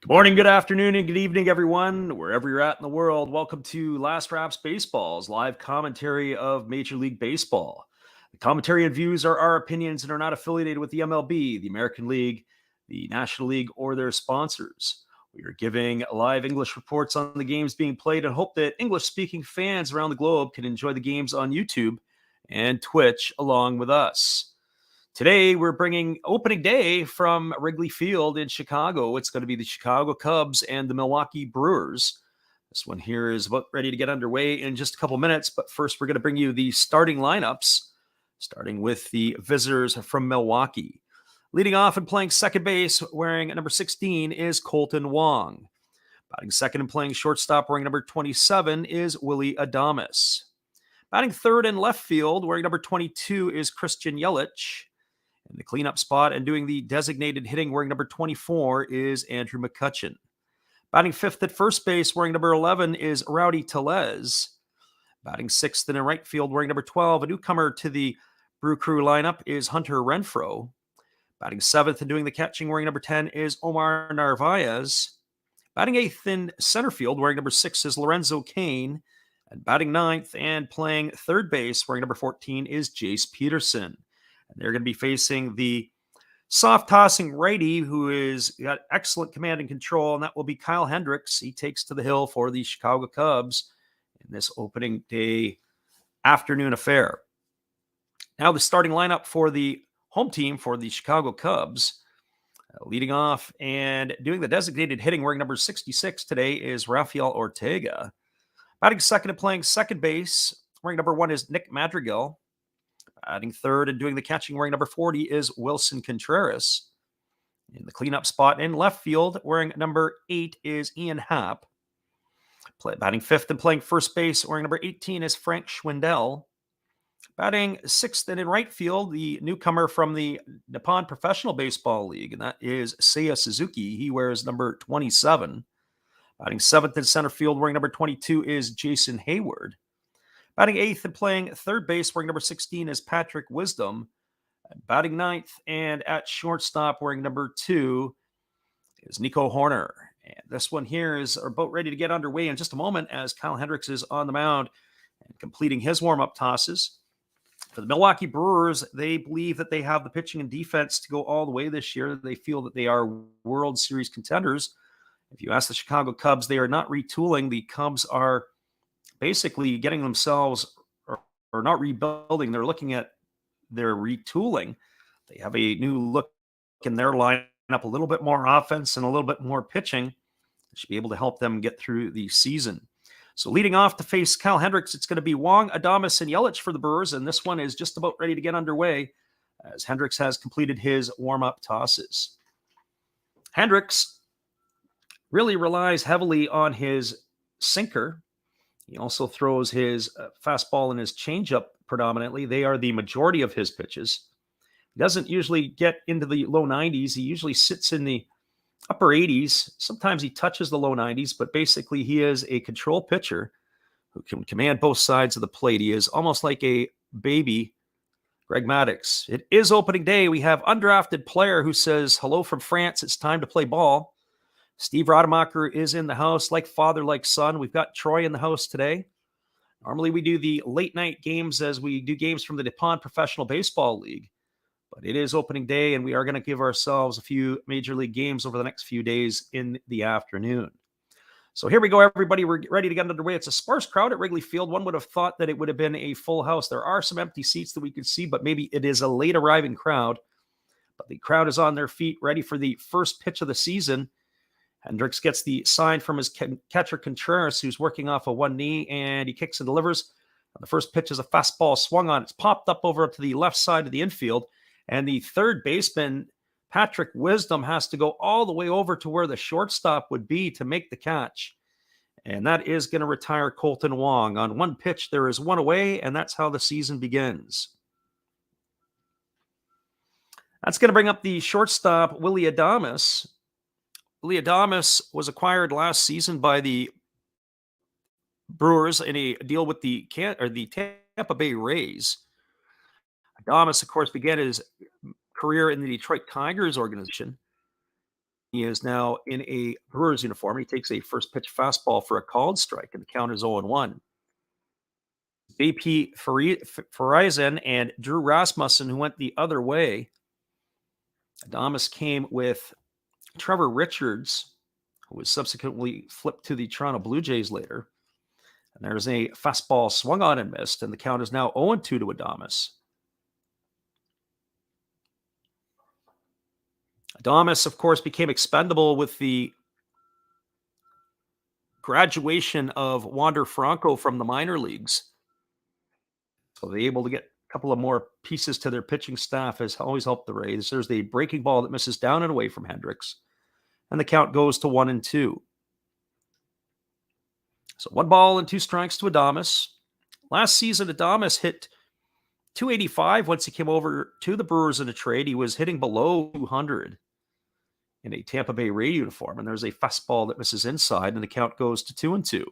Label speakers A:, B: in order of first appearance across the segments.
A: Good morning, good afternoon, and good evening, everyone, wherever you're at in the world. Welcome to Last Raps Baseball's live commentary of Major League Baseball. The commentary and views are our opinions and are not affiliated with the MLB, the American League, the National League, or their sponsors. We are giving live English reports on the games being played and hope that English-speaking fans around the globe can enjoy the games on YouTube and Twitch along with us. Today, we're bringing opening day from Wrigley Field in Chicago. It's going to be the Chicago Cubs and the Milwaukee Brewers. This one here is about ready to get underway in just a couple minutes, but first we're going to bring you the starting lineups, starting with the visitors from Milwaukee. Leading off and playing second base, wearing number 16, is Colton Wong. Batting second and playing shortstop, wearing number 27, is Willie Adames. Batting third and left field, wearing number 22, is Christian Yelich. In the cleanup spot and doing the designated hitting, wearing number 24, is Andrew McCutchen. Batting fifth at first base, wearing number 11, is Rowdy Tellez. Batting sixth in right field, wearing number 12, a newcomer to the Brew Crew lineup, is Hunter Renfroe. Batting seventh and doing the catching, wearing number 10, is Omar Narvaez. Batting eighth in center field, wearing number 6, is Lorenzo Cain. And batting ninth and playing third base, wearing number 14, is Jace Peterson. And they're going to be facing the soft-tossing righty who has got excellent command and control, and that will be Kyle Hendricks. He takes to the hill for the Chicago Cubs in this opening day afternoon affair. Now the starting lineup for the home team for the Chicago Cubs. Leading off and doing the designated hitting, wearing number 66 today, is Rafael Ortega. Batting second and playing second base, wearing number 1, is Nick Madrigal. Batting third and doing the catching, wearing number 40, is Wilson Contreras. In the cleanup spot in left field, wearing number 8, is Ian Happ. Batting fifth and playing first base, wearing number 18, is Frank Schwindel. Batting sixth and in right field, the newcomer from the Nippon Professional Baseball League, and that is Seiya Suzuki. He wears number 27. Batting seventh in center field, wearing number 22, is Jason Hayward. Batting eighth and playing third base, wearing number 16, is Patrick Wisdom. Batting ninth and at shortstop, wearing number 2, is Nico Horner. And this one here is about ready to get underway in just a moment as Kyle Hendricks is on the mound and completing his warm-up tosses. For the Milwaukee Brewers, they believe that they have the pitching and defense to go all the way this year. They feel that they are World Series contenders. If you ask the Chicago Cubs, they are not retooling. The Cubs are basically getting themselves, or not rebuilding, they're looking at their retooling. They have a new look in their lineup, a little bit more offense and a little bit more pitching. It should be able to help them get through the season. So leading off to face Kyle Hendricks, it's going to be Wong, Adames, and Yelich for the Brewers, and this one is just about ready to get underway as Hendricks has completed his warm-up tosses. Hendricks really relies heavily on his sinker. He also throws his fastball and his changeup predominantly. They are the majority of his pitches. He doesn't usually get into the low 90s. He usually sits in the upper 80s. Sometimes he touches the low 90s, but basically he is a control pitcher who can command both sides of the plate. He is almost like a baby Greg Maddux. It is opening day. We have undrafted player who says, hello from France. It's time to play ball. Steve Rademacher is in the house, like father, like son. We've got Troy in the house today. Normally we do the late night games as we do games from the Nippon Professional Baseball League. But it is opening day, and we are going to give ourselves a few Major League games over the next few days in the afternoon. So here we go, everybody. We're ready to get underway. It's a sparse crowd at Wrigley Field. One would have thought that it would have been a full house. There are some empty seats that we could see, but maybe it is a late arriving crowd. But the crowd is on their feet, ready for the first pitch of the season. Hendricks gets the sign from his catcher Contreras, who's working off of one knee, and he kicks and delivers. The first pitch is a fastball swung on. It's popped up over to the left side of the infield, and the third baseman, Patrick Wisdom, has to go all the way over to where the shortstop would be to make the catch. And that is going to retire Colton Wong. On one pitch, there is one away, and that's how the season begins. That's going to bring up the shortstop, Willy Adames. Willy Adames was acquired last season by the Brewers in a deal with the Tampa Bay Rays. Adames, of course, began his career in the Detroit Tigers organization. He is now in a Brewers uniform. He takes a first pitch fastball for a called strike, and the count is 0-1. JP Farizan and Drew Rasmussen, who went the other way. Adames came with Trevor Richards, who was subsequently flipped to the Toronto Blue Jays later. And there's a fastball swung on and missed, and the count is now 0-2 to Adames. Adames, of course, became expendable with the graduation of Wander Franco from the minor leagues. So they're able to get a couple of more pieces to their pitching staff has always helped the Rays. There's the breaking ball that misses down and away from Hendricks, and the count goes to 1-2. So 1 ball and 2 strikes to Adames. Last season, Adames hit .285 once he came over to the Brewers in a trade. He was hitting below 200 in a Tampa Bay Ray uniform, and there's a fastball that misses inside, and the count goes to 2-2.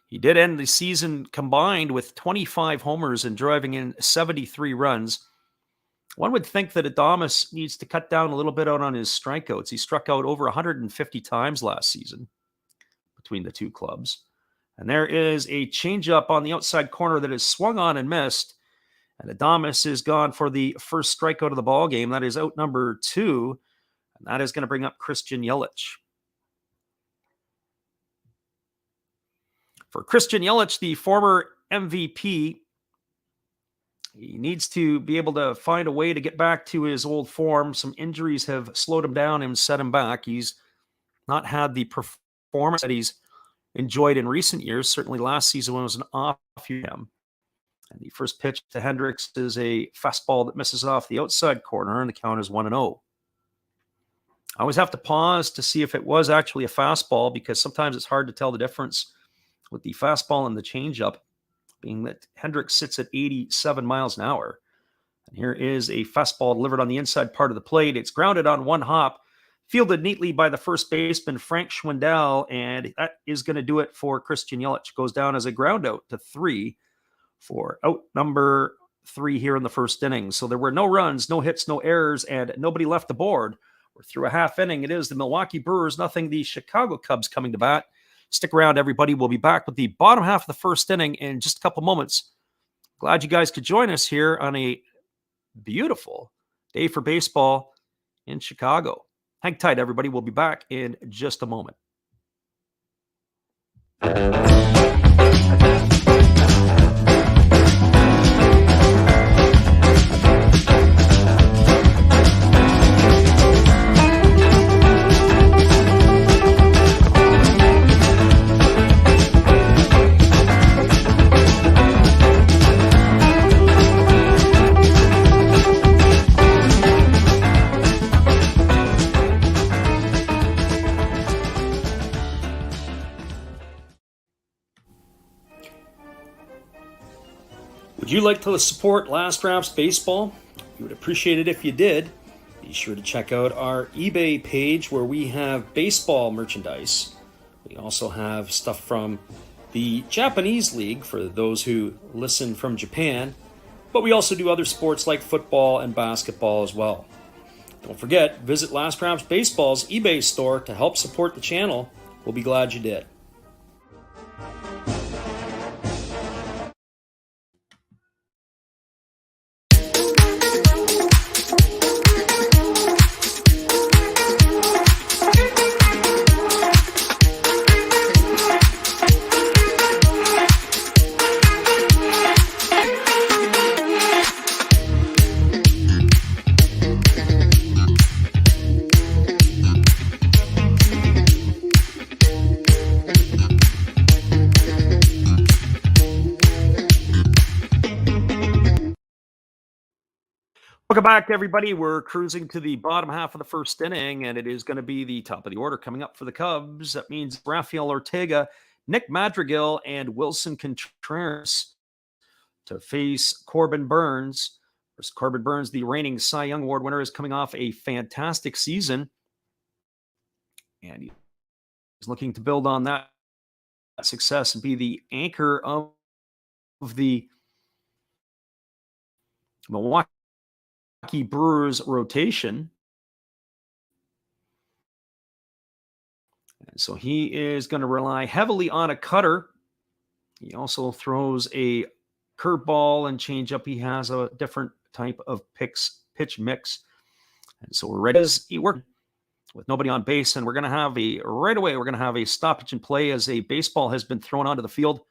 A: He did end the season combined with 25 homers and driving in 73 runs. One would think that Adames needs to cut down a little bit out on his strikeouts. He struck out over 150 times last season between the two clubs. And there is a changeup on the outside corner that is swung on and missed. And Adames is gone for the first strikeout of the ball game. That is out number 2. And that is going to bring up Christian Yelich. For Christian Yelich, the former MVP, he needs to be able to find a way to get back to his old form. Some injuries have slowed him down and set him back. He's not had the performance that he's enjoyed in recent years. Certainly last season when it was an off year for him. And the first pitch to Hendricks is a fastball that misses off the outside corner, and the count is 1-0. I always have to pause to see if it was actually a fastball, because sometimes it's hard to tell the difference with the fastball and the changeup, being that Hendricks sits at 87 miles an hour. And here is a fastball delivered on the inside part of the plate. It's grounded on one hop, fielded neatly by the first baseman, Frank Schwindel, and that is going to do it for Christian Yelich. Goes down as a ground out to 3 for out number 3 here in the first inning. So there were no runs, no hits, no errors, and nobody left the board. We're through a half inning. It is the Milwaukee Brewers, nothing, the Chicago Cubs coming to bat. Stick around, everybody. We'll be back with the bottom half of the first inning in just a couple moments. Glad you guys could join us here on a beautiful day for baseball in Chicago. Hang tight, everybody. We'll be back in just a moment. Would you like to support Last Raps Baseball? We would appreciate it if you did. Be sure to check out our eBay page where we have baseball merchandise. We also have stuff from the Japanese League for those who listen from Japan. But we also do other sports like football and basketball as well. Don't forget, visit Last Raps Baseball's eBay store to help support the channel. We'll be glad you did. Welcome back, everybody. We're cruising to the bottom half of the first inning, and it is going to be the top of the order coming up for the Cubs. That means Rafael Ortega, Nick Madrigal, and Wilson Contreras to face Corbin Burns. Corbin Burns, the reigning Cy Young Award winner, is coming off a fantastic season, and he's looking to build on that success and be the anchor of the Milwaukee Brewers rotation. And so he is going to rely heavily on a cutter. He also throws a curveball and changeup. He has a different type of pitch mix. And so we're ready as he worked with nobody on base. And we're going to have a stoppage in play as a baseball has been thrown onto the field.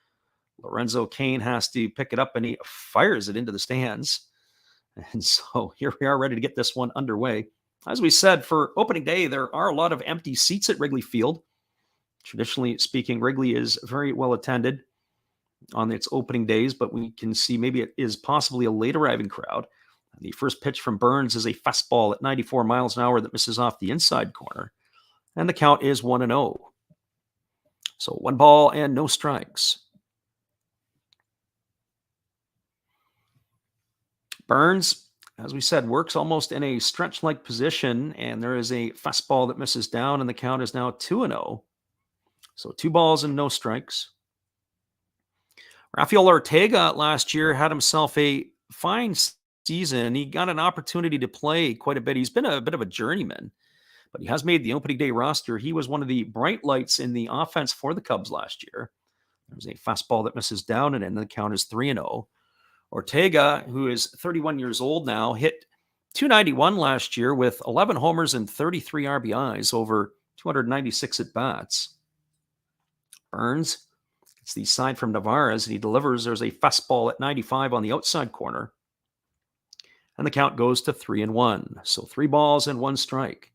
A: Lorenzo Cain has to pick it up and he fires it into the stands. And so here we are ready to get this one underway. As we said, for opening day, there are a lot of empty seats at Wrigley Field. Traditionally speaking, Wrigley is very well attended on its opening days, but we can see maybe it is possibly a late arriving crowd. The first pitch from Burns is a fastball at 94 miles an hour that misses off the inside corner, and the count is 1-0. So 1 ball and no strikes. Burns, as we said, works almost in a stretch-like position, and there is a fastball that misses down, and the count is now 2-0. So 2 balls and no strikes. Rafael Ortega last year had himself a fine season. He got an opportunity to play quite a bit. He's been a bit of a journeyman, but he has made the opening day roster. He was one of the bright lights in the offense for the Cubs last year. There's a fastball that misses down, and then the count is 3-0. Ortega, who is 31 years old now, hit .291 last year with 11 homers and 33 RBIs over 296 at-bats. Burns, it's the side from Navarez, and he delivers. There's a fastball at 95 on the outside corner. And the count goes to 3-1. So 3 balls and 1 strike.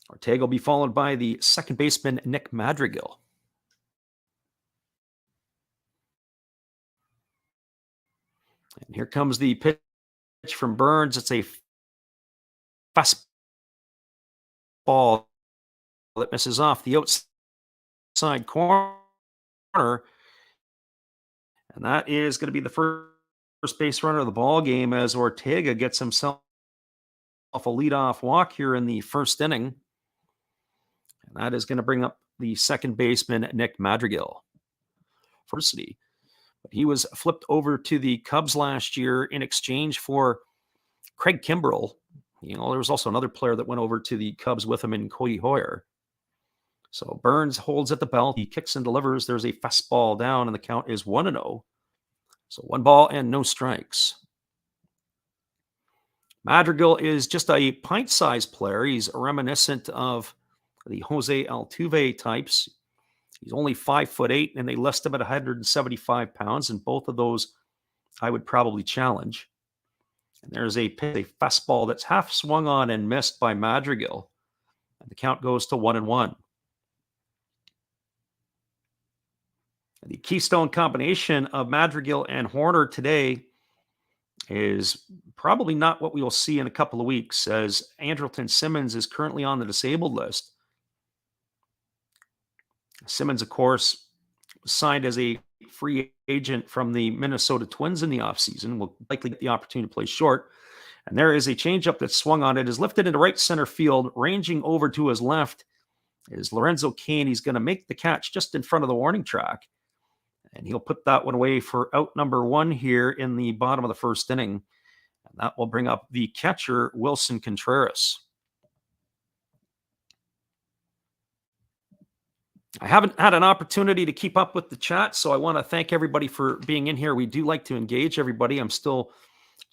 A: Ortega will be followed by the second baseman, Nick Madrigal. And here comes the pitch from Burns. It's a fastball that misses off the outside corner. And that is going to be the first base runner of the ball game as Ortega gets himself a leadoff walk here in the first inning. And that is going to bring up the second baseman, Nick Madrigal. But he was flipped over to the Cubs last year in exchange for Craig Kimbrell. There was also another player that went over to the Cubs with him in Cody Hoyer. So Burns holds at the belt. He kicks and delivers. There's a fastball down, and the count is 1-0. So 1 ball and no strikes. Madrigal is just a pint-sized player. He's reminiscent of the Jose Altuve types. He's only 5'8", and they list him at 175 pounds, and both of those I would probably challenge. And there's a fastball that's half swung on and missed by Madrigal. And the count goes to 1-1. The keystone combination of Madrigal and Horner today is probably not what we will see in a couple of weeks, as Andrelton Simmons is currently on the disabled list. Simmons, of course, signed as a free agent from the Minnesota Twins in the offseason, will likely get the opportunity to play short. And there is a changeup that swung on it, is lifted into right center field, ranging over to his left is Lorenzo Cain. He's going to make the catch just in front of the warning track. And he'll put that one away for out number 1 here in the bottom of the first inning. And that will bring up the catcher, Wilson Contreras. I haven't had an opportunity to keep up with the chat, so I want to thank everybody for being in here. We do like to engage everybody. I'm still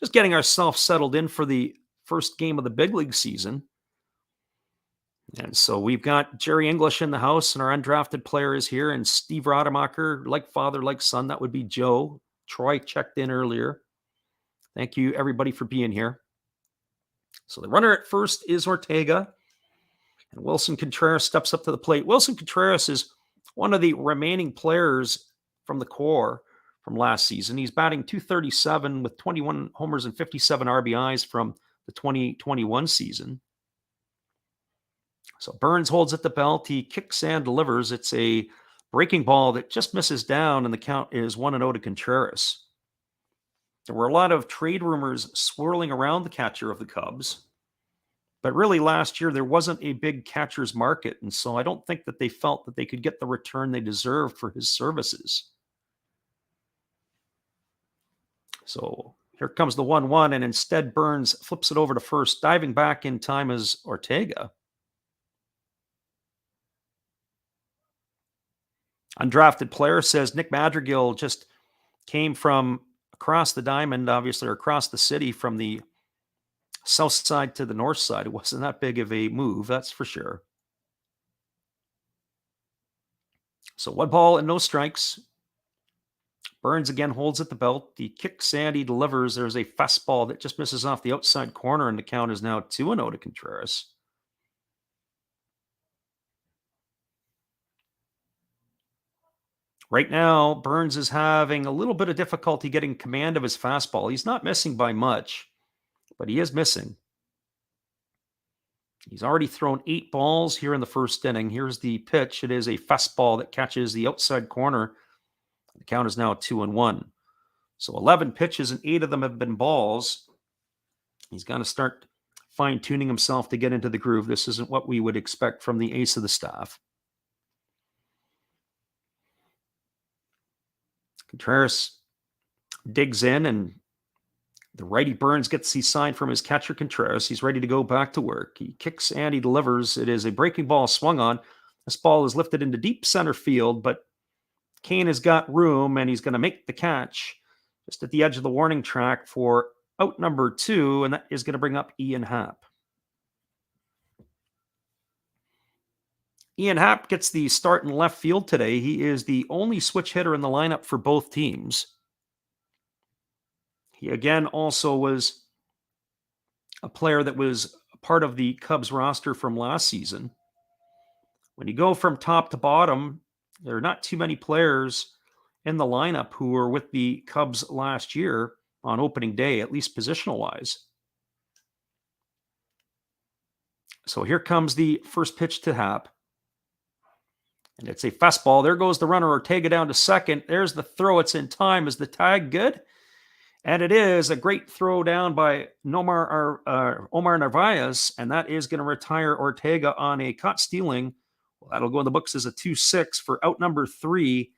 A: just getting ourselves settled in for the first game of the big league season. And so we've got Jerry English in the house, and our undrafted player is here, and Steve Rademacher, like father, like son. That would be Joe. Troy checked in earlier. Thank you, everybody, for being here. So the runner at first is Ortega, and Wilson Contreras steps up to the plate. Wilson Contreras is one of the remaining players from the core from last season. He's batting .237 with 21 homers and 57 RBIs from the 2021 season. So Burns holds at the belt. He kicks and delivers. It's a breaking ball that just misses down, and the count is 1-0 to Contreras. There were a lot of trade rumors swirling around the catcher of the Cubs. But really, last year, there wasn't a big catcher's market, and so I don't think that they felt that they could get the return they deserved for his services. So here comes the 1-1, and instead Burns flips it over to first. Diving back in time is Ortega. Undrafted player says Nick Madrigal just came from across the diamond, obviously, or across the city from the south side to the north side. It wasn't that big of a move, that's for sure. So 1 ball and no strikes. Burns again holds at the belt. He kicks and he delivers. There's a fastball that just misses off the outside corner, and the count is now 2-0 to Contreras. Right now, Burns is having a little bit of difficulty getting command of his fastball. He's not missing by much, but he is missing. He's already thrown 8 balls here in the first inning. Here's the pitch. It is a fastball that catches the outside corner. The count is now 2-1. So 11 pitches and 8 of them have been balls. He's got to start fine-tuning himself to get into the groove. This isn't what we would expect from the ace of the staff. Contreras digs in, and the righty Burns gets the sign from his catcher Contreras. He's ready to go back to work. He kicks and he delivers. It is a breaking ball swung on. This ball is lifted into deep center field, but Kane has got room, and he's going to make the catch just at the edge of the warning track for out number 2, and that is going to bring up Ian Happ. Ian Happ gets the start in left field today. He is the only switch hitter in the lineup for both teams. He again also was a player that was part of the Cubs roster from last season. When you go from top to bottom, there are not too many players in the lineup who were with the Cubs last year on opening day, at least positional-wise. So here comes the first pitch to Happ. And it's a fastball. There goes the runner, Ortega, down to second. There's the throw. It's in time. Is the tag good? And it is a great throw down by Omar Narvaez, and that is going to retire Ortega on a caught stealing. Well, that'll go in the books as a 2-6 for out number 3.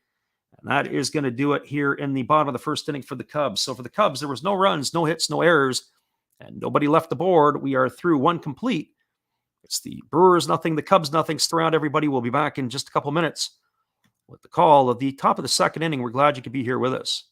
A: And that is going to do it here in the bottom of the first inning for the Cubs. So for the Cubs, there was no runs, no hits, no errors, and nobody left the board. We are through 1 complete. It's the Brewers nothing, the Cubs nothing. Stick around, everybody. We'll be back in just a couple minutes with the call of the top of the second inning. We're glad you could be here with us.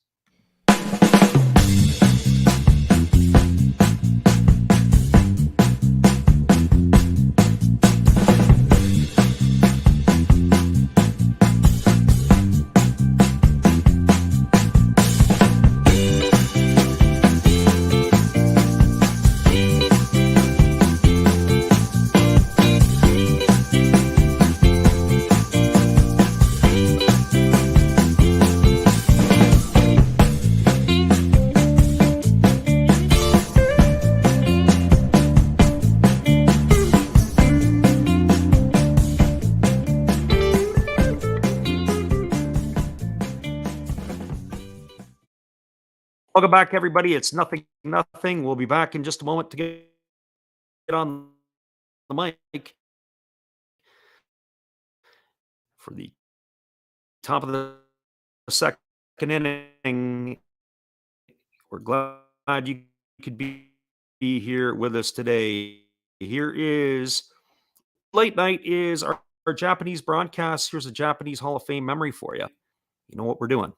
A: Welcome back, everybody. It's nothing. We'll be back in just a moment to get on the mic for the top of the second inning. We're glad you could be here with us today. Here is late night is our Japanese broadcast. Here's a Japanese Hall of Fame memory for you. You know what we're doing.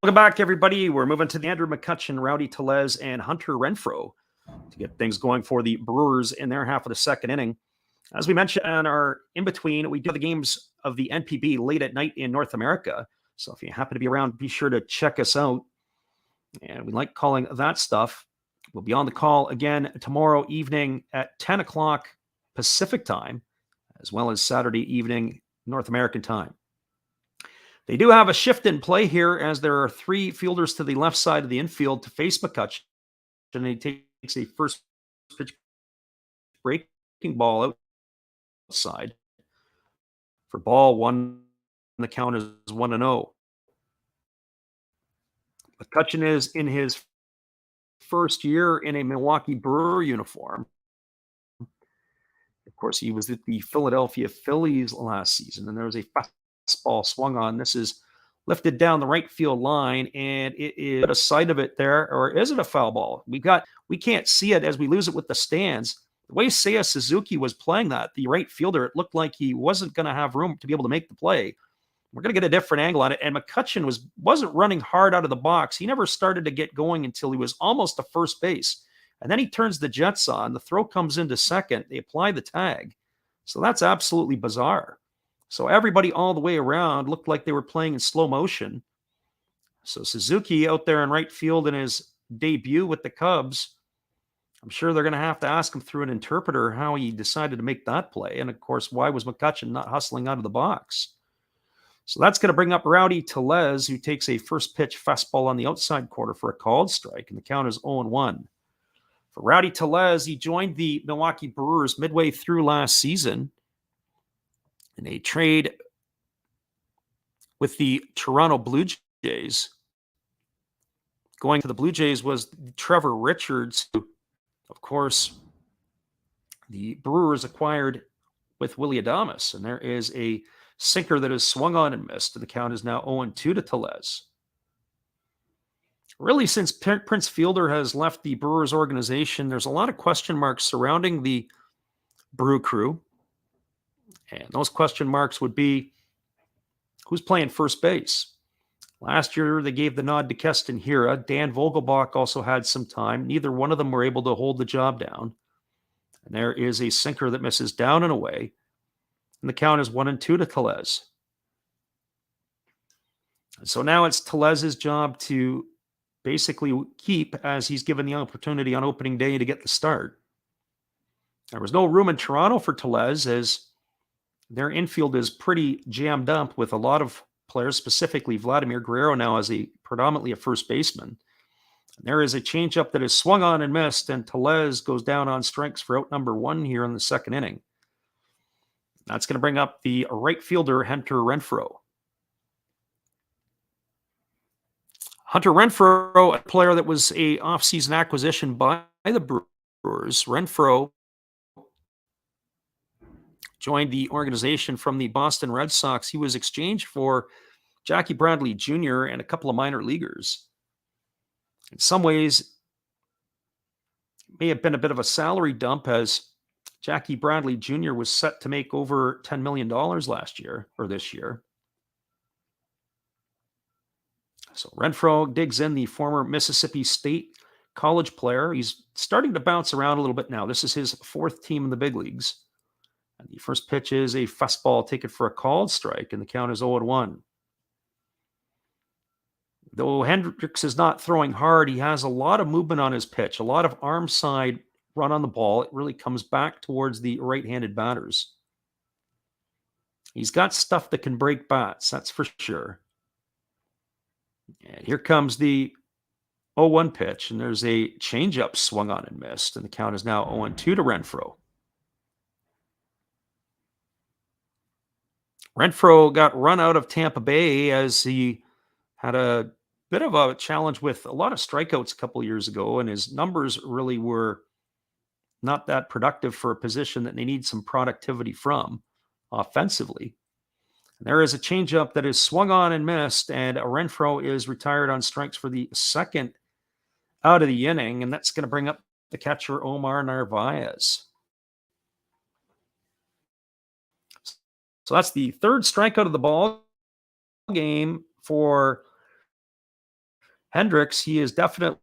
A: Welcome back, everybody. We're moving to the Andrew McCutchen, Rowdy Tellez, and Hunter Renfroe to get things going for the Brewers in their half of the second inning. As we mentioned in our in-between, we do the games of the NPB late at night in North America. So if you happen to be around, be sure to check us out. And we like calling that stuff. We'll be on the call again tomorrow evening at 10 o'clock Pacific time, as well as Saturday evening North American time. They do have a shift in play here as there are three fielders to the left side of the infield to face McCutchen. And he takes a first pitch breaking ball outside for ball one. The count is 1-0. McCutchen is in his first year in a Milwaukee Brewer uniform. Of course, he was at the Philadelphia Phillies last season, and there was a fastball swung on. This is lifted down the right field line, and it is a side of it there, or is it a foul ball? We can't see it as we lose it with the stands. The way Seiya Suzuki was playing that, the right fielder, it looked like he wasn't going to have room to be able to make the play. We're going to get a different angle on it, and McCutchen wasn't running hard out of the box. He never started to get going until he was almost to first base. And then he turns the jets on. The throw comes into second. They apply the tag. So that's absolutely bizarre. So everybody all the way around looked like they were playing in slow motion. So Suzuki out there in right field in his debut with the Cubs, I'm sure they're going to have to ask him through an interpreter how he decided to make that play. And of course, why was McCutchen not hustling out of the box? So that's going to bring up Rowdy Tellez, who takes a first pitch fastball on the outside corner for a called strike, and the count is 0-1. For Rowdy Tellez, he joined the Milwaukee Brewers midway through last season in a trade with the Toronto Blue Jays. Going to the Blue Jays was Trevor Richards, who, of course, the Brewers acquired with Willy Adames, and there is a sinker that is swung on and missed, and the count is now 0-2 to Tellez. Really, since Prince Fielder has left the Brewers organization, there's a lot of question marks surrounding the Brew crew. And those question marks would be, who's playing first base? Last year, they gave the nod to Keston Hiura. Dan Vogelbach also had some time. Neither one of them were able to hold the job down. And there is a sinker that misses down and away. And the count is 1-2 to Tellez. So now it's Tellez's job to basically keep, as he's given the opportunity on opening day to get the start. There was no room in Toronto for Tellez, as their infield is pretty jammed up with a lot of players, specifically Vladimir Guerrero now as predominantly a first baseman. And there is a changeup that is swung on and missed, and Tellez goes down on strikes for out number 1 here in the second inning. That's going to bring up the right fielder, Hunter Renfroe. Hunter Renfroe, a player that was a offseason acquisition by the Brewers. Renfroe joined the organization from the Boston Red Sox. He was exchanged for Jackie Bradley Jr. and a couple of minor leaguers. In some ways, it may have been a bit of a salary dump, as Jackie Bradley Jr. was set to make over $10 million last year, or this year. So Renfroe digs in, the former Mississippi State college player. He's starting to bounce around a little bit now. This is his 4th team in the big leagues. And the first pitch is a fastball taken for a called strike, and the count is 0-1. Though Hendricks is not throwing hard, he has a lot of movement on his pitch, a lot of arm side run on the ball. It really comes back towards the right-handed batters. He's got stuff that can break bats, that's for sure. And here comes the 0-1 pitch, and there's a changeup swung on and missed, and the count is now 0-2 to Renfroe. Renfroe got run out of Tampa Bay as he had a bit of a challenge with a lot of strikeouts a couple of years ago, and his numbers really were not that productive for a position that they need some productivity from offensively. And there is a changeup that is swung on and missed, and Renfroe is retired on strikes for the second out of the inning, and that's going to bring up the catcher Omar Narvaez. So that's the third strikeout of the ball game for Hendricks, he is definitely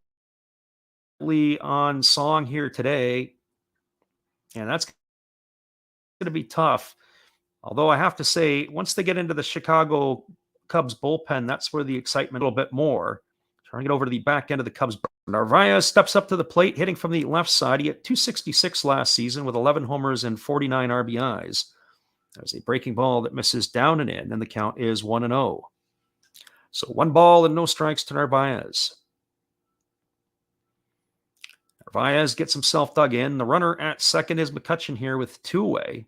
A: on song here today, and that's going to be tough. Although I have to say, once they get into the Chicago Cubs bullpen, that's where the excitement a little bit more. Trying to get over to the back end of the Cubs. Narvaez steps up to the plate, hitting from the left side. He hit 266 last season with 11 homers and 49 RBIs. There's a breaking ball that misses down and in, and the count is 1-0. So 1 ball and no strikes to Narvaez. Narvaez gets himself dug in. The runner at second is McCutchen here with 2 away.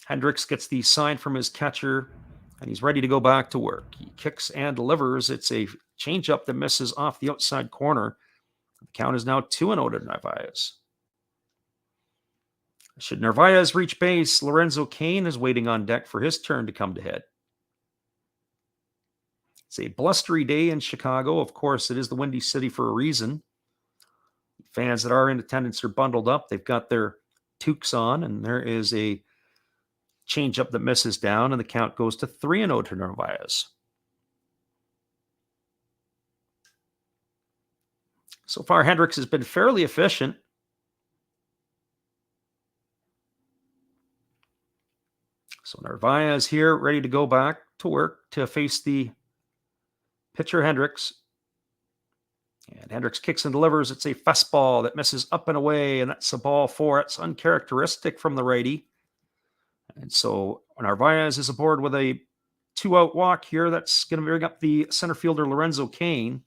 A: Hendricks gets the sign from his catcher, and he's ready to go back to work. He kicks and delivers. It's a changeup that misses off the outside corner. The count is now 2-0 to Narvaez. Should Narvaez reach base, Lorenzo Cain is waiting on deck for his turn to come to hit. It's a blustery day in Chicago. Of course, it is the Windy City for a reason. Fans that are in attendance are bundled up. They've got their toques on, and there is a changeup that misses down, and the count goes to 3-0 to Narvaez. So far, Hendricks has been fairly efficient. So Narvaez here, ready to go back to work to face the pitcher Hendricks. And Hendricks kicks and delivers. It's a fastball that misses up and away, and that's a ball 4. It's uncharacteristic from the righty. And so Narvaez is aboard with a 2-out walk here. That's going to bring up the center fielder Lorenzo Cain.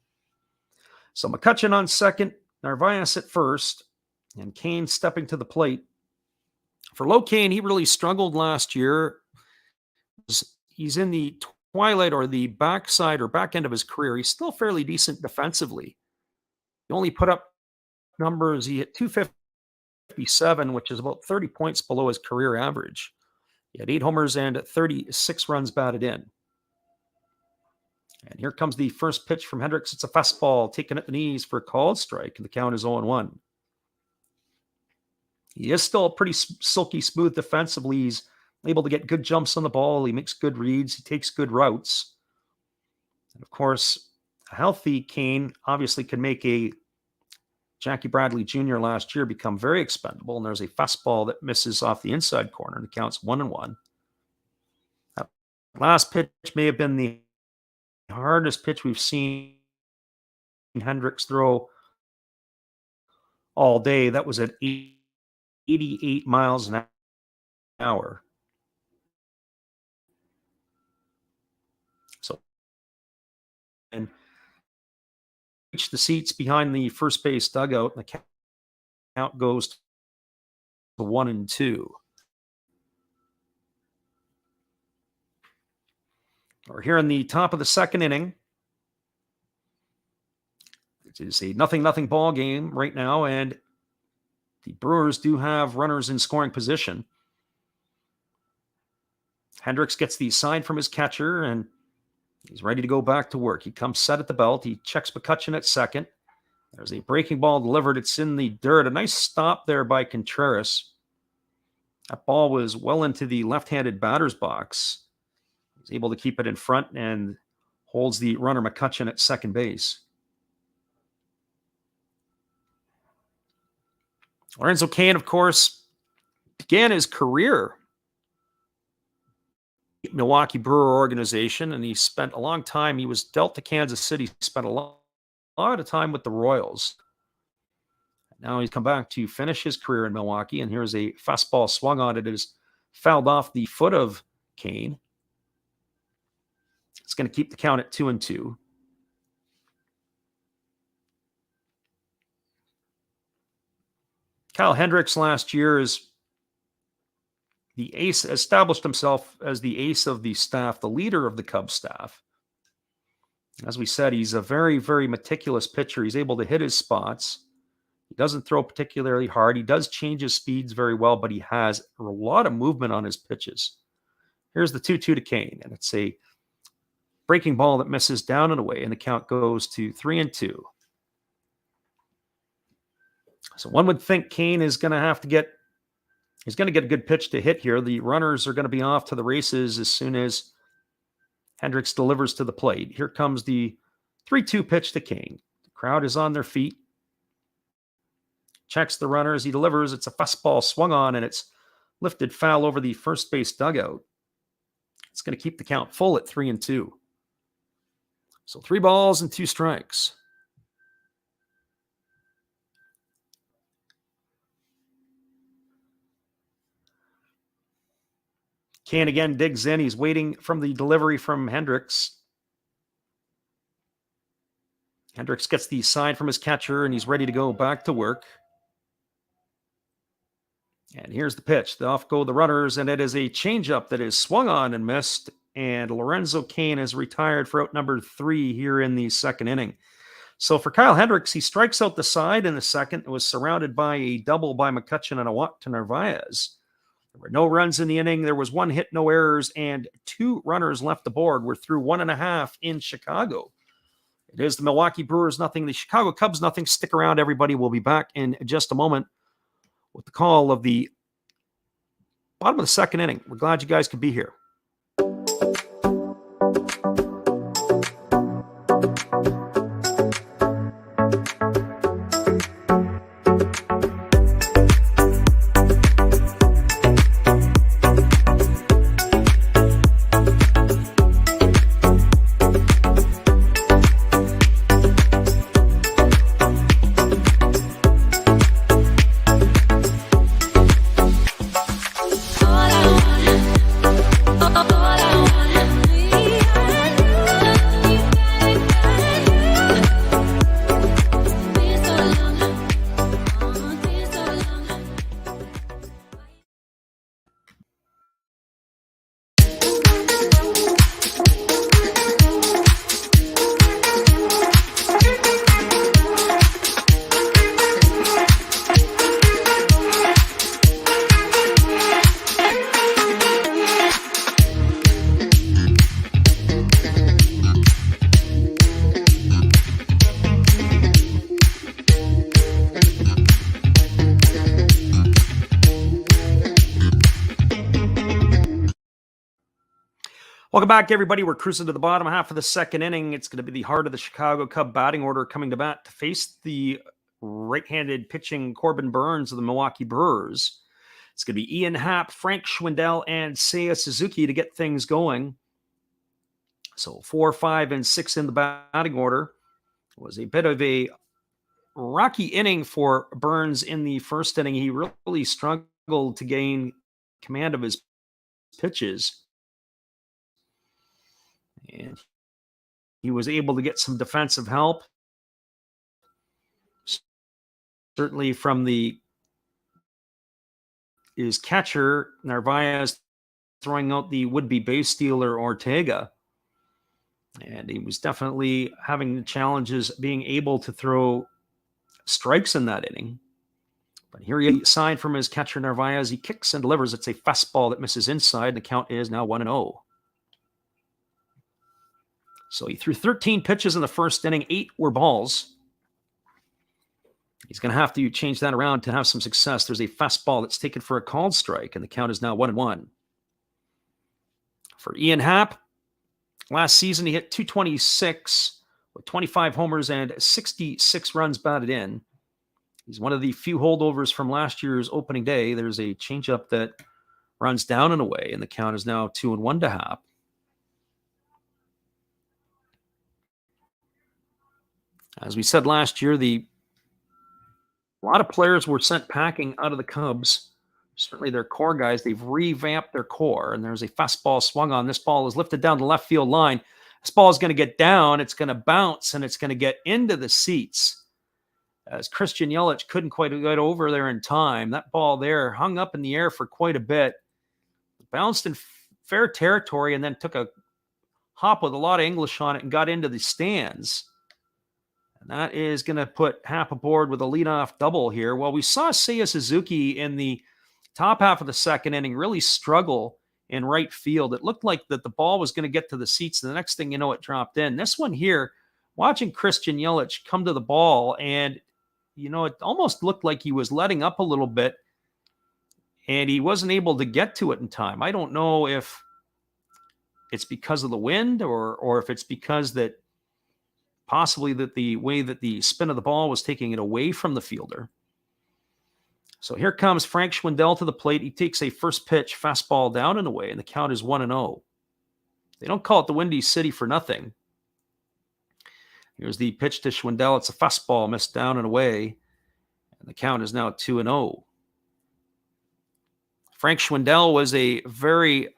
A: So McCutchen on second, Narvaez at first, and Cain stepping to the plate. For Low Cain, he really struggled last year. He's in the twilight or the backside or back end of his career. He's still fairly decent defensively. He only put up numbers. He hit 257, which is about 30 points below his career average. He had 8 homers and 36 runs batted in. And here comes the first pitch from Hendricks. It's a fastball taken at the knees for a called strike, and the count is 0-1. He is still pretty silky smooth defensively. He's able to get good jumps on the ball. He makes good reads. He takes good routes. And of course, a healthy Cain obviously can make a Jackie Bradley Jr. last year become very expendable. And there's a fastball that misses off the inside corner, and it counts 1-1. That last pitch may have been the hardest pitch we've seen Hendricks throw all day. That was at 88 miles an hour. So, and reach the seats behind the first base dugout, and the count goes to 1-2. We're here in the top of the second inning. It is a 0-0 ball game right now, and the Brewers do have runners in scoring position. Hendricks gets the sign from his catcher, and he's ready to go back to work. He comes set at the belt. He checks McCutchen at second. There's a breaking ball delivered. It's in the dirt. A nice stop there by Contreras. That ball was well into the left-handed batter's box. He's able to keep it in front and holds the runner McCutchen at second base. Lorenzo Cain, of course, began his career at Milwaukee Brewer organization, and he spent a long time. He was dealt to Kansas City, spent a lot of time with the Royals. Now he's come back to finish his career in Milwaukee, and here's a fastball swung on it. It is fouled off the foot of Cain. It's going to keep the count at 2-2. Kyle Hendricks last year is the ace, established himself as the ace of the staff, the leader of the Cubs staff. As we said, he's a very, very meticulous pitcher. He's able to hit his spots. He doesn't throw particularly hard. He does change his speeds very well, but he has a lot of movement on his pitches. Here's the 2-2 to Cain, and it's a breaking ball that misses down and away, and the count goes to 3-2. So one would think Cain is going to have to get, he's going to get a good pitch to hit here. The runners are going to be off to the races as soon as Hendricks delivers to the plate. Here comes the 3-2 pitch to Kane. The crowd is on their feet. Checks the runner as he delivers. It's a fastball swung on, and it's lifted foul over the first base dugout. It's going to keep the count full at 3-2. So 3 balls and 2 strikes. Kane again digs in. He's waiting from the delivery from Hendricks. Hendricks gets the sign from his catcher, and he's ready to go back to work. And here's the pitch. Off go the runners, and it is a changeup that is swung on and missed. And Lorenzo Cain is retired for out number 3 here in the second inning. So for Kyle Hendricks, he strikes out the side in the second. It was surrounded by a double by McCutchen and a walk to Narvaez. There were no runs in the inning. There was 1 hit, no errors, and 2 runners left aboard. We're through 1.5 in Chicago. It is the Milwaukee Brewers nothing, the Chicago Cubs nothing. Stick around, everybody. We'll be back in just a moment with the call of the bottom of the second inning. We're glad you guys could be here. Welcome back, everybody. We're cruising to the bottom half of the second inning. It's going to be the heart of the Chicago Cub batting order coming to bat to face the right-handed pitching Corbin Burns of the Milwaukee Brewers. It's going to be Ian Happ, Frank Schwindel, and Seiya Suzuki to get things going. So 4, 5, and 6 in the batting order. It was a bit of a rocky inning for Burns in the first inning. He really struggled to gain command of his pitches. And he was able to get some defensive help, certainly from his catcher, Narvaez, throwing out the would-be base stealer, Ortega. And he was definitely having challenges being able to throw strikes in that inning. But here he signed from his catcher, Narvaez. He kicks and delivers. It's a fastball that misses inside. The count is now 1-0. So he threw 13 pitches in the first inning. 8 were balls. He's going to have to change that around to have some success. There's a fastball that's taken for a called strike, and the count is now 1-1. For Ian Happ, last season he hit .226 with 25 homers and 66 runs batted in. He's one of the few holdovers from last year's opening day. There's a changeup that runs down and away, and the count is now 2-1 to Happ. As we said last year, a lot of players were sent packing out of the Cubs. Certainly their core guys, they've revamped their core, and there's a fastball swung on. This ball is lifted down the left field line. This ball is going to get down, it's going to bounce, and it's going to get into the seats. As Christian Yelich couldn't quite get over there in time. That ball there hung up in the air for quite a bit. Bounced in fair territory and then took a hop with a lot of English on it and got into the stands. And that is going to put Happ aboard with a leadoff double here. Well, we saw Seiya Suzuki in the top half of the second inning really struggle in right field. It looked like that the ball was going to get to the seats. And the next thing you know, it dropped in. This one here, watching Christian Yelich come to the ball, and, you know, it almost looked like he was letting up a little bit, and he wasn't able to get to it in time. I don't know if it's because of the wind, or if it's because that possibly that the way that the spin of the ball was taking it away from the fielder. So here comes Frank Schwindel to the plate. He takes a first pitch fastball down and away, and the count is 1-0. They don't call it the Windy City for nothing. Here's the pitch to Schwindel. It's a fastball missed down and away, and the count is now 2-0. Frank Schwindel was a very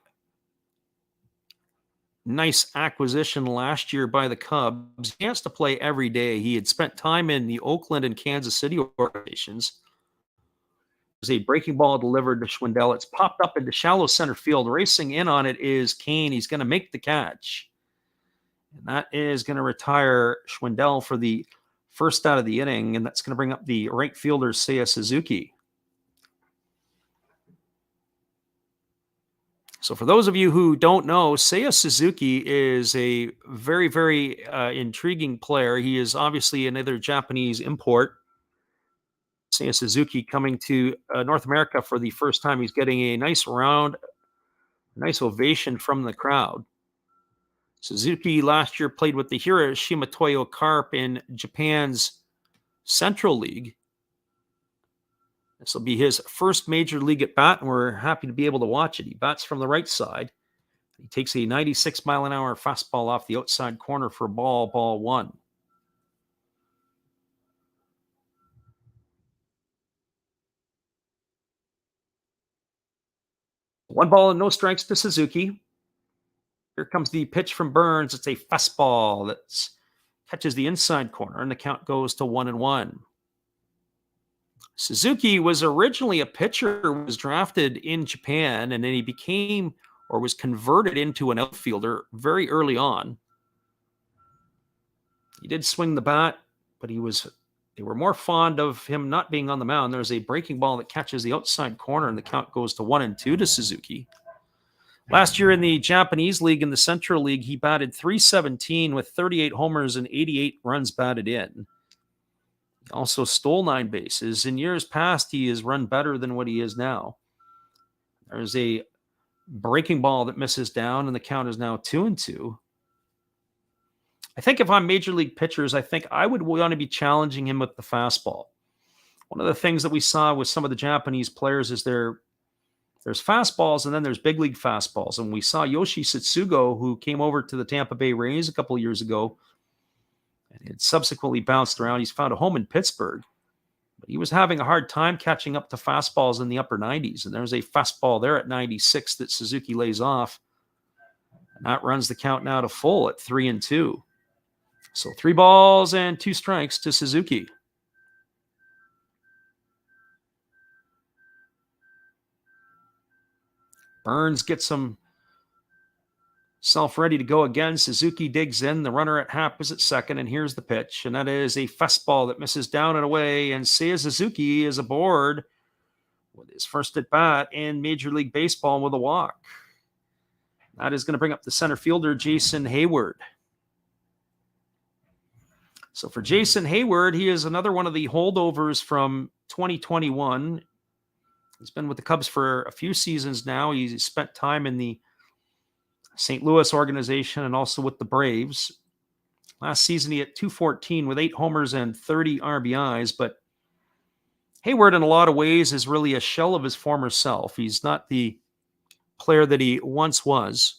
A: nice acquisition last year by the Cubs. He has to play every day. He had spent time in the Oakland and Kansas City organizations. There's a breaking ball delivered to Schwindel. It's popped up into shallow center field. Racing in on it is Kane. He's going to make the catch. And that is going to retire Schwindel for the first out of the inning, and that's going to bring up the right fielder, Seiya Suzuki. So for those of you who don't know, Seiya Suzuki is a very, very intriguing player. He is obviously another Japanese import. Seiya Suzuki coming to North America for the first time. He's getting a nice ovation from the crowd. Suzuki last year played with the Hiroshima Toyo Carp in Japan's Central League. This will be his first major league at bat, and we're happy to be able to watch it. He bats from the right side. He takes a 96-mile-an-hour fastball off the outside corner for ball 1. One ball and no strikes to Suzuki. Here comes the pitch from Burns. It's a fastball that catches the inside corner, and the count goes to 1-1. Suzuki was originally a pitcher, was drafted in Japan, and then he became or was converted into an outfielder very early on. He did swing the bat, but they were more fond of him not being on the mound. There's a breaking ball that catches the outside corner, and the count goes to 1-2 to Suzuki. Last year in the Japanese League, in the Central League, he batted .317 with 38 homers and 88 runs batted in. He also stole 9 bases. In years past, he has run better than what he is now. There's a breaking ball that misses down, and the count is now 2-2. I think if I'm major league pitchers, I think I would want to be challenging him with the fastball. One of the things that we saw with some of the Japanese players is there's fastballs and then there's big league fastballs. And we saw Yoshi Tsutsugo, who came over to the Tampa Bay Rays a couple of years ago, and had subsequently bounced around. He's found a home in Pittsburgh, but he was having a hard time catching up to fastballs in the upper 90s. And there's a fastball there at 96 that Suzuki lays off. And that runs the count now to full at 3-2. So 3 balls and 2 strikes to Suzuki. Burns gets himself ready to go again. Suzuki digs in. The runner at Happ is at second, and here's the pitch. And that is a fastball that misses down and away. And Seiya Suzuki is aboard with his first at bat in Major League Baseball with a walk. That is going to bring up the center fielder, Jason Hayward. So for Jason Hayward, he is another one of the holdovers from 2021. He's been with the Cubs for a few seasons now. He's spent time in the St. Louis organization and also with the Braves. Last season, he hit .214 with 8 homers and 30 RBIs. But Hayward, in a lot of ways, is really a shell of his former self. He's not the player that he once was.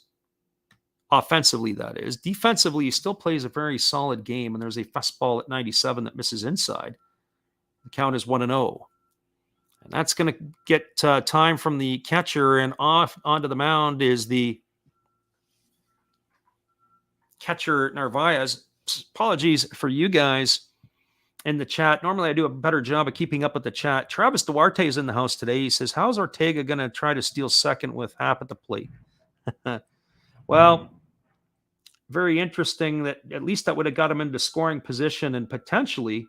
A: Offensively, that is. Defensively, he still plays a very solid game, and there's a fastball at 97 that misses inside. The count is 1-0. And that's going to get time from the catcher, and off onto the mound is the catcher, Narvaez. Apologies for you guys in the chat. Normally, I do a better job of keeping up with the chat. Travis Duarte is in the house today. He says, how's Ortega going to try to steal second with Happ at the plate? Well, very interesting that at least that would have got him into scoring position, and potentially,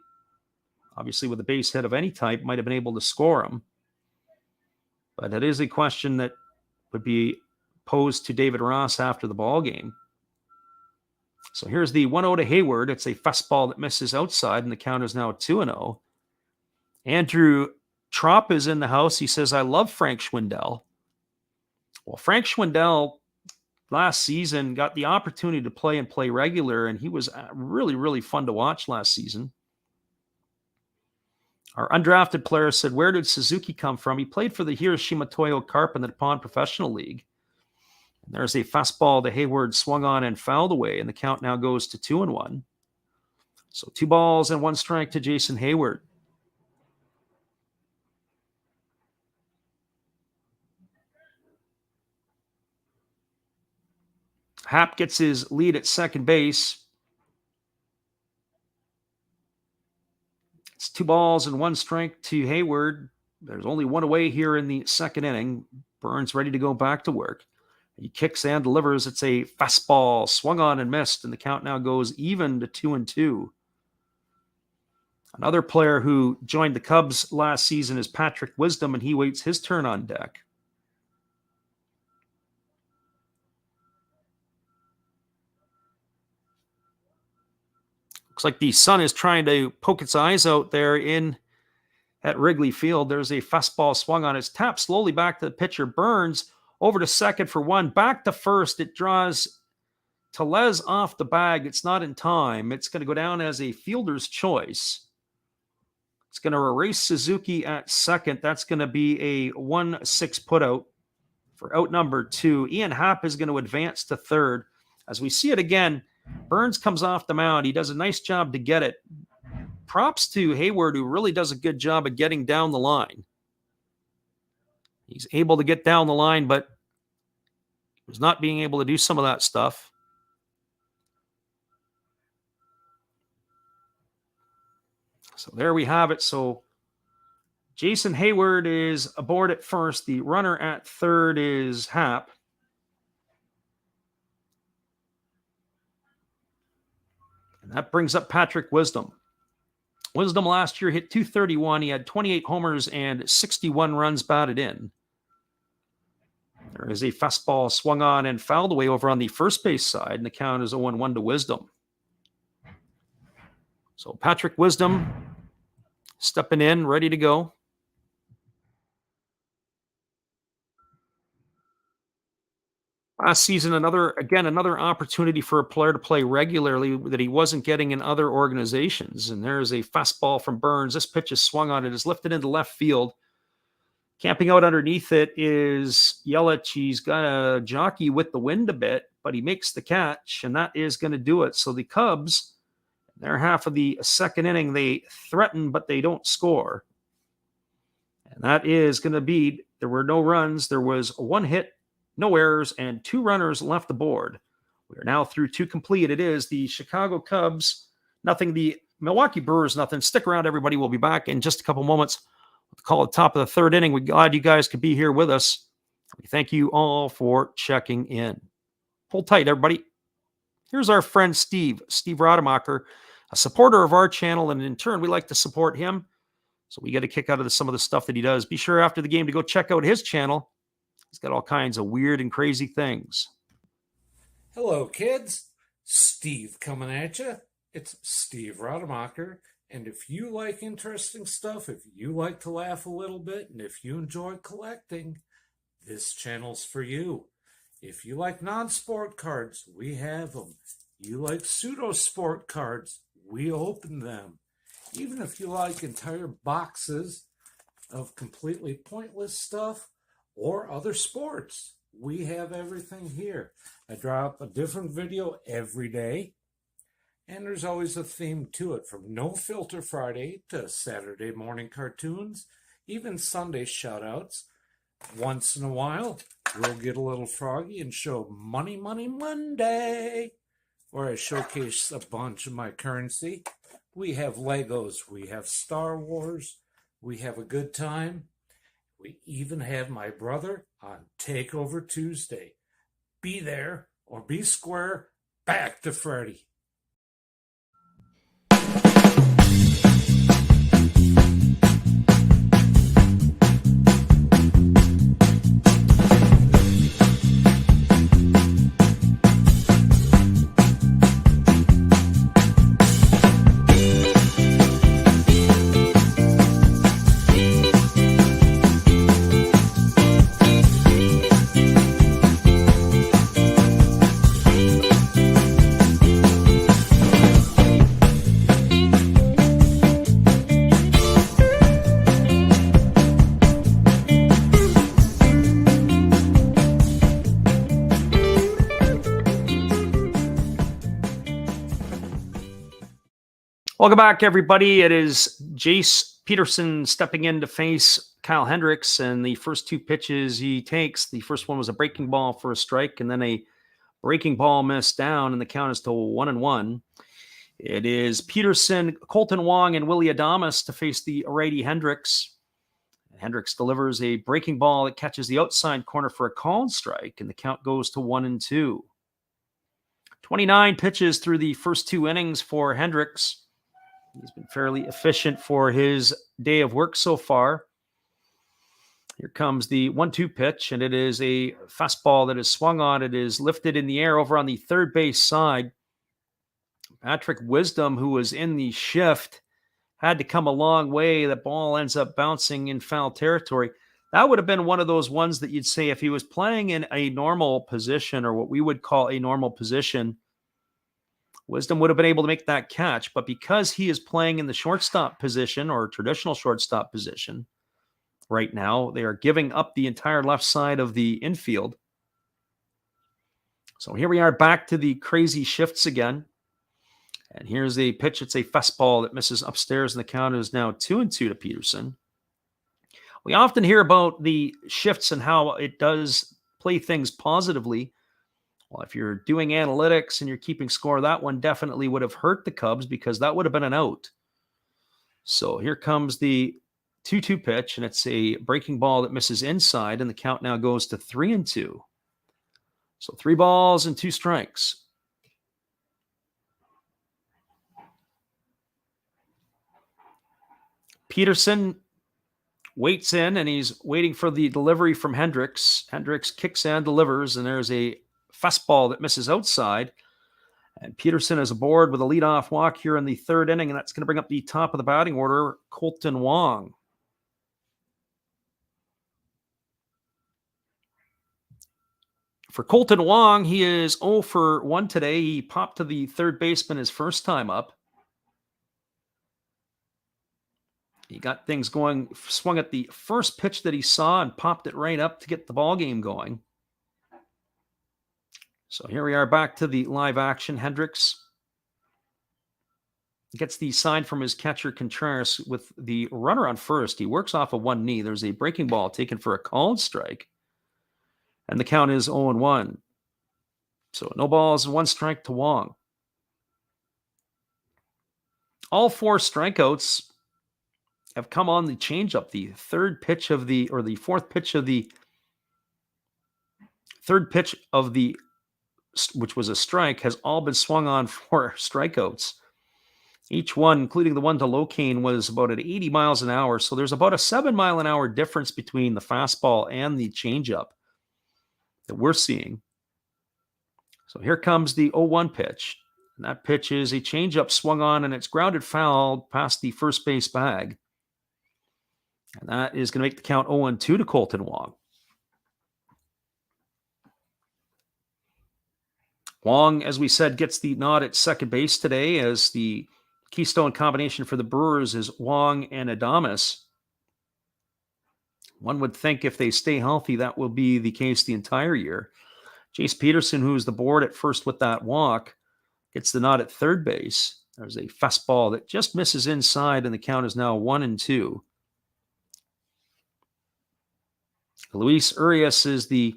A: obviously with a base hit of any type, might have been able to score him. But that is a question that would be posed to David Ross after the ball game. So here's the 1-0 to Hayward. It's a fastball that misses outside, and the count is now 2-0. Andrew Trop is in the house. He says, I love Frank Schwindel. Well, Frank Schwindel last season, got the opportunity to play regular, and he was really, really fun to watch last season. Our undrafted player said, where did Suzuki come from? He played for the Hiroshima Toyo Carp in the Nippon Professional League. And there's a fastball to Hayward, swung on and fouled away, and the count now goes to 2-1. So 2 balls and 1 strike to Jason Hayward. Happ gets his lead at second base. It's 2 balls and 1 strike to Hayward. There's only 1 away here in the second inning. Burns ready to go back to work. He kicks and delivers. It's a fastball, swung on and missed, and the count now goes even to 2-2. Another player who joined the Cubs last season is Patrick Wisdom, and he waits his turn on deck. Looks like the sun is trying to poke its eyes out there at Wrigley Field. There's a fastball swung on. It's tapped slowly back to the pitcher. Burns over to second for 1. Back to first. It draws Tellez off the bag. It's not in time. It's going to go down as a fielder's choice. It's going to erase Suzuki at second. That's going to be a 1-6 putout for out number 2. Ian Happ is going to advance to third. As we see it again, Burns comes off the mound. He does a nice job to get it. Props to Hayward, who really does a good job of getting down the line. He's able to get down the line, but was not being able to do some of that stuff. So there we have it. So Jason Hayward is aboard at first. The runner at third is Happ. And that brings up Patrick Wisdom. Wisdom last year hit .231. He had 28 homers and 61 runs batted in. There is a fastball swung on and fouled away over on the first base side, and the count is 0-1 to Wisdom. So Patrick Wisdom stepping in, ready to go. Last season, another opportunity for a player to play regularly that he wasn't getting in other organizations. And there's a fastball from Burns. This pitch is swung on. It is lifted into left field. Camping out underneath it is Yelich. He's got a jockey with the wind a bit, but he makes the catch, and that is going to do it. So the Cubs, their half of the second inning, they threaten, but they don't score. And that is going to be, there were no runs. There was 1 hit, no errors, and 2 runners left aboard. We are now through 2 complete. It is the Chicago Cubs, nothing. The Milwaukee Brewers, nothing. Stick around, everybody. We'll be back in just a couple moments. We'll call it top of the third inning. We're glad you guys could be here with us. We thank you all for checking in. Hold tight, everybody. Here's our friend Steve Rademacher, a supporter of our channel, and in turn, we like to support him. So we get a kick out of some of the stuff that he does. Be sure after the game to go check out his channel. He's got all kinds of weird and crazy things.
B: Hello, kids. Steve coming at you. It's Steve Rademacher. And if you like interesting stuff, if you like to laugh a little bit, and if you enjoy collecting, this channel's for you. If you like non-sport cards, we have them. You like pseudo-sport cards, we open them. Even if you like entire boxes of completely pointless stuff or other sports, we have everything here. I drop a different video every day, and there's always a theme to it, from No Filter Friday to Saturday morning cartoons, even Sunday shoutouts. Once in a while, we'll get a little froggy and show Money Money Monday, where I showcase a bunch of my currency. We have Legos, we have Star Wars, we have a good time. We even have my brother on Takeover Tuesday. Be there or be square. Back to Freddy.
A: Welcome back, everybody. It is Jace Peterson stepping in to face Kyle Hendricks, and the first two pitches he takes, the first one was a breaking ball for a strike, and then a breaking ball missed down, and the count is to 1-1. It is Peterson, Colton Wong, and Willie Adames to face the righty Hendricks. Hendricks delivers a breaking ball that catches the outside corner for a called strike, and the count goes to 1-2. 29 pitches through the first two innings for Hendricks. He's been fairly efficient for his day of work so far. Here comes the 1-2 pitch, and it is a fastball that is swung on. It is lifted in the air over on the third base side. Patrick Wisdom, who was in the shift, had to come a long way. The ball ends up bouncing in foul territory. That would have been one of those ones that you'd say if he was playing in a normal position, or what we would call a normal position, Wisdom would have been able to make that catch. But because he is playing in the shortstop position, or traditional shortstop position right now, they are giving up the entire left side of the infield. So here we are back to the crazy shifts again. And here's a pitch. It's a fastball that misses upstairs, and the count is now 2-2 to Peterson. We often hear about the shifts and how it does play things positively. Well, if you're doing analytics and you're keeping score, that one definitely would have hurt the Cubs, because that would have been an out. So here comes the 2-2 pitch, and it's a breaking ball that misses inside, and the count now goes to 3-2. So 3 balls and 2 strikes. Peterson waits in, and he's waiting for the delivery from Hendricks. Hendricks kicks and delivers, and there's a fastball that misses outside. And Peterson is aboard with a leadoff walk here in the third inning, and that's going to bring up the top of the batting order, Colton Wong. For Colton Wong, he is 0 for 1 today. He popped to the third baseman his first time up. He got things going, swung at the first pitch that he saw and popped it right up to get the ball game going. So here we are back to the live action. Hendricks gets the sign from his catcher Contreras with the runner on first. He works off of one knee. There's a breaking ball taken for a called strike, and the count is 0-1. So no balls and 1 strike to Wong. All 4 strikeouts have come on the changeup. The third pitch of the, or the fourth pitch of the third pitch of the, which was a strike, has all been swung on for strikeouts. Each one, including the one to Locane, was about at 80 miles an hour. So there's about a 7 mile an hour difference between the fastball and the changeup that we're seeing. So here comes the 0-1 pitch. And that pitch is a changeup swung on, and it's grounded foul past the first base bag. And that is going to make the count 0-2 to Colton Wong. Wong, as we said, gets the nod at second base today, as the keystone combination for the Brewers is Wong and Adames. One would think if they stay healthy, that will be the case the entire year. Jace Peterson, who's the board at first with that walk, gets the nod at third base. There's a fastball that just misses inside, and the count is now 1-2. Luis Urias is the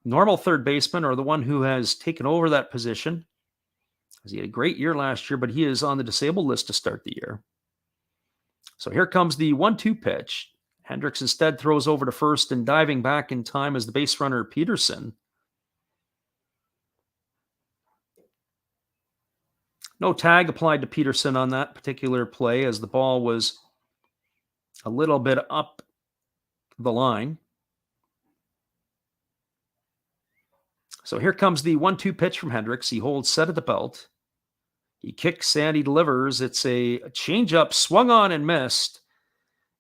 A: normal third baseman, or the one who has taken over that position. He had a great year last year, but he is on the disabled list to start the year. So here comes the 1-2 pitch. Hendricks instead throws over to first, and diving back in time is the base runner Peterson. No tag applied to Peterson on that particular play, as the ball was a little bit up the line. So here comes the 1-2 pitch from Hendricks. He holds set at the belt. He kicks and he delivers. It's a changeup swung on and missed.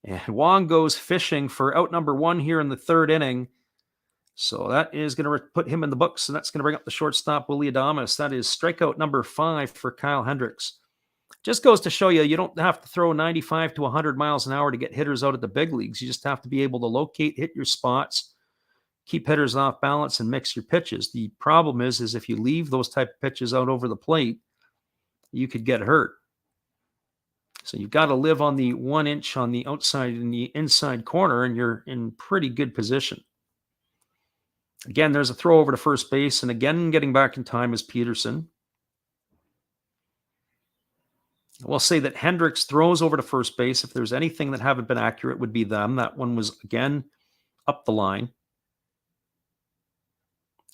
A: And Wong goes fishing for out number 1 here in the third inning. So that is going to put him in the books, and that's going to bring up the shortstop, Willie Adames. That is strikeout number 5 for Kyle Hendricks. Just goes to show you, you don't have to throw 95 to 100 miles an hour to get hitters out at the big leagues. You just have to be able to locate, hit your spots, keep hitters off balance, and mix your pitches. The problem is if you leave those type of pitches out over the plate, you could get hurt. So you've got to live on the 1 inch on the outside and the inside corner, and you're in pretty good position. Again, there's a throw over to first base, and again, getting back in time is Peterson. We'll say that Hendricks throws over to first base. If there's anything that haven't been accurate, it would be them. That one was, again, up the line.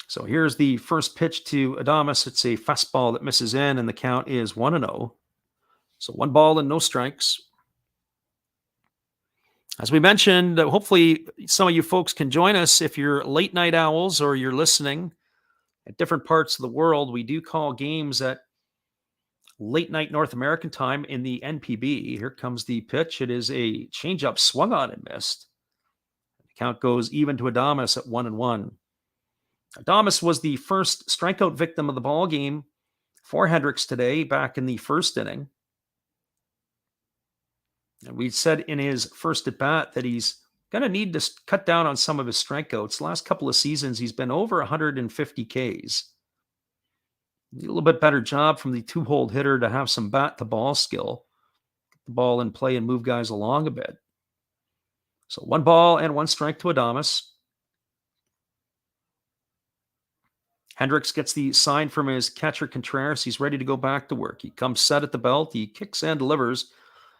A: So here's the first pitch to Adames. It's a fastball that misses in, and the count is 1-0. So 1 ball and no strikes. As we mentioned, hopefully some of you folks can join us if you're late night owls or you're listening at different parts of the world. We do call games at late night North American time in the NPB. Here comes the pitch. It is a changeup swung on and missed. The count goes even to Adames at 1-1. Adames was the first strikeout victim of the ball game for Hendricks today back in the first inning. And we said in his first at bat that he's going to need to cut down on some of his strikeouts. Last couple of seasons, he's been over 150 Ks. A little bit better job from the two-hole hitter to have some bat-to-ball skill. Get the ball in play and move guys along a bit. So 1 ball and 1 strike to Adames. Hendricks gets the sign from his catcher Contreras. He's ready to go back to work. He comes set at the belt. He kicks and delivers.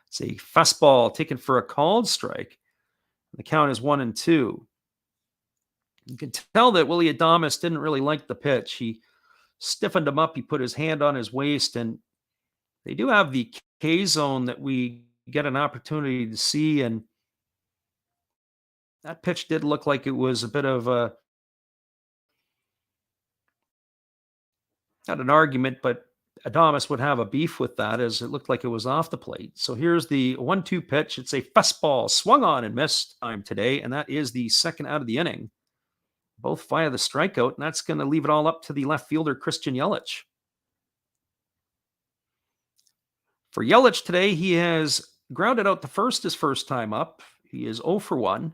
A: It's a fastball taken for a called strike. The count is 1-2. You can tell that Willy Adames didn't really like the pitch. He stiffened him up. He put his hand on his waist, and they do have the K zone that we get an opportunity to see. And that pitch did look like it was a bit of a, not an argument, but Adames would have a beef with that as it looked like it was off the plate. So here's the 1-2 pitch. It's a fastball swung on and missed time today, and that is the second out of the inning. Both via the strikeout, and that's going to leave it all up to the left fielder, Christian Yelich. For Yelich today, he has grounded out the first his first time up. He is 0 for 1.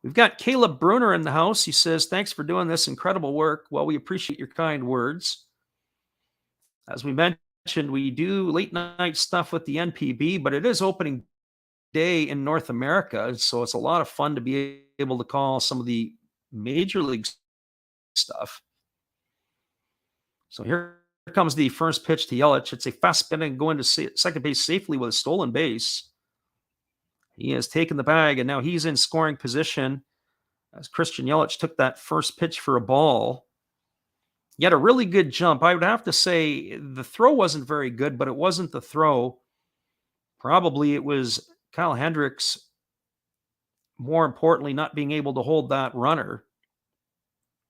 A: We've got Caleb Bruner in the house. He says, thanks for doing this incredible work. Well, we appreciate your kind words. As we mentioned, we do late night stuff with the NPB, but it is opening day in North America, so it's a lot of fun to be able to call some of the major league stuff. So here comes the first pitch to Yelich. It's a fast spinning going to second base safely with a stolen base. He has taken the bag, and now he's in scoring position as Christian Yelich took that first pitch for a ball. He had a really good jump. I would have to say the throw wasn't very good, but it wasn't the throw. Probably it was Kyle Hendricks, more importantly, not being able to hold that runner.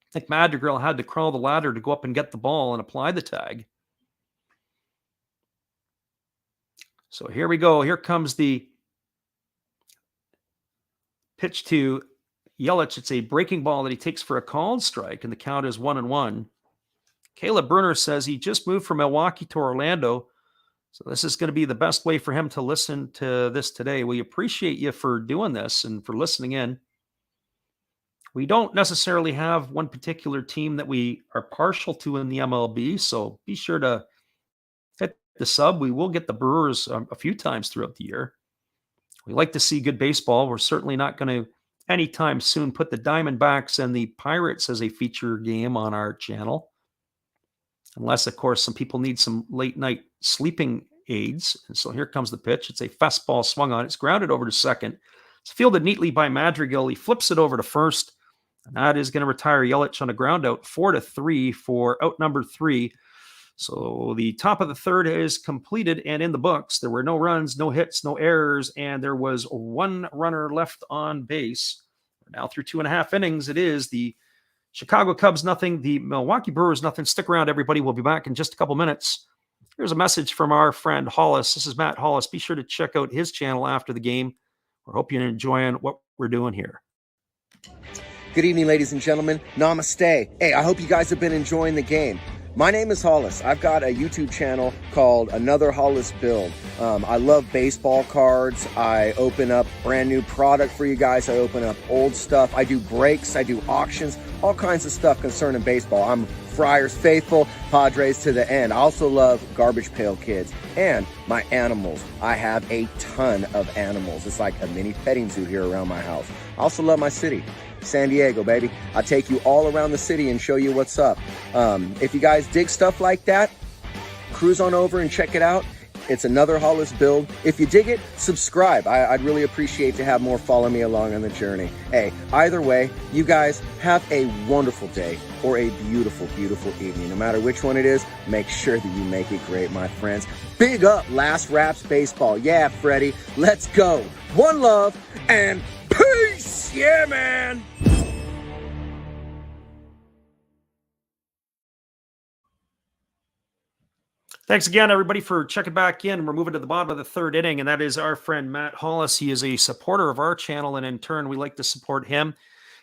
A: I think Madrigal had to crawl the ladder to go up and get the ball and apply the tag. So here we go. Here comes the pitch to Yelich. It's a breaking ball that he takes for a called strike, and the count is 1-1. Caleb Bruner says he just moved from Milwaukee to Orlando, so this is going to be the best way for him to listen to this today. We appreciate you for doing this and for listening in. We don't necessarily have one particular team that we are partial to in the MLB, so be sure to hit the sub. We will get the Brewers a few times throughout the year. We like to see good baseball. We're certainly not going to anytime soon put the Diamondbacks and the Pirates as a feature game on our channel. Unless, of course, some people need some late night sleeping aids. And so here comes the pitch. It's a fastball swung on. It's grounded over to second. It's fielded neatly by Madrigal. He flips it over to first. And that is going to retire Yelich on a ground out, 4-3 for out number 3. So the top of the third is completed and in the books. There were no runs, no hits, no errors, and there was 1 runner left on base. Now through 2.5 innings, it is the Chicago Cubs nothing, the Milwaukee Brewers nothing. Stick around, everybody. We'll be back in just a couple minutes. Here's a message from our friend Hollis. This is Matt Hollis. Be sure to check out his channel after the game. We hope you're enjoying what we're doing here.
C: Good evening, ladies and gentlemen. Namaste. Hey, I hope you guys have been enjoying the game. My name is Hollis. I've got a YouTube channel called Another Hollis Build. I love baseball cards. I open up brand new product for you guys. I open up old stuff. I do breaks. I do auctions. All kinds of stuff concerning baseball. I'm Friars faithful, Padres to the end. I also love Garbage Pail Kids and my animals. I have a ton of animals. It's like a mini petting zoo here around my house. I also love my city, San Diego, baby. I'll take you all around the city and show you what's up. If you guys dig stuff like that, cruise on over and check it out. It's Another Hollis Build. If you dig it, subscribe. I'd really appreciate to have more follow me along on the journey. Hey, either way, you guys have a wonderful day or a beautiful, beautiful evening. No matter which one it is, make sure that you make it great, my friends. Big up Last Raps Baseball. Yeah, Freddie, let's go. One love and peace. Yeah, man.
A: Thanks again, everybody, for checking back in. We're moving to the bottom of the third inning, and that is our friend Matt Hollis. He is a supporter of our channel, and in turn, we like to support him.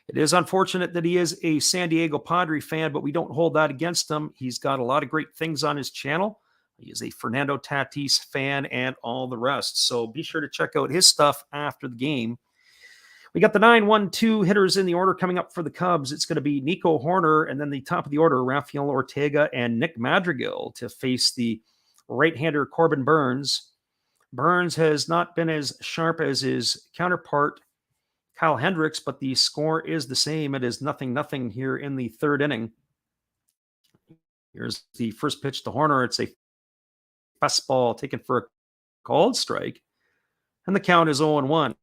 A: It is unfortunate that he is a San Diego Padre fan, but we don't hold that against him. He's got a lot of great things on his channel. He is a Fernando Tatis fan and all the rest. So be sure to check out his stuff after the game. We got the 9-1-2 hitters in the order coming up for the Cubs. It's going to be Nico Hoerner, and then the top of the order, Rafael Ortega and Nick Madrigal to face the right-hander Corbin Burns. Burns has not been as sharp as his counterpart, Kyle Hendricks, but the score is the same. It is 0-0 here in the third inning. Here's the first pitch to Hoerner. It's a fastball taken for a called strike, and the count is 0-1.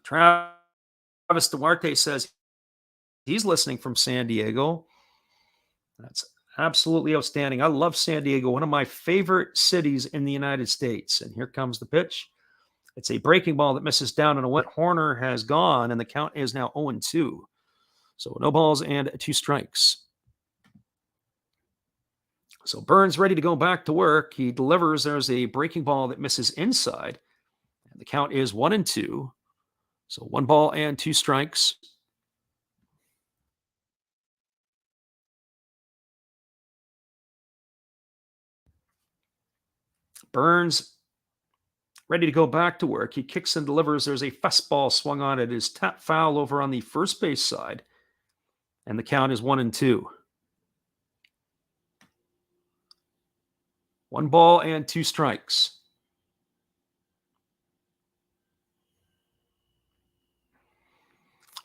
A: Travis Duarte says he's listening from San Diego. That's absolutely outstanding. I love San Diego, one of my favorite cities in the United States. And here comes the pitch. It's a breaking ball that misses down and a wet. Hoerner has gone, and the count is now 0-2. So no balls and 2 strikes. So Burns ready to go back to work. He delivers. There's a breaking ball that misses inside. And the count is 1-2. So 1 ball and 2 strikes. Burns ready to go back to work. He kicks and delivers. There's a fastball swung on. It is tap foul over on the first base side. And the count is 1-2. 1 ball and 2 strikes.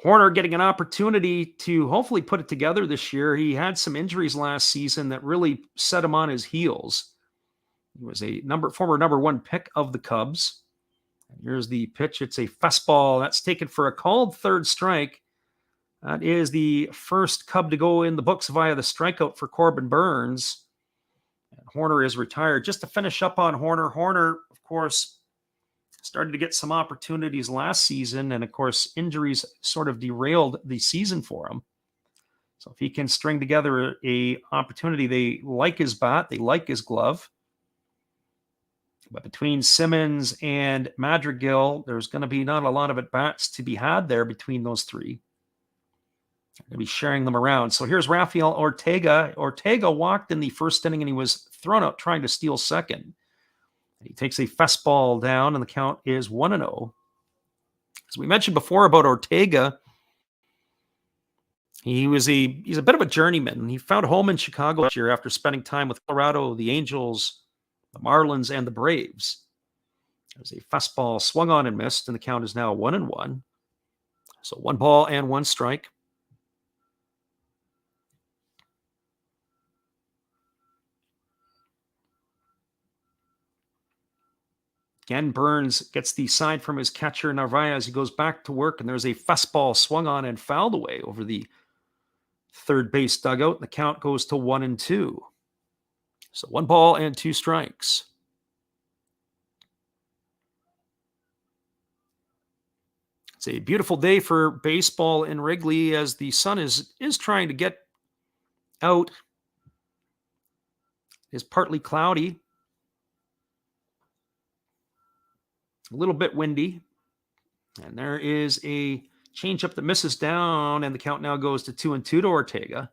A: Hoerner getting an opportunity to hopefully put it together this year. He had some injuries last season that really set him on his heels. He was a former number 1 pick of the Cubs. And here's the pitch. It's a fastball that's taken for a called third strike. That is the first Cub to go in the books via the strikeout for Corbin Burns. And Hoerner is retired. Just to finish up on Hoerner, of course, started to get some opportunities last season, and of course, injuries sort of derailed the season for him. So if he can string together a opportunity, they like his bat, they like his glove. But between Simmons and Madrigal, there's going to be not a lot of at-bats to be had there between those three. They're going to be sharing them around. So here's Rafael Ortega. Ortega walked in the first inning, and he was thrown out trying to steal second. He takes a fastball down, and the count is 1-0. As we mentioned before about Ortega, he's a bit of a journeyman. He found a home in Chicago this year after spending time with Colorado, the Angels, the Marlins, and the Braves. There's a fastball swung on and missed, and the count is now 1-1. So 1 ball and 1 strike. Again, Burns gets the sign from his catcher, Narvaez. He goes back to work, and there's a fastball swung on and fouled away over the third base dugout. The count goes to 1-2. So 1 ball and 2 strikes. It's a beautiful day for baseball in Wrigley as the sun is trying to get out. It's partly cloudy. A little bit windy. And there is a changeup that misses down, and the count now goes to 2-2 to Ortega.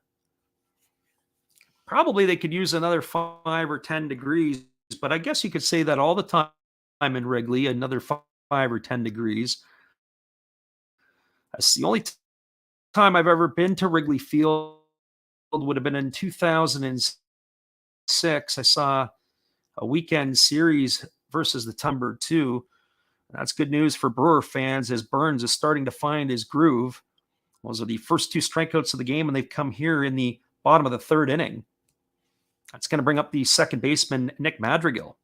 A: Probably they could use another 5 or 10 degrees, but I guess you could say that all the time in Wrigley, another 5 or 10 degrees. That's the only time I've ever been to Wrigley Field would have been in 2006. I saw a weekend series versus the Timber 2. That's good news for Brewer fans as Burns is starting to find his groove. Those are the first 2 strikeouts of the game, and they've come here in the bottom of the 3rd inning. That's going to bring up the second baseman, Nick Madrigal.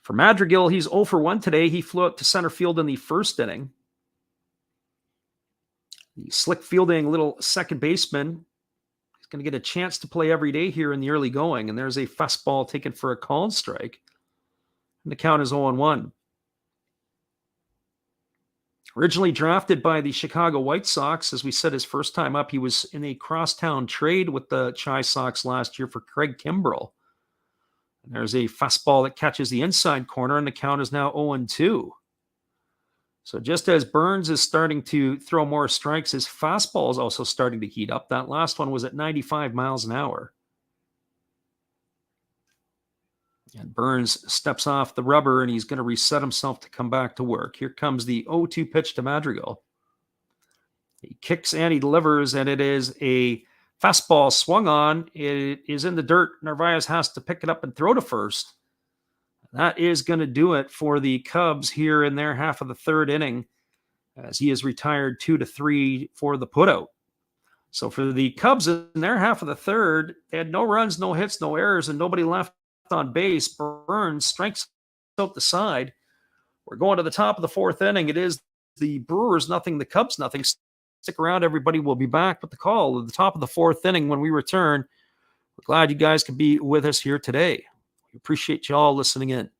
A: For Madrigal, he's 0 for 1 today. He flew out to center field in the 1st inning. The slick fielding little second baseman is going to get a chance to play every day here in the early going. And there's a fastball taken for a called strike. And the count is 0-1. Originally drafted by the Chicago White Sox, as we said, his first time up, he was in a crosstown trade with the Chi Sox last year for Craig Kimbrell. And there's a fastball that catches the inside corner, and the count is now 0-2. So just as Burns is starting to throw more strikes, his fastball is also starting to heat up. That last one was at 95 miles an hour. And Burns steps off the rubber, and he's going to reset himself to come back to work. Here comes the 0-2 pitch to Madrigal. He kicks and he delivers, and it is a fastball swung on. It is in the dirt. Narvaez has to pick it up and throw to first. That is going to do it for the Cubs here in their half of the 3rd inning, as he is retired 2-3 for the putout. So for the Cubs in their half of the 3rd, they had no runs, no hits, no errors, and nobody left on base. Burns strikes out the side. We're going to the top of the 4th inning. It is the Brewers nothing, the Cubs nothing. Stick around, everybody. We'll be back with the call at the top of the 4th inning when we return. We're glad you guys can be with us here today. We appreciate you all listening in.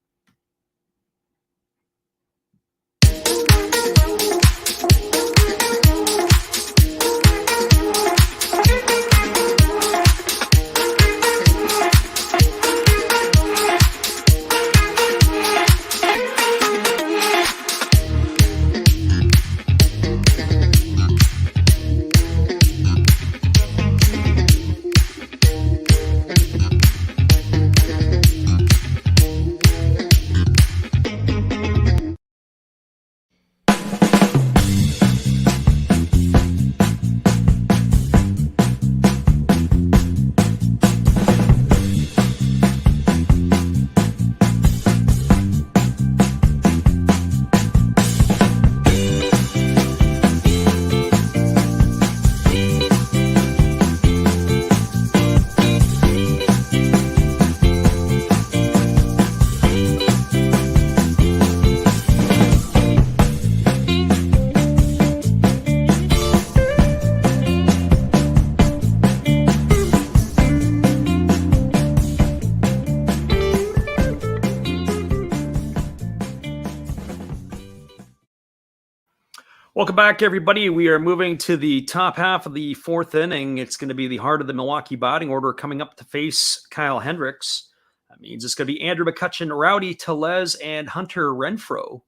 A: Welcome back, everybody. We are moving to the top half of the 4th inning. It's going to be the heart of the Milwaukee batting order coming up to face Kyle Hendricks. That means it's going to be Andrew McCutchen, Rowdy Tellez, and Hunter Renfroe.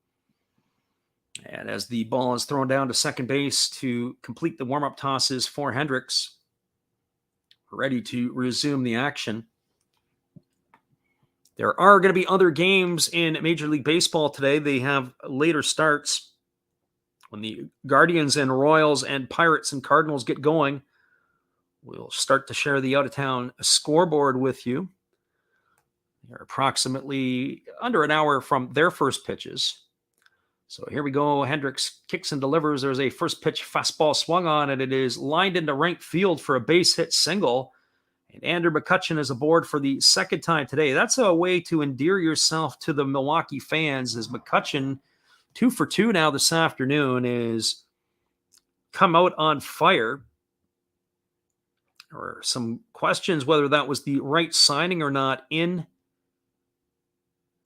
A: And as the ball is thrown down to second base to complete the warm-up tosses for Hendricks, ready to resume the action. There are going to be other games in Major League Baseball today. They have later starts. When the Guardians and Royals and Pirates and Cardinals get going, we'll start to share the out-of-town scoreboard with you. They're approximately under an hour from their first pitches. So here we go. Hendricks kicks and delivers. There's a first pitch fastball swung on, and it is lined into right field for a base hit single. And Andrew McCutchen is aboard for the second time today. That's a way to endear yourself to the Milwaukee fans, as McCutchen, 2 for 2 now this afternoon, is come out on fire. There were some questions whether that was the right signing or not in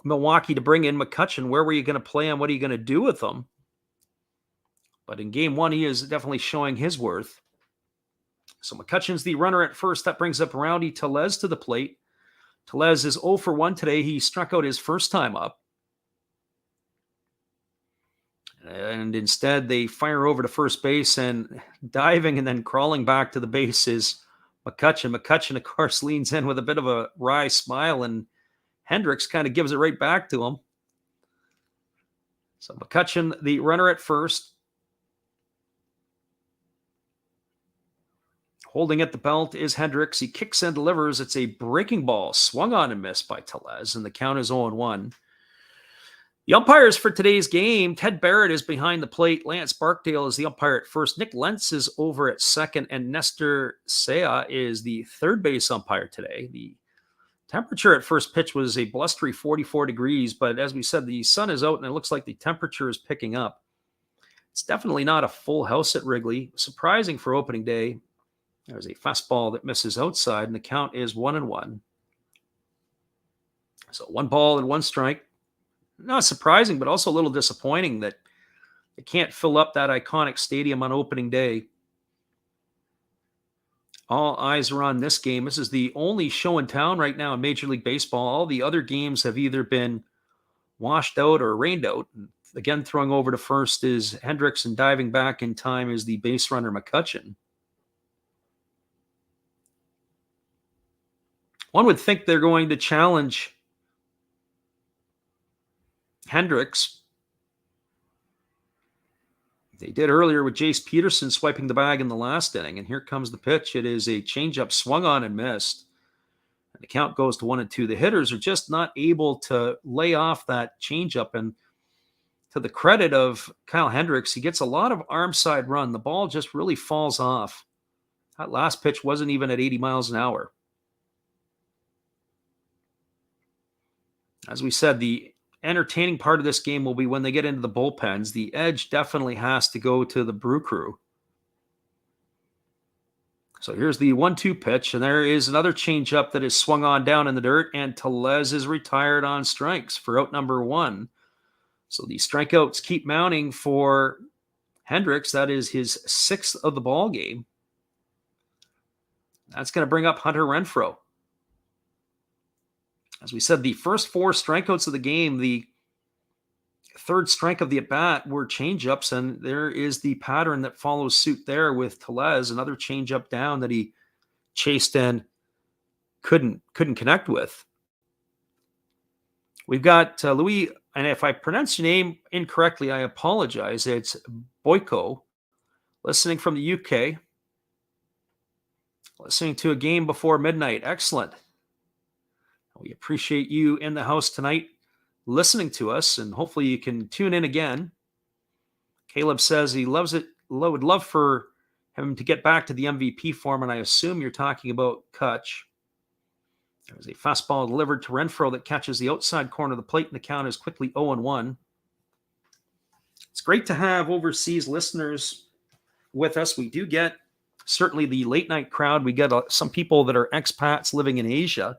A: Milwaukee to bring in McCutchen. Where were you going to play him? What are you going to do with him? But in game 1, he is definitely showing his worth. So McCutchen's the runner at first. That brings up Rowdy Tellez to the plate. Tellez is 0 for 1 today. He struck out his first time up. And instead, they fire over to first base, and diving and then crawling back to the base is McCutchen. McCutchen, of course, leans in with a bit of a wry smile, and Hendricks kind of gives it right back to him. So McCutchen, the runner at first. Holding at the belt is Hendricks. He kicks and delivers. It's a breaking ball, swung on and missed by Tellez, and the count is 0-1. The umpires for today's game, Ted Barrett is behind the plate. Lance Barkdale is the umpire at first. Nick Lentz is over at second, and Nestor Sea is the third base umpire today. The temperature at first pitch was a blustery 44 degrees, but as we said, the sun is out, and it looks like the temperature is picking up. It's definitely not a full house at Wrigley. Surprising for opening day. There's a fastball that misses outside, and the count is 1-1. So 1 ball and 1 strike. Not surprising, but also a little disappointing that they can't fill up that iconic stadium on opening day. All eyes are on this game. This is the only show in town right now in Major League Baseball. All the other games have either been washed out or rained out. And again, throwing over to first is Hendricks, and diving back in time is the base runner McCutchen. One would think they're going to challenge Hendricks. They did earlier with Jace Peterson swiping the bag in the last inning, and here comes the pitch. It is a changeup swung on and missed. And the count goes to 1-2. The hitters are just not able to lay off that changeup, and to the credit of Kyle Hendricks, he gets a lot of arm side run. The ball just really falls off. That last pitch wasn't even at 80 miles an hour. As we said, the entertaining part of this game will be when they get into the bullpens. The edge definitely has to go to the Brew Crew. So here's the 1-2 pitch, and there is another changeup that is swung on down in the dirt, and Tellez is retired on strikes for out number 1. So the strikeouts keep mounting for Hendricks. That is his 6th of the ball game. That's going to bring up Hunter Renfroe. As we said, the first 4 strikeouts of the game, the third strike of the at-bat were changeups, and there is the pattern that follows suit there with Tellez, another changeup down that he chased and couldn't connect with. We've got Louis, and if I pronounce your name incorrectly, I apologize. It's Boyko, listening from the UK, listening to a game before midnight. Excellent. We appreciate you in the house tonight listening to us, and hopefully you can tune in again. Caleb says he loves it, would love for him to get back to the MVP form, and I assume you're talking about Kutch. There's a fastball delivered to Renfroe that catches the outside corner of the plate, and the count is quickly 0-1. It's great to have overseas listeners with us. We do get certainly the late night crowd. We get some people that are expats living in Asia.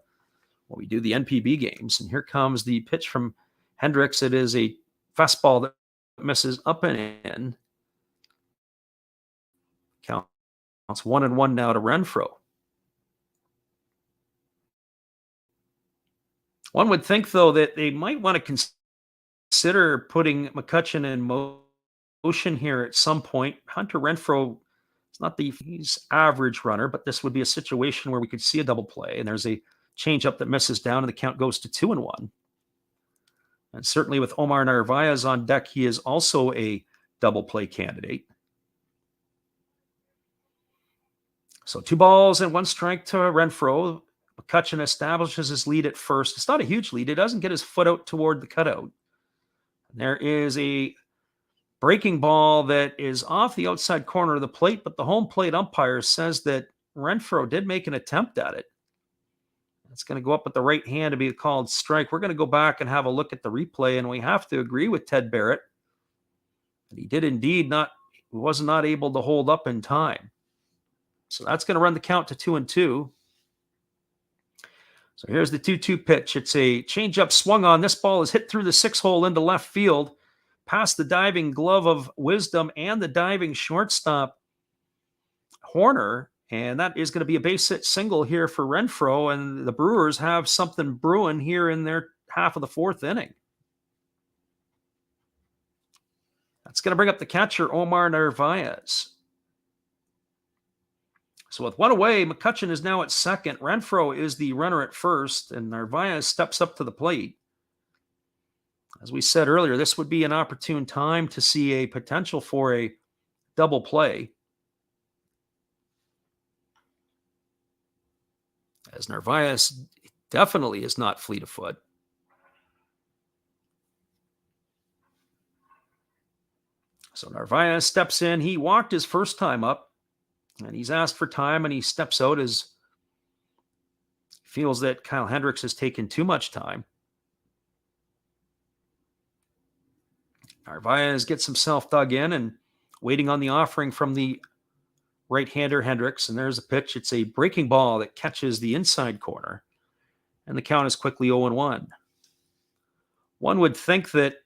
A: Well, we do the NPB games, and here comes the pitch from Hendricks. It is a fastball that misses up and in. Counts 1-1 now to Renfroe. One would think, though, that they might want to consider putting McCutchen in motion here at some point. Hunter Renfroe is not he's average runner, but this would be a situation where we could see a double play, and there's a changeup that misses down, and the count goes to 2-1. And certainly with Omar Narvaez on deck, he is also a double play candidate. So 2 balls and 1 strike to Renfroe. McCutchen establishes his lead at first. It's not a huge lead. He doesn't get his foot out toward the cutout. And there is a breaking ball that is off the outside corner of the plate, but the home plate umpire says that Renfroe did make an attempt at it. It's going to go up with the right hand to be called strike. We're going to go back and have a look at the replay, and we have to agree with Ted Barrett that he did indeed was not able to hold up in time. So that's going to run the count to 2-2. So here's the 2-2 pitch. It's a changeup swung on. This ball is hit through the 6-hole into left field, past the diving glove of Wisdom and the diving shortstop Horner. And that is going to be a base hit single here for Renfroe, and the Brewers have something brewing here in their half of the 4th inning. That's going to bring up the catcher, Omar Narvaez. So with one away, McCutchen is now at second. Renfroe is the runner at first, and Narvaez steps up to the plate. As we said earlier, this would be an opportune time to see a potential for a double play, as Narvaez definitely is not fleet of foot. So Narvaez steps in. He walked his first time up, and he's asked for time, and he steps out as he feels that Kyle Hendricks has taken too much time. Narvaez gets himself dug in and waiting on the offering from the right-hander Hendricks, and there's a pitch. It's a breaking ball that catches the inside corner, and the count is quickly 0-1. One would think that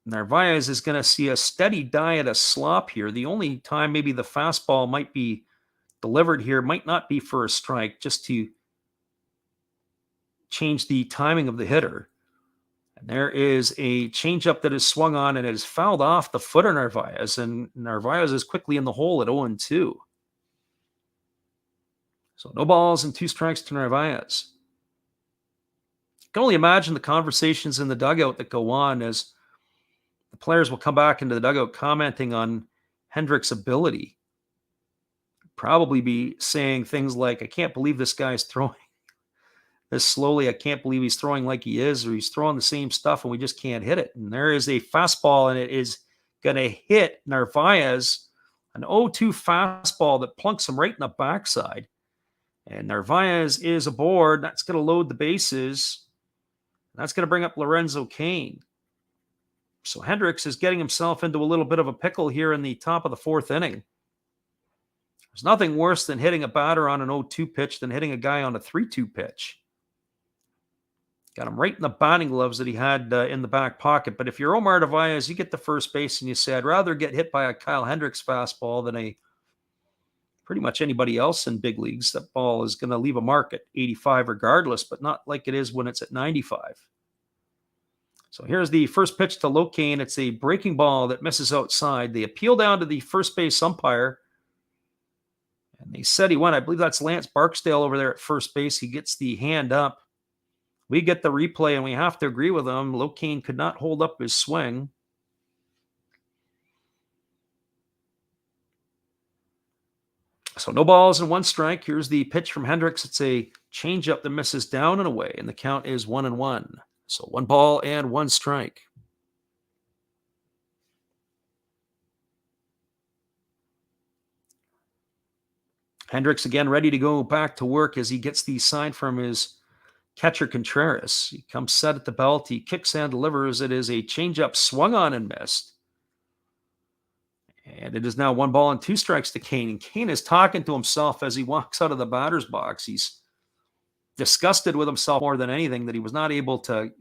A: Narvaez is going to see a steady diet of slop here. The only time maybe the fastball might be delivered here might not be for a strike, just to change the timing of the hitter. And there is a changeup that is swung on and it is fouled off the foot of Narvaez, and Narvaez is quickly in the hole at 0-2. So no balls and 2 strikes to Narvaez. You can only imagine the conversations in the dugout that go on as the players will come back into the dugout commenting on Hendricks' ability. Probably be saying things like, I can't believe this guy's throwing this slowly. I can't believe he's throwing like he is, or he's throwing the same stuff and we just can't hit it. And there is a fastball, and it is going to hit Narvaez, an 0-2 fastball that plunks him right in the backside. And Narvaez is aboard. That's going to load the bases. That's going to bring up Lorenzo Cain. So Hendricks is getting himself into a little bit of a pickle here in the top of the 4th inning. There's nothing worse than hitting a batter on an 0-2 pitch than hitting a guy on a 3-2 pitch. Got him right in the batting gloves that he had in the back pocket. But if you're Omar Narvaez, you get to first base and you say, I'd rather get hit by a Kyle Hendricks fastball than a pretty much anybody else in big leagues. That ball is going to leave a mark at 85 regardless, but not like it is when it's at 95. So here's the first pitch to Locaine. It's a breaking ball that misses outside. They appeal down to the first base umpire, and they said he went. I believe that's Lance Barksdale over there at first base. He gets the hand up. We get the replay, and we have to agree with him. Locaine could not hold up his swing. So no balls and 1 strike. Here's the pitch from Hendricks. It's a changeup that misses down and away, and the count is 1-1. So 1 ball and 1 strike. Hendricks again ready to go back to work as he gets the sign from his catcher Contreras. He comes set at the belt. He kicks and delivers. It is a changeup swung on and missed. And it is now 1 ball and 2 strikes to Cain. And Cain is talking to himself as he walks out of the batter's box. He's disgusted with himself more than anything that he was not able to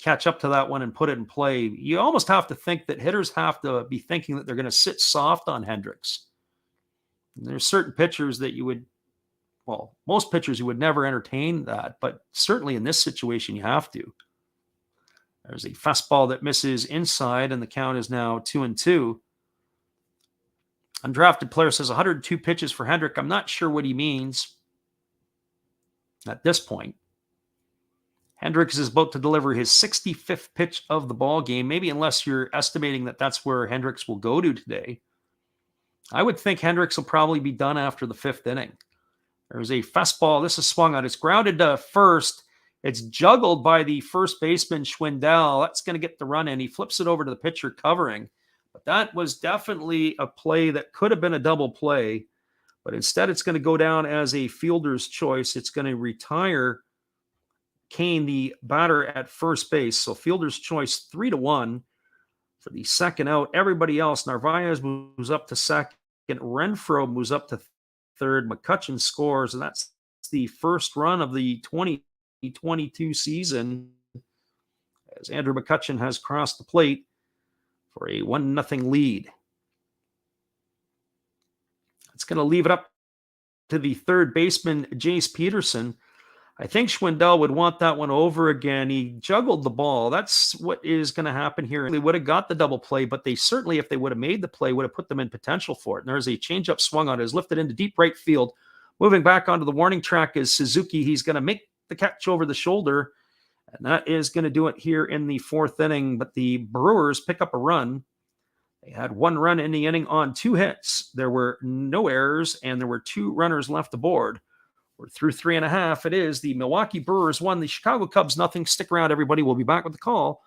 A: catch up to that one and put it in play. You almost have to think that hitters have to be thinking that they're going to sit soft on Hendricks. And there's certain pitchers that you would, well, most pitchers you would never entertain that, but certainly in this situation you have to. There's a fastball that misses inside, and the count is now 2-2. Undrafted player says 102 pitches for Hendrick. I'm not sure what he means at this point. Hendricks is about to deliver his 65th pitch of the ball game, maybe, unless you're estimating that that's where Hendricks will go to today. I would think Hendricks will probably be done after the 5th inning. There's a fastball. This is swung on. It's grounded to first. It's juggled by the first baseman, Schwindel. That's going to get the run in. He flips it over to the pitcher covering. But that was definitely a play that could have been a double play. But instead, it's going to go down as a fielder's choice. It's going to retire Cain, the batter, at first base. So fielder's choice 3-1 for the second out. Everybody else, Narvaez moves up to second. Renfroe moves up to third. McCutchen scores, and that's the first run of the 2022 season as Andrew McCutchen has crossed the plate for a 1-0 lead. It's going to leave it up to the third baseman, Jace Peterson. I think Schwindel would want that one over again. He juggled the ball. That's what is going to happen here. They would have got the double play, but they certainly, if they would have made the play, would have put them in potential for it. And there's a changeup swung on it. Is lifted into deep right field. Moving back onto the warning track is Suzuki. He's going to make the catch over the shoulder, and that is going to do it here in the 4th inning. But the Brewers pick up a run. They had 1 run in the inning on 2 hits. There were no errors, and there were 2 runners left aboard. We're through 3.5. It is the Milwaukee Brewers 1, the Chicago Cubs nothing. Stick around, everybody. We'll be back with the call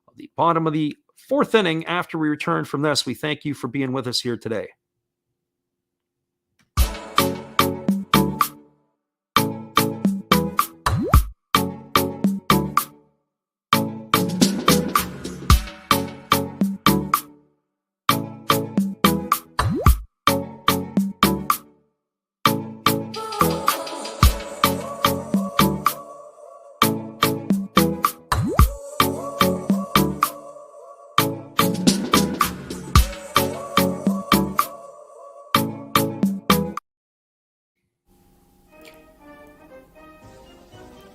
A: at the bottom of the 4th inning after we return from this. We thank you for being with us here today.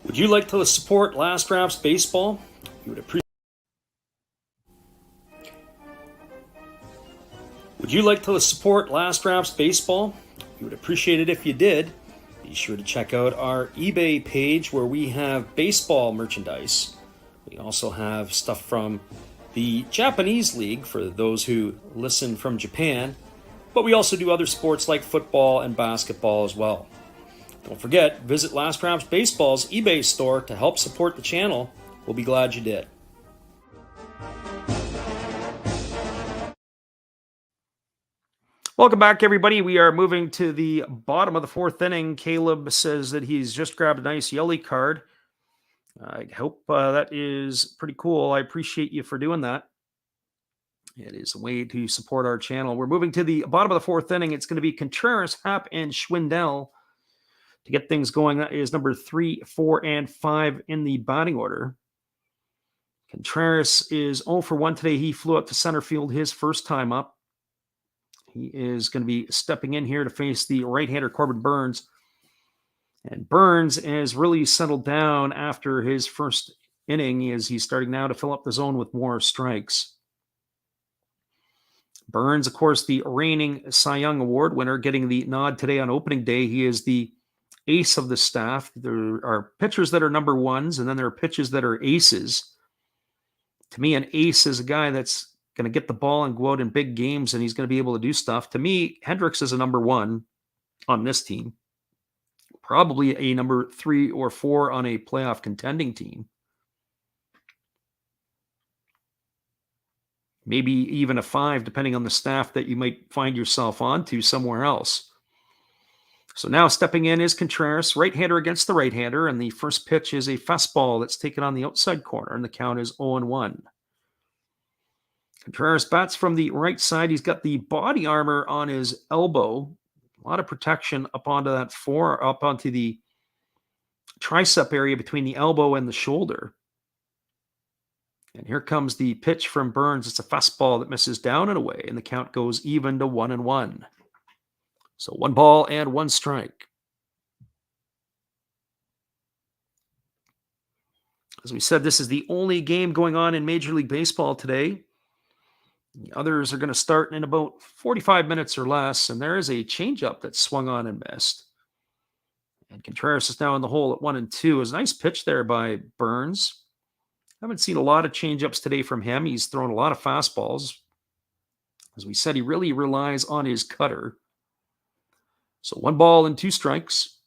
A: Would you like to support Last Drafts Baseball? You would appreciate. Would you like to support Last Drafts Baseball? You would appreciate it if you did. Be sure to check out our eBay page where we have baseball merchandise. We also have stuff from the Japanese League for those who listen from Japan, but we also do other sports like football and basketball as well. Don't forget, visit Last Drafts Baseball's eBay store to help support the channel. We'll be glad you did. Welcome back, everybody. We are moving to the bottom of the 4th inning. Caleb says that he's just grabbed a nice yellow card. I hope that is pretty cool. I appreciate you for doing that. It is a way to support our channel. We're moving to the bottom of the 4th inning. It's going to be Contreras, Happ, and Schwindel. To get things going, that is number 3, 4, and 5 in the batting order. Contreras is 0 for 1 today. He flew up to center field his first time up. He is going to be stepping in here to face the right-hander Corbin Burns. And Burns has really settled down after his first inning as he's starting now to fill up the zone with more strikes. Burns, of course, the reigning Cy Young Award winner, getting the nod today on opening day. He is the ace of the staff. There are pitchers that are number ones, and then there are pitchers that are aces. To me, an ace is a guy that's going to get the ball and go out in big games, and he's going to be able to do stuff. To me, Hendricks is a number 1 on this team. Probably a number 3 or 4 on a playoff contending team. Maybe even a 5, depending on the staff that you might find yourself onto somewhere else. So now stepping in is Contreras, right-hander against the right-hander, and the first pitch is a fastball that's taken on the outside corner, and the count is 0-1. Contreras bats from the right side. He's got the body armor on his elbow. A lot of protection up onto up onto the tricep area between the elbow and the shoulder. And here comes the pitch from Burns. It's a fastball that misses down and away, and the count goes even to 1-1. So 1 ball and 1 strike. As we said, this is the only game going on in Major League Baseball today. The others are going to start in about 45 minutes or less, and there is a changeup that swung on and missed. And Contreras is now in the hole at 1-2. It was a nice pitch there by Burns. Haven't seen a lot of changeups today from him. He's thrown a lot of fastballs. As we said, he really relies on his cutter. So 1 ball and 2 strikes.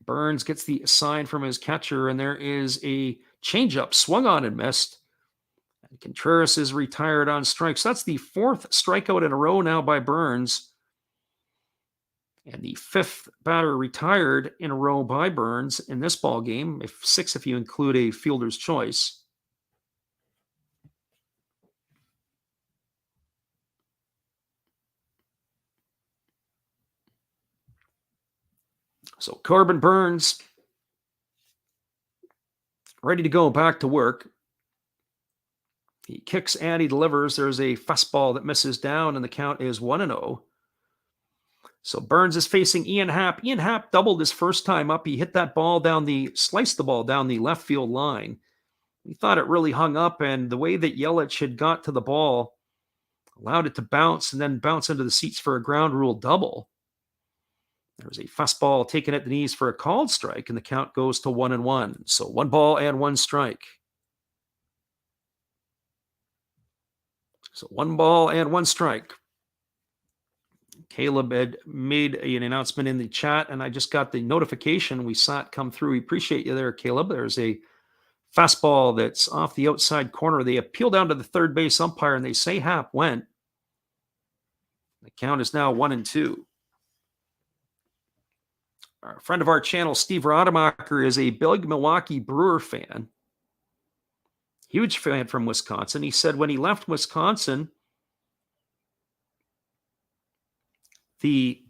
A: Burns gets the sign from his catcher, and there is a changeup swung on and missed. And Contreras is retired on strikes. That's the 4th strikeout in a row now by Burns. And the 5th batter retired in a row by Burns in this ball game. 6 if you include a fielder's choice. So Corbin Burns ready to go back to work. He kicks and he delivers. There's a fastball that misses down, and the count is 1-0. So Burns is facing Ian Happ. Ian Happ doubled his first time up. He hit that ball sliced the ball down the left field line. He thought it really hung up, and the way that Yelich had got to the ball allowed it to bounce and then bounce into the seats for a ground rule double. There was a fastball taken at the knees for a called strike, and the count goes to 1-1. So 1 ball and 1 strike. So 1 ball and 1 strike. Caleb had made an announcement in the chat, and I just got the notification. We saw it come through. We appreciate you there, Caleb. There's a fastball that's off the outside corner. They appeal down to the third base umpire, and they say Happ went. The count is now 1-2. A friend of our channel, Steve Rademacher, is a big Milwaukee Brewer fan. Huge fan from Wisconsin. He said when he left Wisconsin, the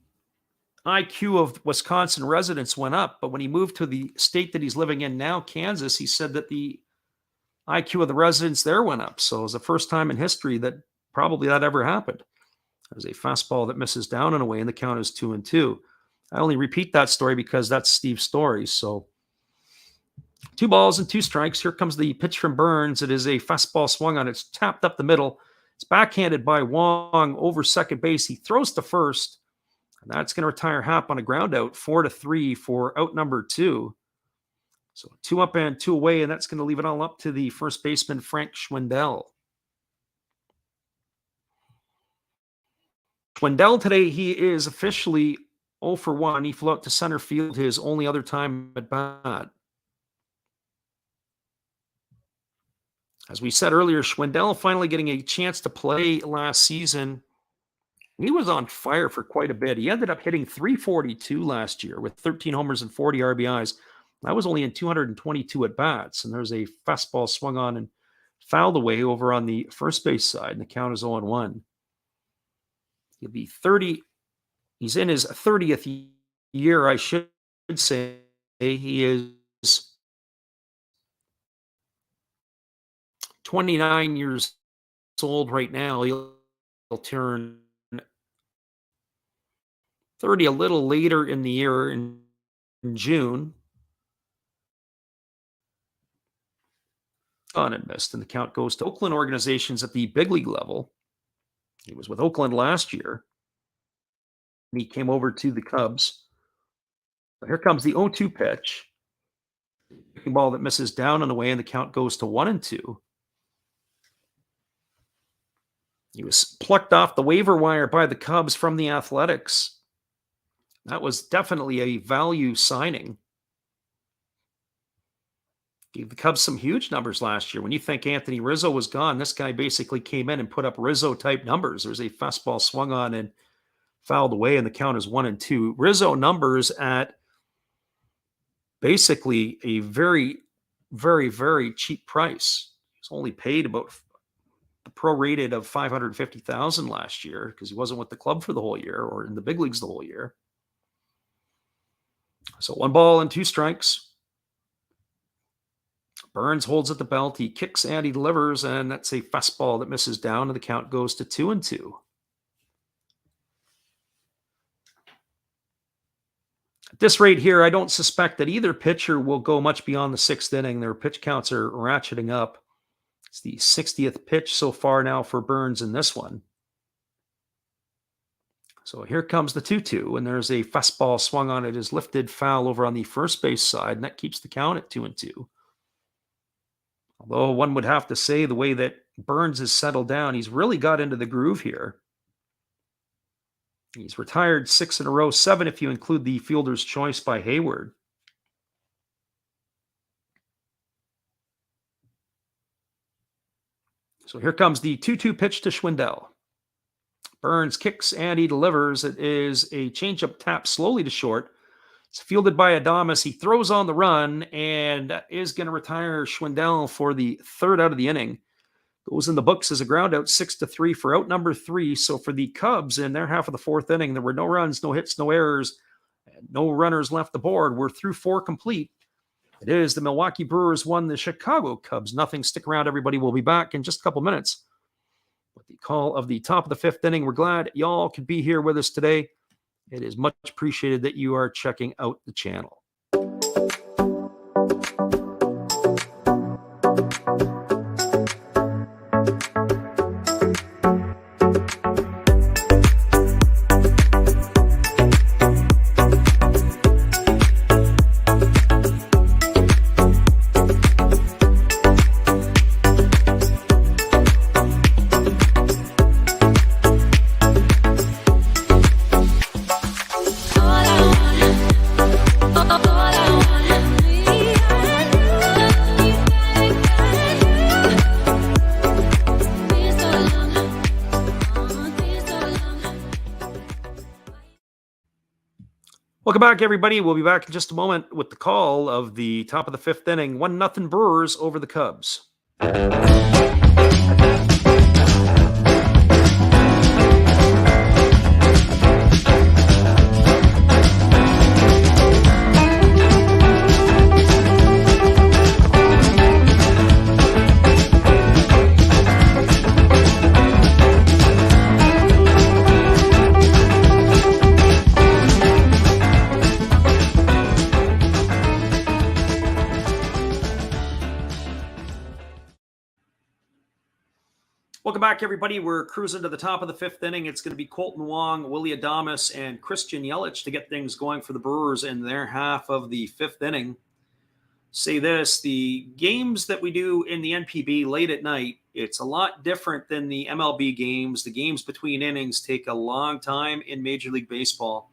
A: IQ of Wisconsin residents went up, but when he moved to the state that he's living in now, Kansas, he said that the IQ of the residents there went up. So it was the first time in history that probably that ever happened. There's a fastball that misses down and away, and the count is 2-2. I only repeat that story because that's Steve's story. So 2 balls and 2 strikes. Here comes the pitch from Burns. It is a fastball swung on. It's tapped up the middle. It's backhanded by Wong over second base. He throws to first, and that's going to retire Happ on a ground out, 4-3 for out number 2. So 2 up and 2 away, and that's going to leave it all up to the first baseman, Frank Schwindel. Schwindel today, he is officially 0 for 1. He flew out to center field his only other time at bat. As we said earlier, Schwindel finally getting a chance to play last season. He was on fire for quite a bit. He ended up hitting .342 last year with 13 homers and 40 RBIs. That was only in 222 at-bats, and there's a fastball swung on and fouled away over on the first base side, and the count is 0-1. He'll be 30. He's in his 30th year, I should say. He is 29 years old right now. He'll turn 30 a little later in the year in June. On and missed, and the count goes to Oakland organizations at the big league level. He was with Oakland last year. He came over to the Cubs. So here comes the 0-2 pitch. Ball that misses down and away, and the count goes to 1-2. He was plucked off the waiver wire by the Cubs from the Athletics. That was definitely a value signing. Gave the Cubs some huge numbers last year. When you think Anthony Rizzo was gone, this guy basically came in and put up Rizzo-type numbers. There's a fastball swung on and fouled away, and the count is 1-2. Rizzo numbers at basically a very, very, very cheap price. He's only paid about the prorated of $550,000 last year because he wasn't with the club for the whole year or in the big leagues the whole year. So 1 ball and 2 strikes. Burns holds at the belt. He kicks and he delivers, and that's a fastball that misses down, and the count goes to 2-2. At this rate here, I don't suspect that either pitcher will go much beyond the 6th inning. Their pitch counts are ratcheting up. It's the 60th pitch so far now for Burns in this one. So here comes the 2-2, and there's a fastball swung on. It is lifted foul over on the first base side, and that keeps the count at 2-2. Although one would have to say the way that Burns has settled down, he's really got into the groove here. He's retired 6 in a row, 7 if you include the fielder's choice by Hayward. So here comes the 2-2 pitch to Schwindel. Burns kicks and he delivers. It is a changeup tap slowly to short. It's fielded by Adames. He throws on the run and is going to retire Schwindel for the 3rd out of the inning. Goes in the books as a ground out, 6-3 for out number 3. So for the Cubs in their half of the 4th inning, there were no runs, no hits, no errors, and no runners left the board. We're through 4 complete. It is the Milwaukee Brewers 1, the Chicago Cubs nothing. Stick around, everybody. We'll be back in just a couple minutes with the call of the top of the 5th inning. We're glad y'all could be here with us today. It is much appreciated that you are checking out the channel. Welcome back, everybody. We'll be back in just a moment with the call of the top of the fifth inning. 1-0 Brewers over the Cubs. Welcome back, everybody. We're cruising to the top of the fifth inning. It's going to be Colton Wong, Willie Adames, and Christian Yelich to get things going for the Brewers in their half of the fifth inning. Say this, the games that we do in the NPB late at night, it's a lot different than the MLB games. The games between innings take a long time in Major League Baseball.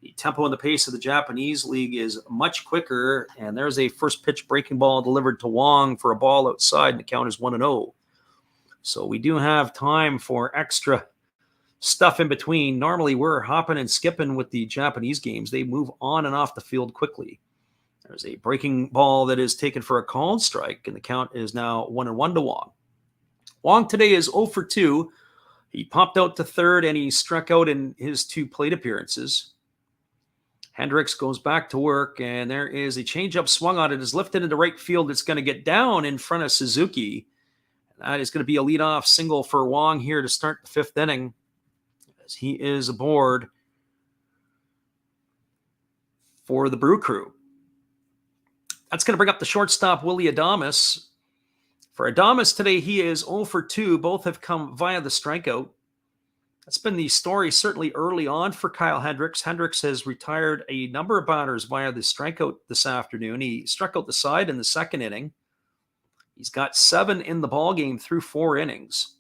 A: The tempo and the pace of the Japanese league is much quicker, and there's a first pitch breaking ball delivered to Wong for a ball outside, and the count is 1-0. So we do have time for extra stuff in between. Normally, we're hopping and skipping with the Japanese games. They move on and off the field quickly. There's a breaking ball that is taken for a called strike, and the count is now 1-1 to Wong. Wong today is 0 for 2. He popped out to third, and he struck out in his 2 plate appearances. Hendricks goes back to work, and there is a changeup swung on it. It's lifted into right field. It's going to get down in front of Suzuki. That is going to be a leadoff single for Wong here to start the fifth inning, as he is aboard for the Brew Crew. That's going to bring up the shortstop, Willie Adames. For Adames today, he is 0 for 2. Both have come via the strikeout. That's been the story certainly early on for Kyle Hendricks. Hendricks has retired a number of batters via the strikeout this afternoon. He struck out the side in the second inning. He's got 7 in the ballgame through 4 innings.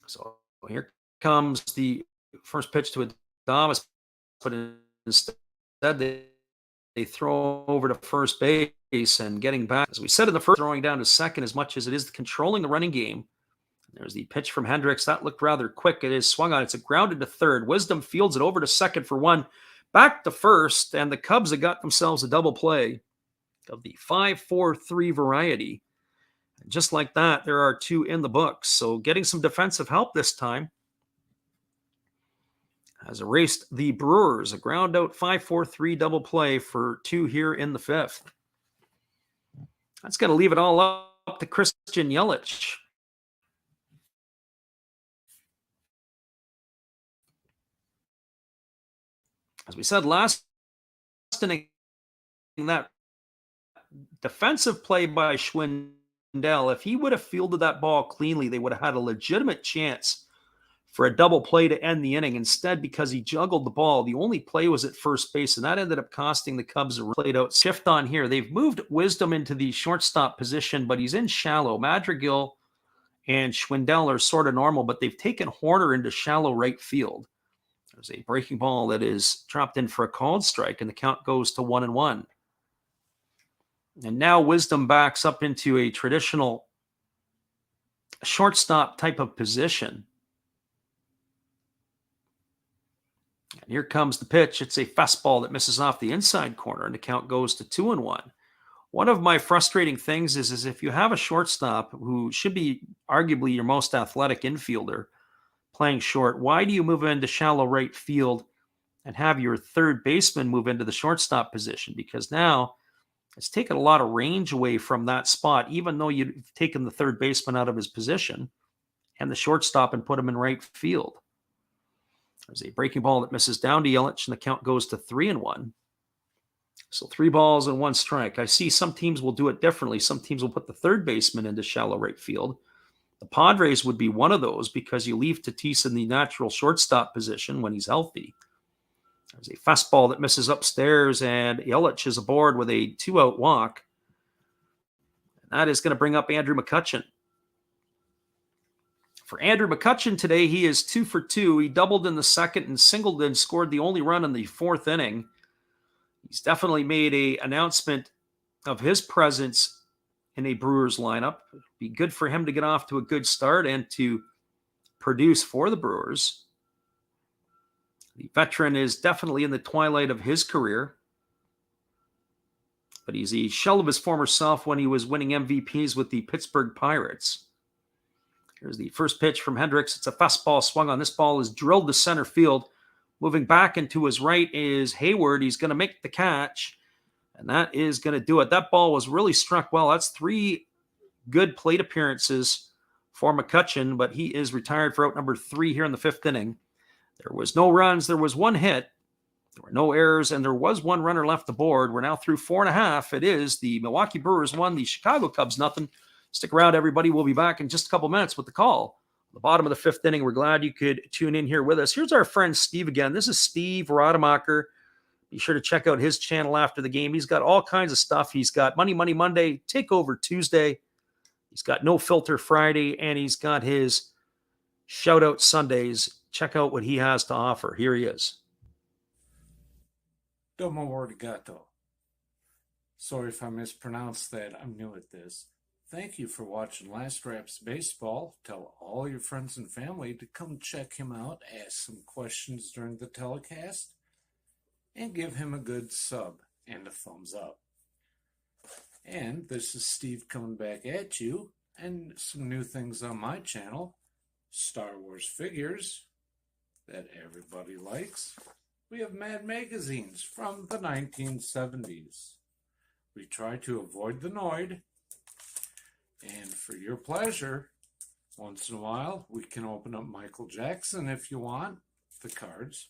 A: So here comes the first pitch to Adames, but instead they throw over to first base and getting back. As we said in the first, throwing down to second as much as it is controlling the running game. There's the pitch from Hendricks. That looked rather quick. It is swung on. It's a grounded to third. Wisdom fields it over to second for 1. Back to first, and the Cubs have got themselves a double play of the 5-4-3 variety. And just like that, there are 2 in the books. So getting some defensive help this time has erased the Brewers. A ground out 5-4-3 double play for 2 here in the fifth. That's going to leave it all up to Christian Yelich. As we said last inning, that defensive play by Schwindel, if he would have fielded that ball cleanly, they would have had a legitimate chance for a double play to end the inning. Instead, because he juggled the ball, the only play was at first base, and that ended up costing the Cubs a played out shift on here. They've moved Wisdom into the shortstop position, but he's in shallow. Madrigal and Schwindel are sort of normal, but they've taken Horner into shallow right field. There's a breaking ball that is dropped in for a called strike, and the count goes to 1-1. And now Wisdom backs up into a traditional shortstop type of position. And here comes the pitch. It's a fastball that misses off the inside corner, and the count goes to 2-1. One of my frustrating things is if you have a shortstop who should be arguably your most athletic infielder playing short, why do you move into shallow right field and have your third baseman move into the shortstop position? Because now It's taken a lot of range away from that spot, even though you've taken the third baseman out of his position and the shortstop and put him in right field. There's a breaking ball that misses down to Yelich, and the count goes to 3-1. So 3 balls and 1 strike. I see some teams will do it differently. Some teams will put the third baseman into shallow right field. The Padres would be one of those because you leave Tatis in the natural shortstop position when he's healthy. There's a fastball that misses upstairs, and Yelich is aboard with a 2-out walk. And that is going to bring up Andrew McCutchen. For Andrew McCutchen today, he is 2 for 2. He doubled in the second and singled and scored the only run in the 4th inning. He's definitely made an announcement of his presence in a Brewers lineup. It'd be good for him to get off to a good start and to produce for the Brewers. The veteran is definitely in the twilight of his career, but he's a shell of his former self when he was winning MVPs with the Pittsburgh Pirates. Here's the first pitch from Hendricks. It's a fastball swung on. This ball is drilled to center field. Moving back and to his right is Hayward. He's going to make the catch, and that is going to do it. That ball was really struck well. That's 3 good plate appearances for McCutchen, but he is retired for out number 3 here in the 5th inning. There was no runs. There was 1 hit. There were no errors, and there was 1 runner left aboard. We're now through 4.5. It is the Milwaukee Brewers 1, the Chicago Cubs nothing. Stick around, everybody. We'll be back in just a couple minutes with the call. The bottom of the 5th inning. We're glad you could tune in here with us. Here's our friend Steve again. This is Steve Rademacher. Be sure to check out his channel after the game. He's got all kinds of stuff. He's got Money Monday, Takeover Tuesday. He's got No Filter Friday, and he's got his Shout Out Sundays. Check out what he has to offer. Here he is.
B: Domo arigato. Sorry if I mispronounced that. I'm new at this. Thank you for watching Last Raps Baseball. Tell all your friends and family to come check him out, ask some questions during the telecast, and give him a good sub and a thumbs up. And this is Steve coming back at you, and some new things on my channel. Star Wars figures that everybody likes. We have Mad magazines from the 1970s. We try to avoid the Noid. And for your pleasure, once in a while, we can open up Michael Jackson if you want, the cards.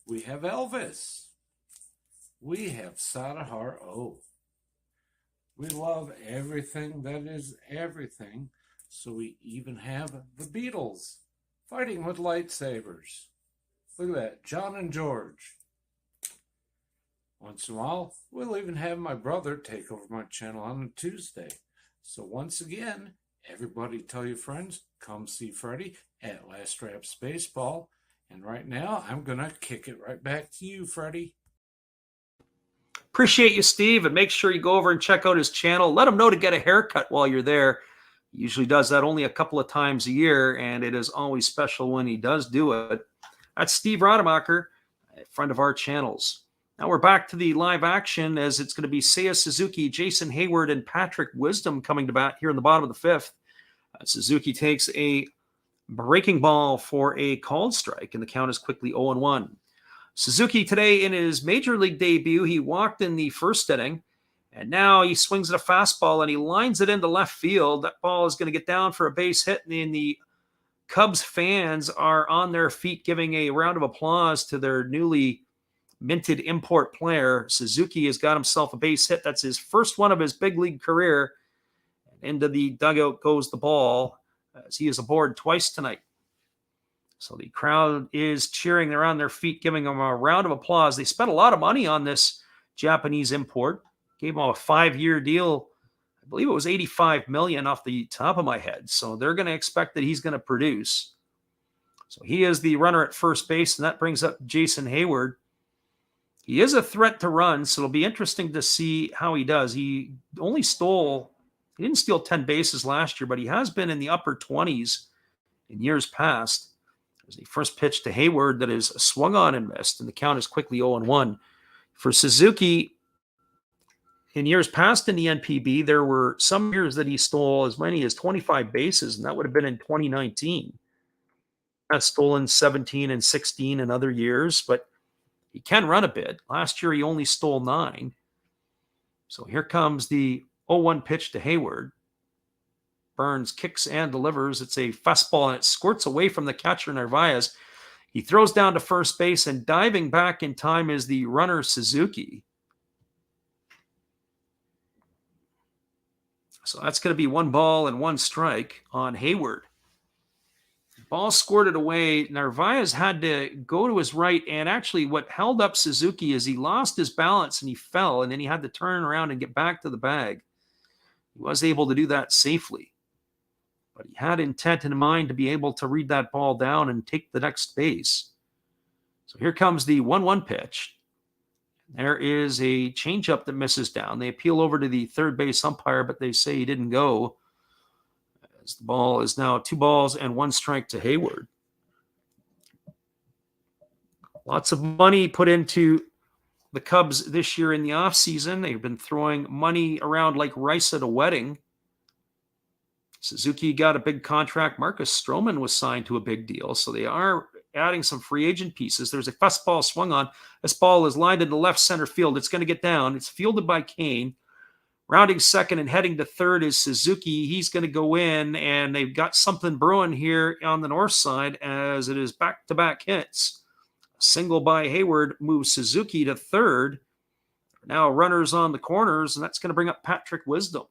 B: We have Elvis. We have Sadahar O. We love everything that is everything, so we even have the Beatles fighting with lightsabers. Look at that, John and George. Once in a while, we'll even have my brother take over my channel on a Tuesday. So once again, everybody tell your friends, come see Freddie at Last Raps Baseball. And right now, I'm going to kick it right back to you, Freddie.
A: Appreciate you, Steve, and make sure you go over and check out his channel. Let him know to get a haircut while you're there. He usually does that only a couple of times a year, and it is always special when he does do it. That's Steve Rademacher, a friend of our channels. Now we're back to the live action as it's going to be Seiya Suzuki, Jason Hayward, and Patrick Wisdom coming to bat here in the bottom of the 5th. Suzuki takes a breaking ball for a called strike, and the count is quickly 0-1. Suzuki today in his major league debut, he walked in the 1st inning, and now he swings at a fastball and he lines it into left field. That ball is going to get down for a base hit, and the Cubs fans are on their feet giving a round of applause to their newly minted import player. Suzuki has got himself a base hit. That's his first one of his big league career. And into the dugout goes the ball as he is aboard twice tonight. So the crowd is cheering. They're on their feet, giving him a round of applause. They spent a lot of money on this Japanese import. Gave him a 5-year deal. I believe it was $85 million off the top of my head. So they're going to expect that he's going to produce. So he is the runner at first base, and that brings up Jason Hayward. He is a threat to run, so it'll be interesting to see how he does. He didn't steal 10 bases last year, but he has been in the upper 20s in years past. There's the first pitch to Hayward that is swung on and missed, and the count is quickly 0-1. For Suzuki, in years past in the NPB, there were some years that he stole as many as 25 bases, and that would have been in 2019. That's stolen 17 and 16 in other years, but he can run a bit. Last year, he only stole 9. So here comes the 0-1 pitch to Hayward. Burns kicks and delivers. It's a fastball, and it squirts away from the catcher, Narvaez. He throws down to first base, and diving back in time is the runner, Suzuki. So that's going to be 1 ball and 1 strike on Hayward. Ball squirted away. Narvaez had to go to his right, and actually what held up Suzuki is he lost his balance and he fell, and then he had to turn around and get back to the bag. He was able to do that safely, but he had intent in mind to be able to read that ball down and take the next base. So here comes the 1-1 pitch. There is a changeup that misses down. They appeal over to the third base umpire, but they say he didn't go. As the ball is now 2 balls and 1 strike to Hayward. Lots of money put into the Cubs this year in the offseason. They've been throwing money around like rice at a wedding. Suzuki got a big contract. Marcus Stroman was signed to a big deal. So they are adding some free agent pieces. There's a fastball swung on. This ball is lined into left center field. It's going to get down. It's fielded by Kane. Rounding second and heading to third is Suzuki. He's going to go in, and they've got something brewing here on the north side as it is back-to-back hits. A single by Hayward moves Suzuki to third. Now runners on the corners, and that's going to bring up Patrick Wisdom.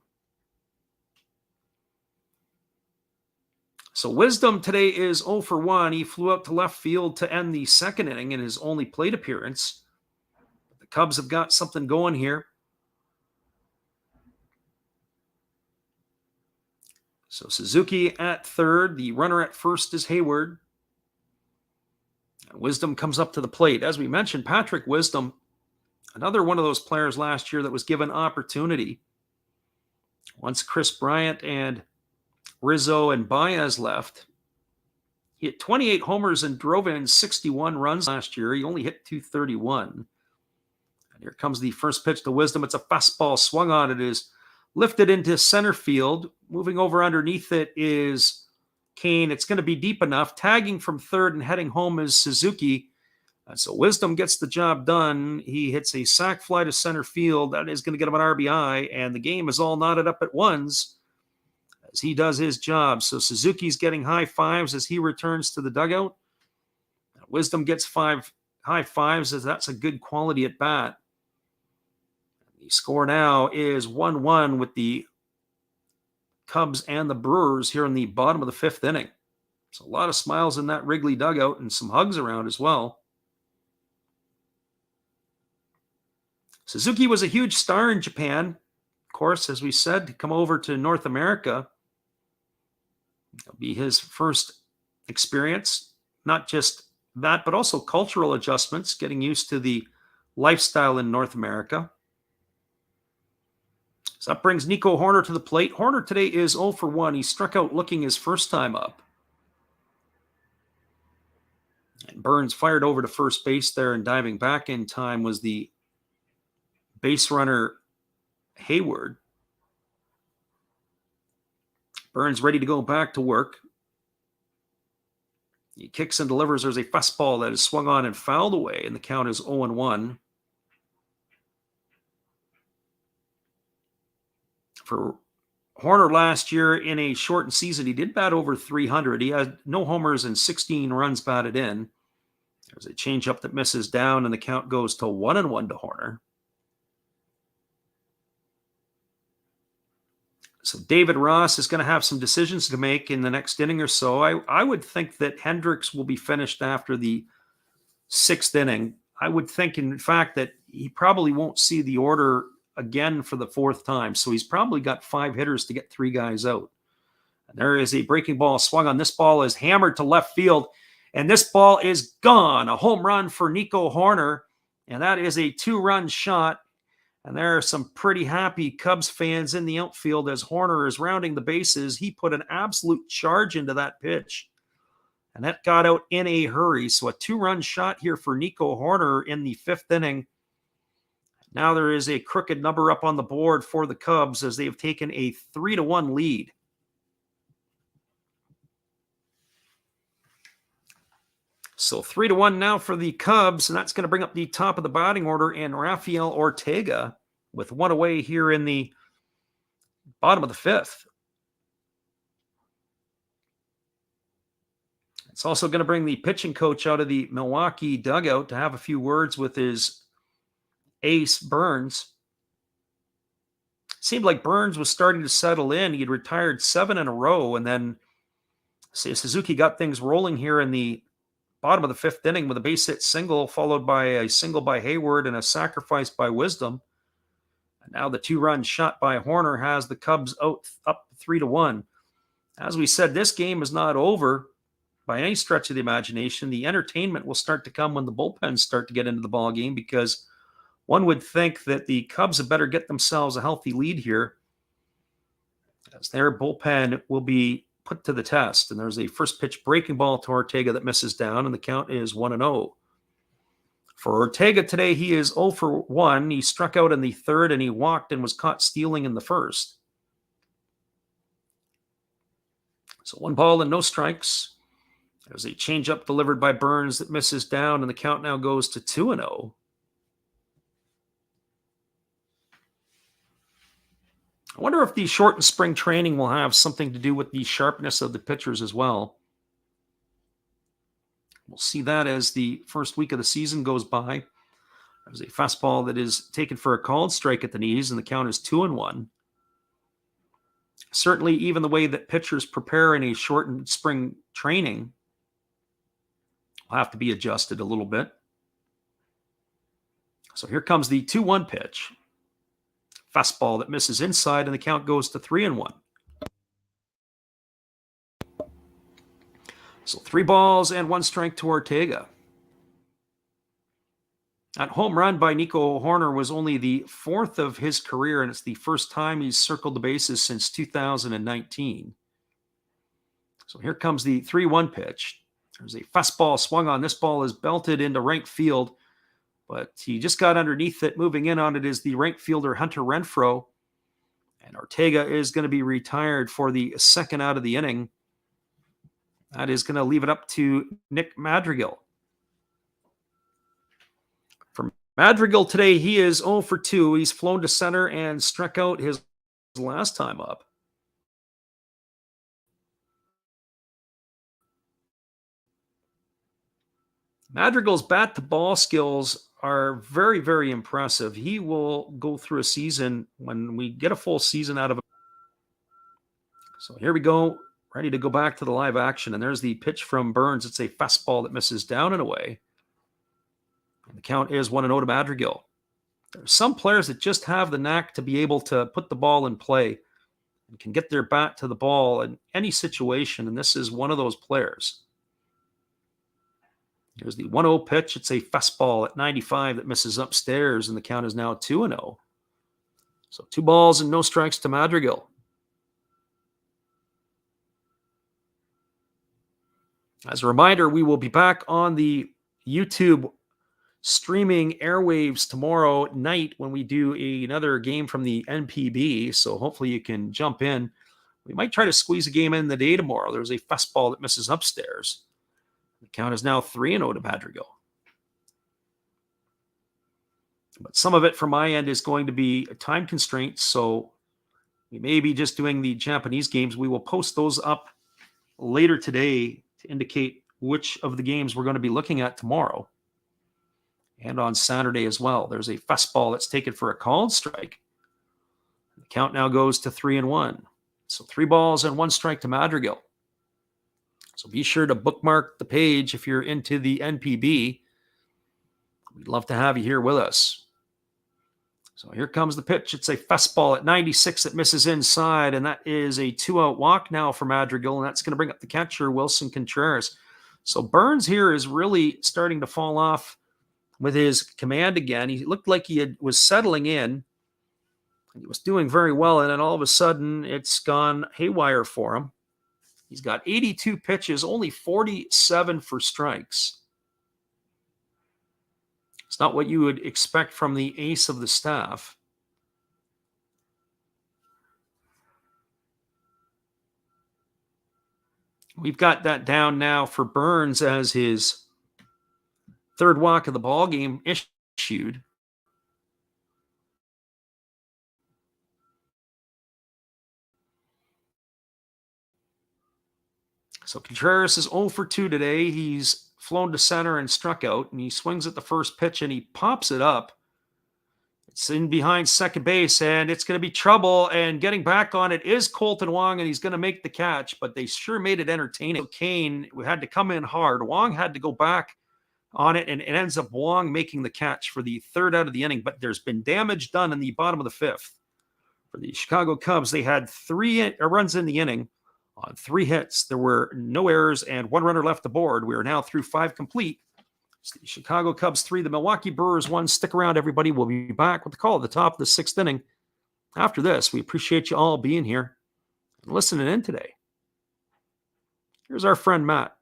A: So Wisdom today is 0 for 1. He flew out to left field to end the second inning in his only plate appearance. The Cubs have got something going here. So Suzuki at third. The runner at first is Hayward. Wisdom comes up to the plate. As we mentioned, Patrick Wisdom, another one of those players last year that was given opportunity. Once Chris Bryant and Rizzo and Baez left, he hit 28 homers and drove in 61 runs last year. He only hit 231. And here comes the first pitch to Wisdom. It's a fastball swung on. It is lifted into center field. Moving over underneath it is Kane. It's going to be deep enough. Tagging from third and heading home is Suzuki. So Wisdom gets the job done. He hits a sac fly to center field. That is going to get him an RBI, and the game is all knotted up at ones as he does his job. So Suzuki's getting high fives as he returns to the dugout. Wisdom gets 5 high fives as that's a good quality at bat. The score now is 1-1 with the Cubs and the Brewers here in the bottom of the 5th inning. So a lot of smiles in that Wrigley dugout and some hugs around as well. Suzuki was a huge star in Japan, of course, as we said, to come over to North America. It'll be his first experience, not just that, but also cultural adjustments, getting used to the lifestyle in North America. So that brings Nico Hoerner to the plate. Hoerner today is 0 for 1. He struck out looking his first time up. And Burns fired over to first base there, and diving back in time was the base runner Hayward. Burns ready to go back to work. He kicks and delivers. There's a fastball that is swung on and fouled away, and the count is 0-1. For Hoerner last year in a shortened season, he did bat over 300. He had no homers and 16 runs batted in. There's a changeup that misses down, and the count goes to 1-1 to Hoerner. So David Ross is going to have some decisions to make in the next inning or so. I would think that Hendricks will be finished after the 6th inning. I would think, in fact, that he probably won't see the order again for the 4th time. So he's probably got 5 hitters to get 3 guys out. And there is a breaking ball swung on. This ball is hammered to left field, and this ball is gone. A home run for Nico Hoerner, and that is a 2-run shot. And there are some pretty happy Cubs fans in the outfield as Hoerner is rounding the bases. He put an absolute charge into that pitch, and that got out in a hurry. So a 2-run shot here for Nico Hoerner in the 5th inning. Now there is a crooked number up on the board for the Cubs as they have taken a 3-1 lead. So 3-1 now for the Cubs, and that's going to bring up the top of the batting order, and Rafael Ortega with one away here in the bottom of the fifth. It's also going to bring the pitching coach out of the Milwaukee dugout to have a few words with his ace, Burns. Seemed like Burns was starting to settle in. He had retired 7 in a row, and then Suzuki got things rolling here in the bottom of the fifth inning with a base hit single, followed by a single by Hayward and a sacrifice by Wisdom. And now the 2-run shot by Horner has the Cubs out up 3-1. As we said, this game is not over by any stretch of the imagination. The entertainment will start to come when the bullpens start to get into the ball game, because one would think that the Cubs had better get themselves a healthy lead here, as their bullpen will be put to the test. And there's a first pitch breaking ball to Ortega that misses down, and the count is 1-0. For Ortega today, he is 0 for 1. He struck out in the third, and he walked and was caught stealing in the first. So 1 ball and no strikes. There's a changeup delivered by Burns that misses down, and the count now goes to 2-0. I wonder if the shortened spring training will have something to do with the sharpness of the pitchers as well. We'll see that as the first week of the season goes by. There's a fastball that is taken for a called strike at the knees, and the count is 2-1. Certainly, even the way that pitchers prepare in a shortened spring training will have to be adjusted a little bit. So here comes the 2-1 pitch. Fastball that misses inside, and the count goes to 3-1. So 3 balls and 1 strike to Ortega. That home run by Nico Horner was only the 4th of his career, and it's the first time he's circled the bases since 2019. So here comes the 3-1 pitch. There's a fastball swung on. This ball is belted into right field, but he just got underneath it. Moving in on it is the right fielder, Hunter Renfroe. And Ortega is going to be retired for the second out of the inning. That is going to leave it up to Nick Madrigal. For Madrigal today, he is 0 for 2. He's flown to center and struck out his last time up. Madrigal's bat-to-ball skills are very, very impressive. He will go through a season when we get a full season out of him. So here we go, ready to go back to the live action. And there's the pitch from Burns. It's a fastball that misses down and away. And the count is 1-0 to Madrigal. There's some players that just have the knack to be able to put the ball in play and can get their bat to the ball in any situation, and this is one of those players. Here's the 1-0 pitch. It's a fastball at 95 that misses upstairs, and the count is now 2-0. So 2 balls and no strikes to Madrigal. As a reminder, we will be back on the YouTube streaming airwaves tomorrow night when we do another game from the NPB, so hopefully you can jump in. We might try to squeeze a game in the day tomorrow. There's a fastball that misses upstairs. The count is now 3-0 to Madrigal. But some of it from my end is going to be a time constraint, so we may be just doing the Japanese games. We will post those up later today to indicate which of the games we're going to be looking at tomorrow. And on Saturday as well. There's a fastball that's taken for a called strike. The count now goes to 3-1. So 3 balls and 1 strike to Madrigal. So be sure to bookmark the page if you're into the NPB. We'd love to have you here with us. So here comes the pitch. It's a fastball at 96 that misses inside, and that is a 2-out walk now for Madrigal, and that's going to bring up the catcher, Wilson Contreras. So Burns here is really starting to fall off with his command again. He looked like he was settling in. He was doing very well, and then all of a sudden, it's gone haywire for him. He's got 82 pitches, only 47 for strikes. It's not what you would expect from the ace of the staff. We've got that down now for Burns as his 3rd walk of the ball game issued. So Contreras is 0 for 2 today. He's flown to center and struck out, and he swings at the first pitch and he pops it up. It's in behind second base, and it's going to be trouble. And getting back on it is Colton Wong, and he's going to make the catch, but they sure made it entertaining. So Kane had to come in hard. Wong had to go back on it, and it ends up Wong making the catch for the third out of the inning. But there's been damage done in the bottom of the fifth. For the Chicago Cubs, they had 3 runs in the inning on 3 hits. There were no errors and 1 runner left aboard. We are now through 5 complete. It's the Chicago Cubs 3, the Milwaukee Brewers 1. Stick around, everybody. We'll be back with the call at the top of the 6th inning. After this, we appreciate you all being here and listening in today. Here's our friend Matt.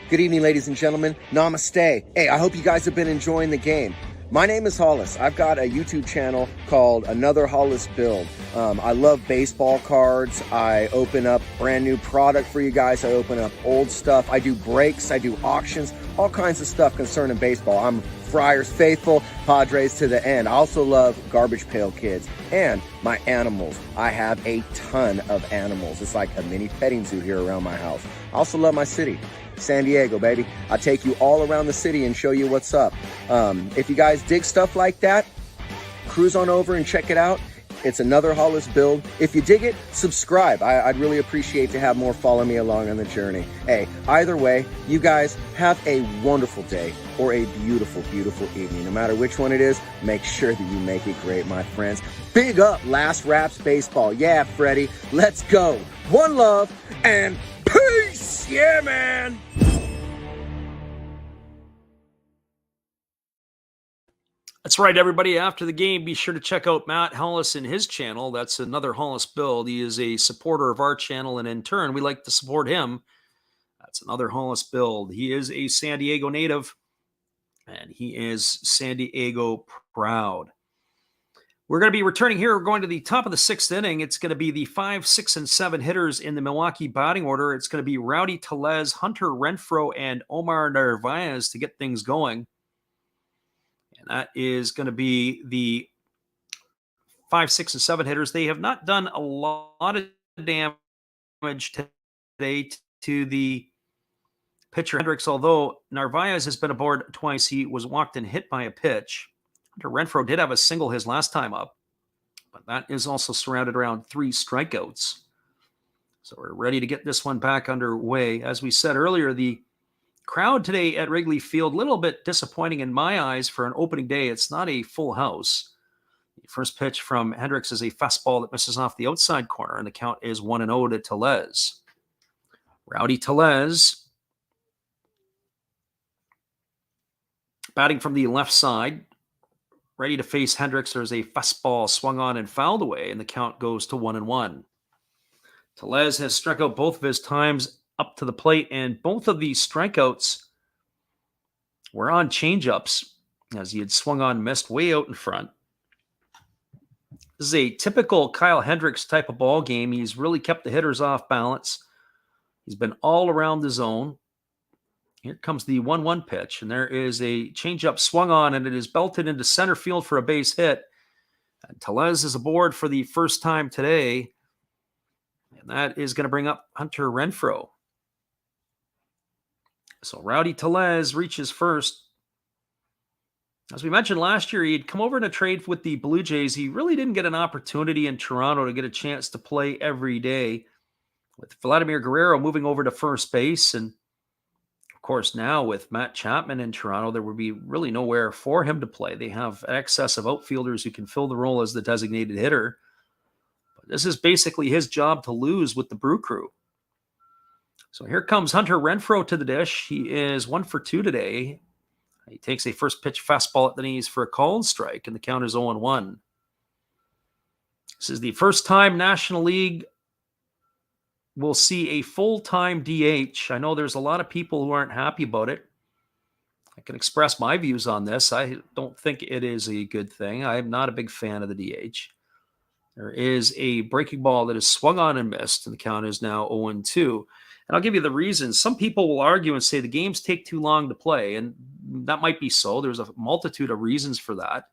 C: Good evening, ladies and gentlemen. Namaste. Hey, I hope you guys have been enjoying the game. My name is Hollis. I've got a YouTube channel called Another Hollis Build. I love baseball cards. I open up brand new product for you guys. I open up old stuff. I do breaks. I do auctions. All kinds of stuff concerning baseball. I'm Friars faithful, Padres to the end. I also love Garbage Pail Kids and my animals. I have a ton of animals. It's like a mini petting zoo here around my house. I also love my city. San Diego, baby. I take you all around the city and show you what's up. If you guys dig stuff like that, cruise on over and check it out. It's Another Hollis Build. If you dig it, subscribe. I'd really appreciate to have more follow me along on the journey. Hey, either way, you guys have a wonderful day or a beautiful, beautiful evening. No matter which one it is, make sure that you make it great, my friends. Big up Last Raps Baseball. Yeah, Freddie, let's go. One love and peace. Yeah, man.
A: That's right, everybody. After the game, be sure to check out Matt Hollis and his channel. That's Another Hollis Build. He is a supporter of our channel, and in turn, we like to support him. That's Another Hollis Build. He is a San Diego native, and he is San Diego proud. We're going to be returning here. We're going to the top of the 6th inning. It's going to be the 5, 6, and 7 hitters in the Milwaukee batting order. It's going to be Rowdy Tellez, Hunter Renfroe, and Omar Narvaez to get things going. And that is going to be the 5, 6, and 7 hitters. They have not done a lot of damage today to the pitcher Hendricks, although Narvaez has been aboard twice. He was walked and hit by a pitch. Hunter Renfroe did have a single his last time up, but that is also surrounded around 3 strikeouts. So we're ready to get this one back underway. As we said earlier, the crowd today at Wrigley Field, a little bit disappointing in my eyes for an opening day. It's not a full house. The first pitch from Hendricks is a fastball that misses off the outside corner, and the count is 1-0 to Tellez. Rowdy Tellez batting from the left side, ready to face Hendricks. There's a fastball swung on and fouled away, and the count goes to 1-1. Tellez has struck out both of his times up to the plate, and both of these strikeouts were on changeups as he had swung on and missed way out in front. This is a typical Kyle Hendricks type of ball game. He's really kept the hitters off balance. He's been all around the zone. Here comes the 1-1 pitch, and there is a changeup swung on, and it is belted into center field for a base hit. And Tellez is aboard for the first time today, and that is going to bring up Hunter Renfroe. So Rowdy Tellez reaches first. As we mentioned last year, he'd come over in a trade with the Blue Jays. He really didn't get an opportunity in Toronto to get a chance to play every day, with Vladimir Guerrero moving over to first base. And of course, now with Matt Chapman in Toronto, there would be really nowhere for him to play. They have excess of outfielders who can fill the role as the designated hitter. But this is basically his job to lose with the Brew Crew. So here comes Hunter Renfroe to the dish. He is 1 for 2 today. He takes a first pitch fastball at the knees for a called strike, and the count is 0-1. This is the first time National League will see a full-time DH. I know there's a lot of people who aren't happy about it. I can express my views on this. I don't think it is a good thing. I am not a big fan of the DH. There is a breaking ball that is swung on and missed, and the count is now 0-2. And I'll give you the reasons. Some people will argue and say the games take too long to play, and that might be so. There's a multitude of reasons for that.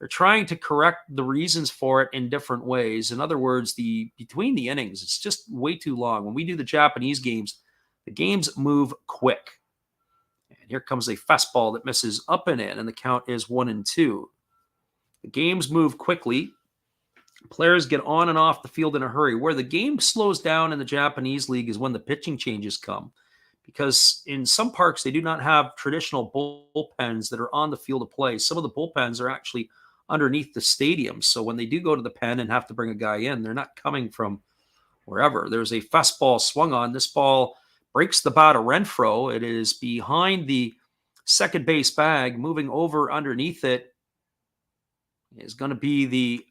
A: they're trying to correct the reasons for it in different ways. In other words, between the innings, it's just way too long. When we do the Japanese games, the games move quick. And here comes a fastball that misses up and in, and the count is 1-2. The games move quickly. Players get on and off the field in a hurry. Where the game slows down in the Japanese league is when the pitching changes come, because in some parks they do not have traditional bullpens that are on the field of play. Some of the bullpens are actually underneath the stadium. So when they do go to the pen and have to bring a guy in, they're not coming from wherever. There's a fastball swung on. This ball breaks the bat of Renfroe. It is behind the second base bag. Moving over underneath it is going to be the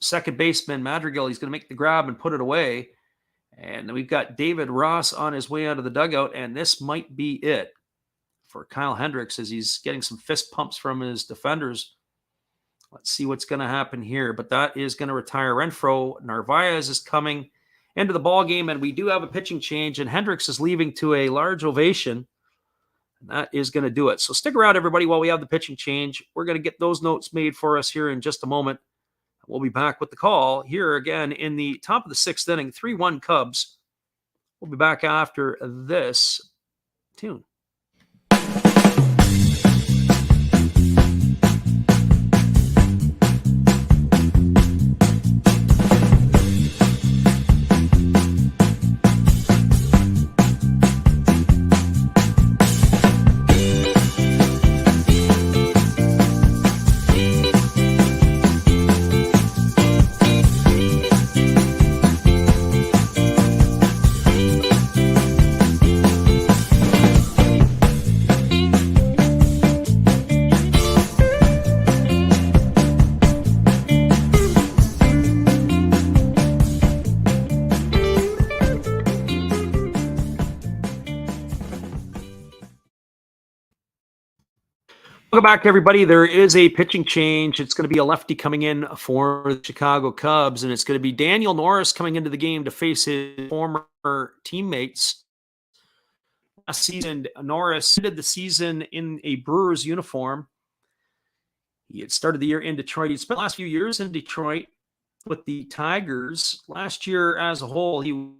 A: second baseman, Madrigal. He's going to make the grab and put it away. And then we've got David Ross on his way out of the dugout, and this might be it for Kyle Hendricks as he's getting some fist pumps from his defenders. Let's see what's going to happen here, but that is going to retire Renfroe. Narvaez is coming into the ball game, and we do have a pitching change, and Hendricks is leaving to a large ovation, and that is going to do it. So stick around, everybody, while we have the pitching change. We're going to get those notes made for us here in just a moment. We'll be back with the call here again in the top of the sixth inning, 3-1 Cubs. We'll be back after this tune. Welcome back, everybody. There is a pitching change. It's going to be a lefty coming in for the Chicago Cubs, and it's going to be Daniel Norris coming into the game to face his former teammates. Last season, Norris ended the season in a Brewers uniform. He had started the year in Detroit. He spent the last few years in Detroit with the Tigers. Last year as a whole, he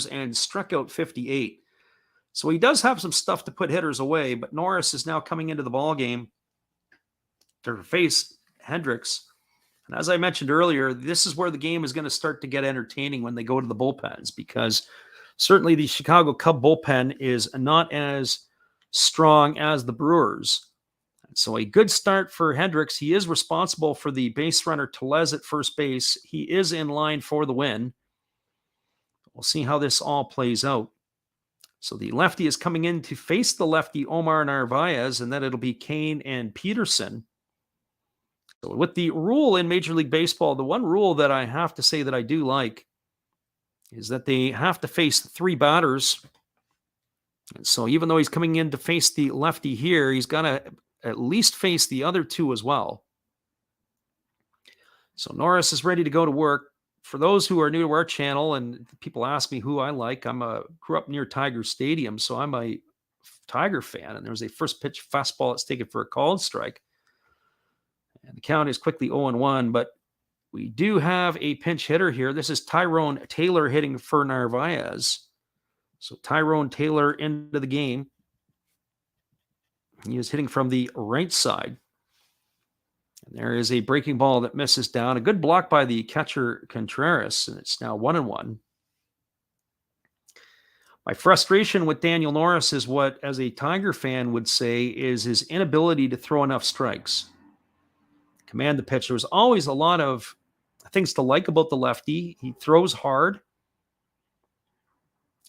A: and struck out 58. So he does have some stuff to put hitters away, but Norris is now coming into the ball game to face Hendricks. And as I mentioned earlier, this is where the game is going to start to get entertaining when they go to the bullpens, because certainly the Chicago Cub bullpen is not as strong as the Brewers. So a good start for Hendricks. He is responsible for the base runner Tellez at first base. He is in line for the win. We'll see how this all plays out. So the lefty is coming in to face the lefty Omar Narvaez, and then it'll be Kane and Peterson. So with the rule in Major League Baseball, the one rule that I have to say that I do like is that they have to face three batters. And so even though he's coming in to face the lefty here, he's got to at least face the other two as well. So Norris is ready to go to work. For those who are new to our channel and people ask me who I like, grew up near Tiger Stadium, so I'm a Tiger fan. And there's a first pitch fastball that's taken for a called strike. And the count is quickly 0-1, but we do have a pinch hitter here. This is Tyrone Taylor hitting for Narvaez. So Tyrone Taylor into the game. He is hitting from the right side. And there is a breaking ball that misses down. A good block by the catcher Contreras, and it's now 1-1. My frustration with Daniel Norris is what, as a Tiger fan, would say is his inability to throw enough strikes. Command the pitch. There's always a lot of things to like about the lefty. He throws hard,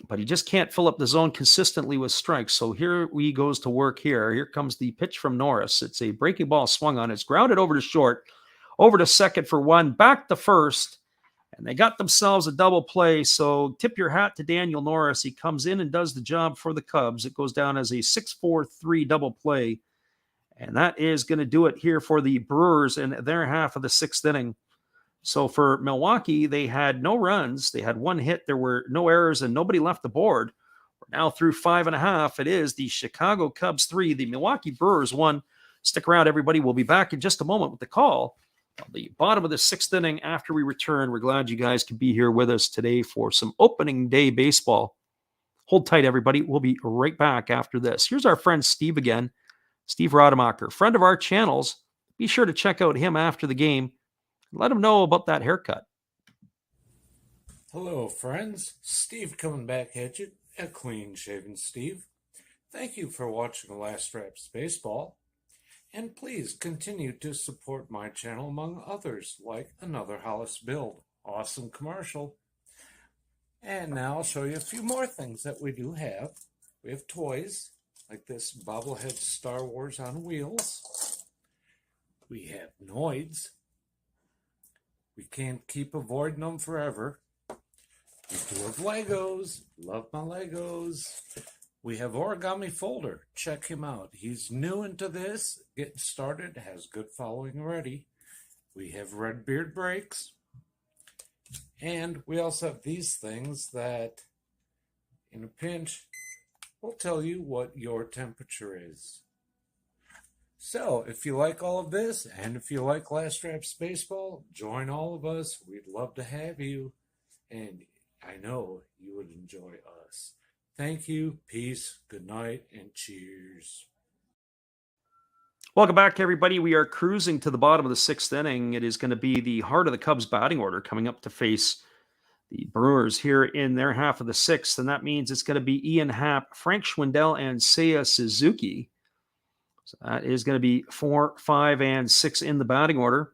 A: but he just can't fill up the zone consistently with strikes. So here he goes to work here. Here comes the pitch from Norris. It's a breaking ball swung on. It's grounded over to short, over to second for one, back to first, and they got themselves a double play. So tip your hat to Daniel Norris. He comes in and does the job for the Cubs. It goes down as a 6-4-3 double play, And that is going to do it here for the Brewers in their half of the sixth inning. So for Milwaukee, they had no runs. They had one hit. There were no errors and nobody left the board. We're now through 5.5. It is the Chicago Cubs 3, the Milwaukee Brewers 1. Stick around, everybody. We'll be back in just a moment with the call on the bottom of the sixth inning after we return. We're glad you guys can be here with us today for some opening day baseball. Hold tight, everybody. We'll be right back after this. Here's our friend Steve again. Steve Rademacher, friend of our channels. Be sure to check out him after the game. Let him know about that haircut.
B: Hello, friends. Steve coming back at you, a clean-shaven Steve. Thank you for watching Last Raps Baseball. And please continue to support my channel among others, like Another Hollis Build. Awesome commercial. And now I'll show you a few more things that we do have. We have toys, like this bobblehead Star Wars on wheels. We have Noids. We can't keep avoiding them forever. We do have Legos. Love my Legos. We have Origami Folder. Check him out. He's new into this, getting started, has good following already. We have Red Beard Breaks. And we also have these things that, in a pinch, will tell you what your temperature is. So, if you like all of this, and if you like Last Raps Baseball, join all of us. We'd love to have you. And I know you would enjoy us. Thank you, peace, good night, and cheers.
A: Welcome back, everybody. We are cruising to the bottom of the sixth inning. It is going to be the heart of the Cubs batting order coming up to face the Brewers here in their half of the sixth, and that means it's going to be Ian Happ, Frank Schwindel, and Seiya Suzuki. So that is going to be 4, 5, and 6 in the batting order.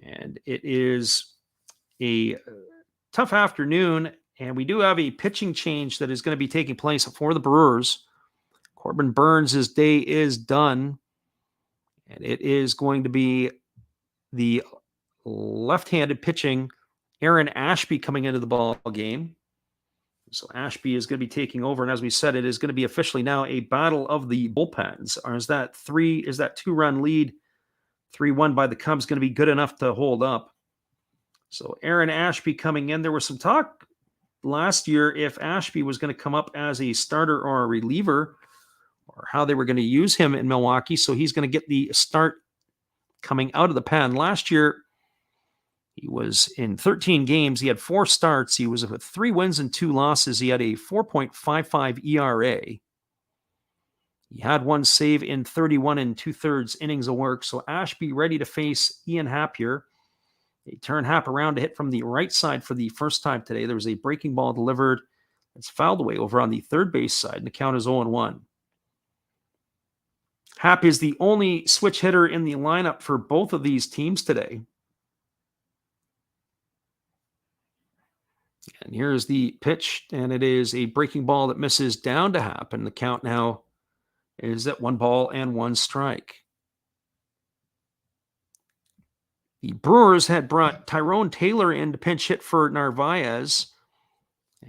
A: And it is a tough afternoon, and we do have a pitching change that is going to be taking place for the Brewers. Corbin Burns' day is done, and it is going to be the left-handed pitching Aaron Ashby coming into the ball game. So Ashby is going to be taking over, and as we said, it is going to be officially now a battle of the bullpens. Or is that 2-run lead, 3-1 by the Cubs, going to be good enough to hold up? So Aaron Ashby coming in. There was some talk last year if Ashby was going to come up as a starter or a reliever, or how they were going to use him in Milwaukee. So he's going to get the start coming out of the pen. Last year, he was in 13 games. He had 4 starts. He was with 3 wins and 2 losses. He had a 4.55 ERA. He had 1 save in 31 2/3 innings of work. So Ashby ready to face Ian Happ here. They turn Happ around to hit from the right side for the first time today. There was a breaking ball delivered. It's fouled away over on the third base side, and the count is 0-1. Happ is the only switch hitter in the lineup for both of these teams today. And here's the pitch, and it is a breaking ball that misses down to Happ, and the count now is at 1-1 strike. The Brewers had brought Tyrone Taylor in to pinch hit for Narvaez,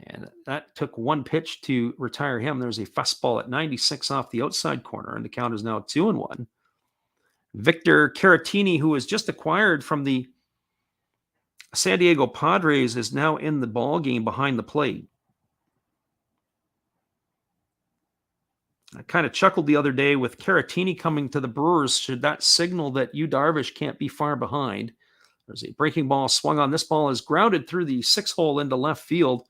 A: and that took 1 pitch to retire him. There's a fastball at 96 off the outside corner, and the count is now 2-1. Victor Caratini, who was just acquired from the San Diego Padres, is now in the ball game behind the plate. I kind of chuckled the other day with Caratini coming to the Brewers. Should that signal that Yu Darvish can't be far behind? There's a breaking ball swung on. This ball is grounded through the 6-hole into left field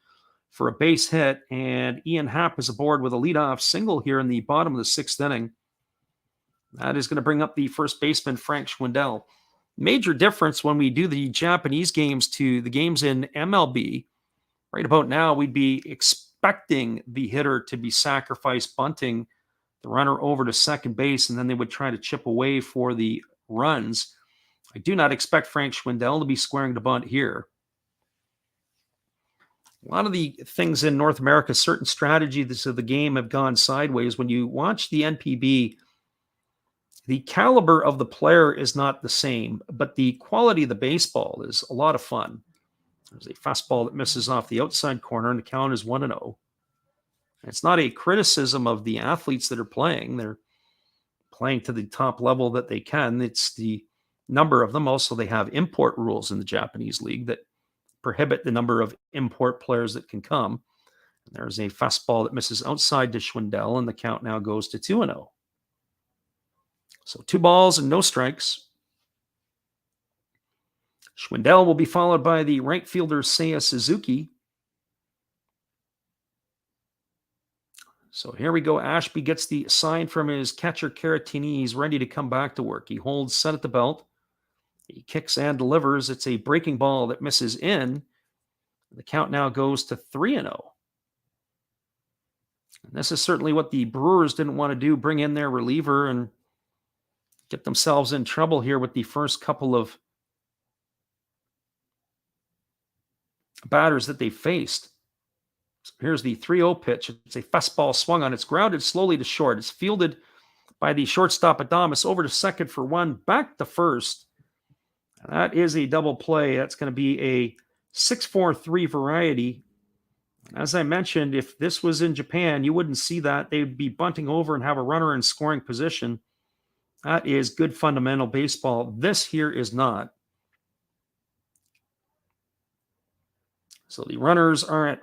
A: for a base hit, and Ian Happ is aboard with a leadoff single here in the bottom of the 6th inning. That is going to bring up the first baseman, Frank Schwindel. Major difference when we do the Japanese games to the games in MLB. Right about now, we'd be expecting the hitter to be sacrificed bunting the runner over to second base, and then they would try to chip away for the runs. I do not expect Frank Schwindel to be squaring to bunt here. A lot of the things in North America, certain strategies of the game have gone sideways. When you watch the NPB, the caliber of the player is not the same, but the quality of the baseball is a lot of fun. There's a fastball that misses off the outside corner, and the count is 1-0. It's not a criticism of the athletes that are playing. They're playing to the top level that they can. It's the number of them. Also, they have import rules in the Japanese league that prohibit the number of import players that can come. And there's a fastball that misses outside to Schwindel, and the count now goes to 2-0. So 2 balls and no strikes. Schwindel will be followed by the right fielder Seiya Suzuki. So here we go. Ashby gets the sign from his catcher Caratini. He's ready to come back to work. He holds set at the belt. He kicks and delivers. It's a breaking ball that misses in. The count now goes to 3-0. And this is certainly what the Brewers didn't want to do, bring in their reliever and get themselves in trouble here with the first couple of batters that they faced. So here's the 3-0 pitch. It's a fastball swung on. It's grounded slowly to short. It's fielded by the shortstop Adames over to second for 1, back to first. And that is a double play. That's going to be a 6-4-3 variety. As I mentioned, if this was in Japan, you wouldn't see that. They'd be bunting over and have a runner in scoring position. That is good fundamental baseball. This here is not. So the runners are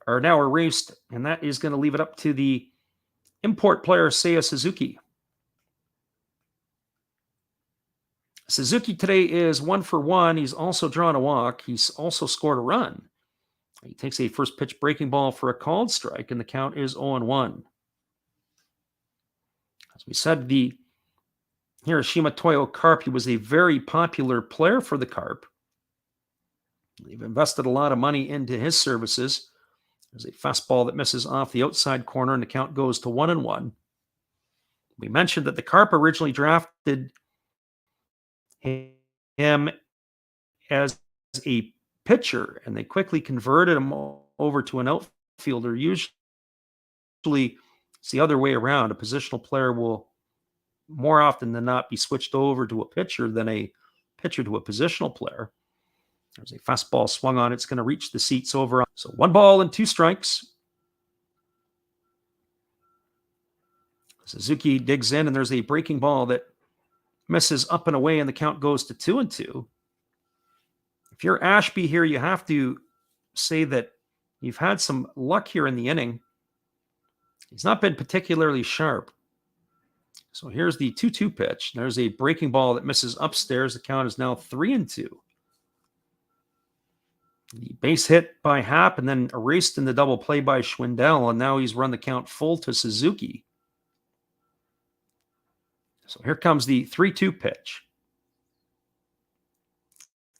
A: now erased, and that is going to leave it up to the import player, Seiya Suzuki. Suzuki today is 1 for 1. He's also drawn a walk. He's also scored a run. He takes a first pitch breaking ball for a called strike, and the count is 0-1. As we said, the Hiroshima Toyo Carp, he was a very popular player for the Carp. They've invested a lot of money into his services. There's a fastball that misses off the outside corner, and the count goes to 1-1. We mentioned that the Carp originally drafted him as a pitcher, and they quickly converted him over to an outfielder. Usually it's the other way around. A positional player will more often than not be switched over to a pitcher than a pitcher to a positional player. There's a fastball swung on. It's going to reach the seats over. So 1 ball and 2 strikes. Suzuki digs in, and there's a breaking ball that misses up and away, and the count goes to 2-2. If you're Ashby here, you have to say that you've had some luck here in the inning. He's not been particularly sharp. So here's the 2-2 pitch. There's a breaking ball that misses upstairs. The count is now 3-2. The base hit by Happ and then erased in the double play by Schwindel, and now he's run the count full to Suzuki. So here comes the 3-2 pitch.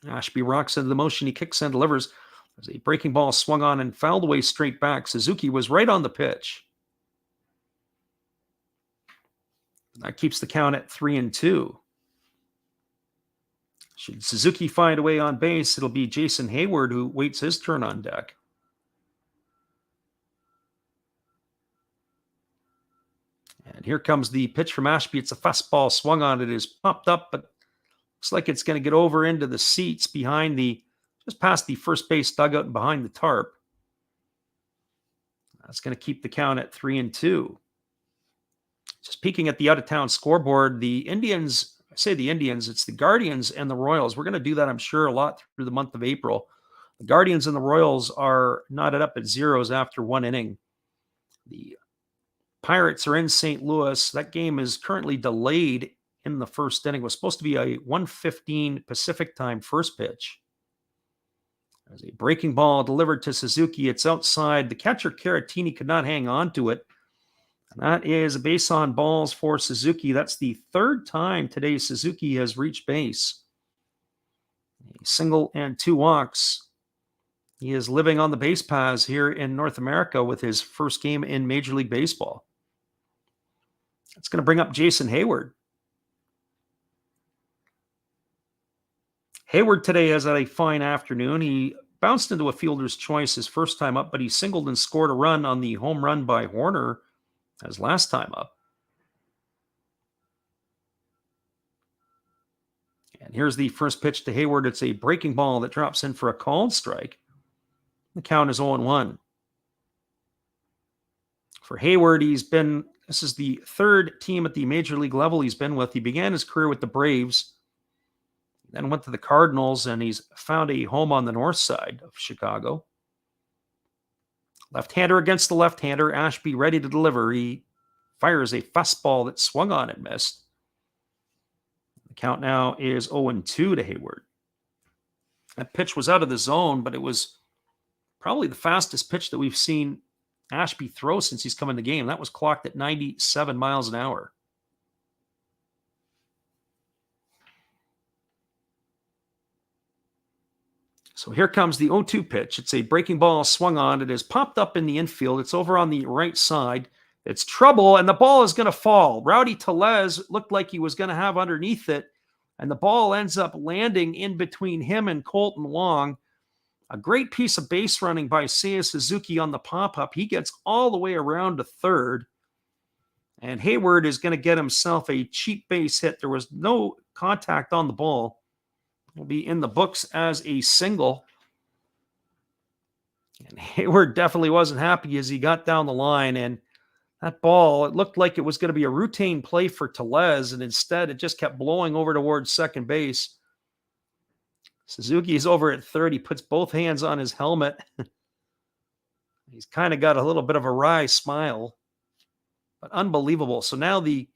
A: Ashby rocks into the motion. He kicks and delivers. There's a breaking ball swung on and fouled away straight back. Suzuki was right on the pitch. That keeps the count at 3-2. Should Suzuki find a way on base, it'll be Jason Hayward who waits his turn on deck. And here comes the pitch from Ashby. It's a fastball swung on. It is popped up, but looks like it's going to get over into the seats behind just past the first base dugout and behind the tarp. That's going to keep the count at 3-2. Just peeking at the out-of-town scoreboard, the Indians, I say the Indians, it's the Guardians and the Royals. We're going to do that, I'm sure, a lot through the month of April. The Guardians and the Royals are knotted up at zeros after 1 inning. The Pirates are in St. Louis. That game is currently delayed in the first inning. It was supposed to be a 1:15 Pacific time first pitch. There's a breaking ball delivered to Suzuki. It's outside. The catcher Caratini could not hang on to it. And that is a base on balls for Suzuki. That's the 3rd time today Suzuki has reached base. A single and 2 walks. He is living on the base paths here in North America with his first game in Major League Baseball. It's going to bring up Jason Hayward. Hayward today has had a fine afternoon. He bounced into a fielder's choice his first time up, but he singled and scored a run on the home run by Horner as last time up. And here's the first pitch to Hayward. It's a breaking ball that drops in for a called strike. The count is 0-1. For Hayward, he's been This is the third team at the major league level he's been with. He began his career with the Braves, then went to the Cardinals, and he's found a home on the north side of Chicago. Left-hander against the left-hander. Ashby ready to deliver. He fires a fastball that swung on and missed. The count now is 0-2 to Hayward. That pitch was out of the zone, but it was probably the fastest pitch that we've seen Ashby throw since he's come in the game. That was clocked at 97 miles an hour. So here comes the 0-2 pitch. It's a breaking ball swung on. It has popped up in the infield. It's over on the right side. It's trouble, and the ball is going to fall. Rowdy Tellez looked like he was going to have underneath it, and the ball ends up landing in between him and Colton Wong. A great piece of base running by Seiya Suzuki on the pop-up. He gets all the way around to third, and Hayward is going to get himself a cheap base hit. There was no contact on the ball. Will be in the books as a single. And Hayward definitely wasn't happy as he got down the line. And that ball, it looked like it was going to be a routine play for Tellez, and instead it just kept blowing over towards second base. Suzuki is over at third. He puts both hands on his helmet. He's kind of got a little bit of a wry smile, but unbelievable. So now the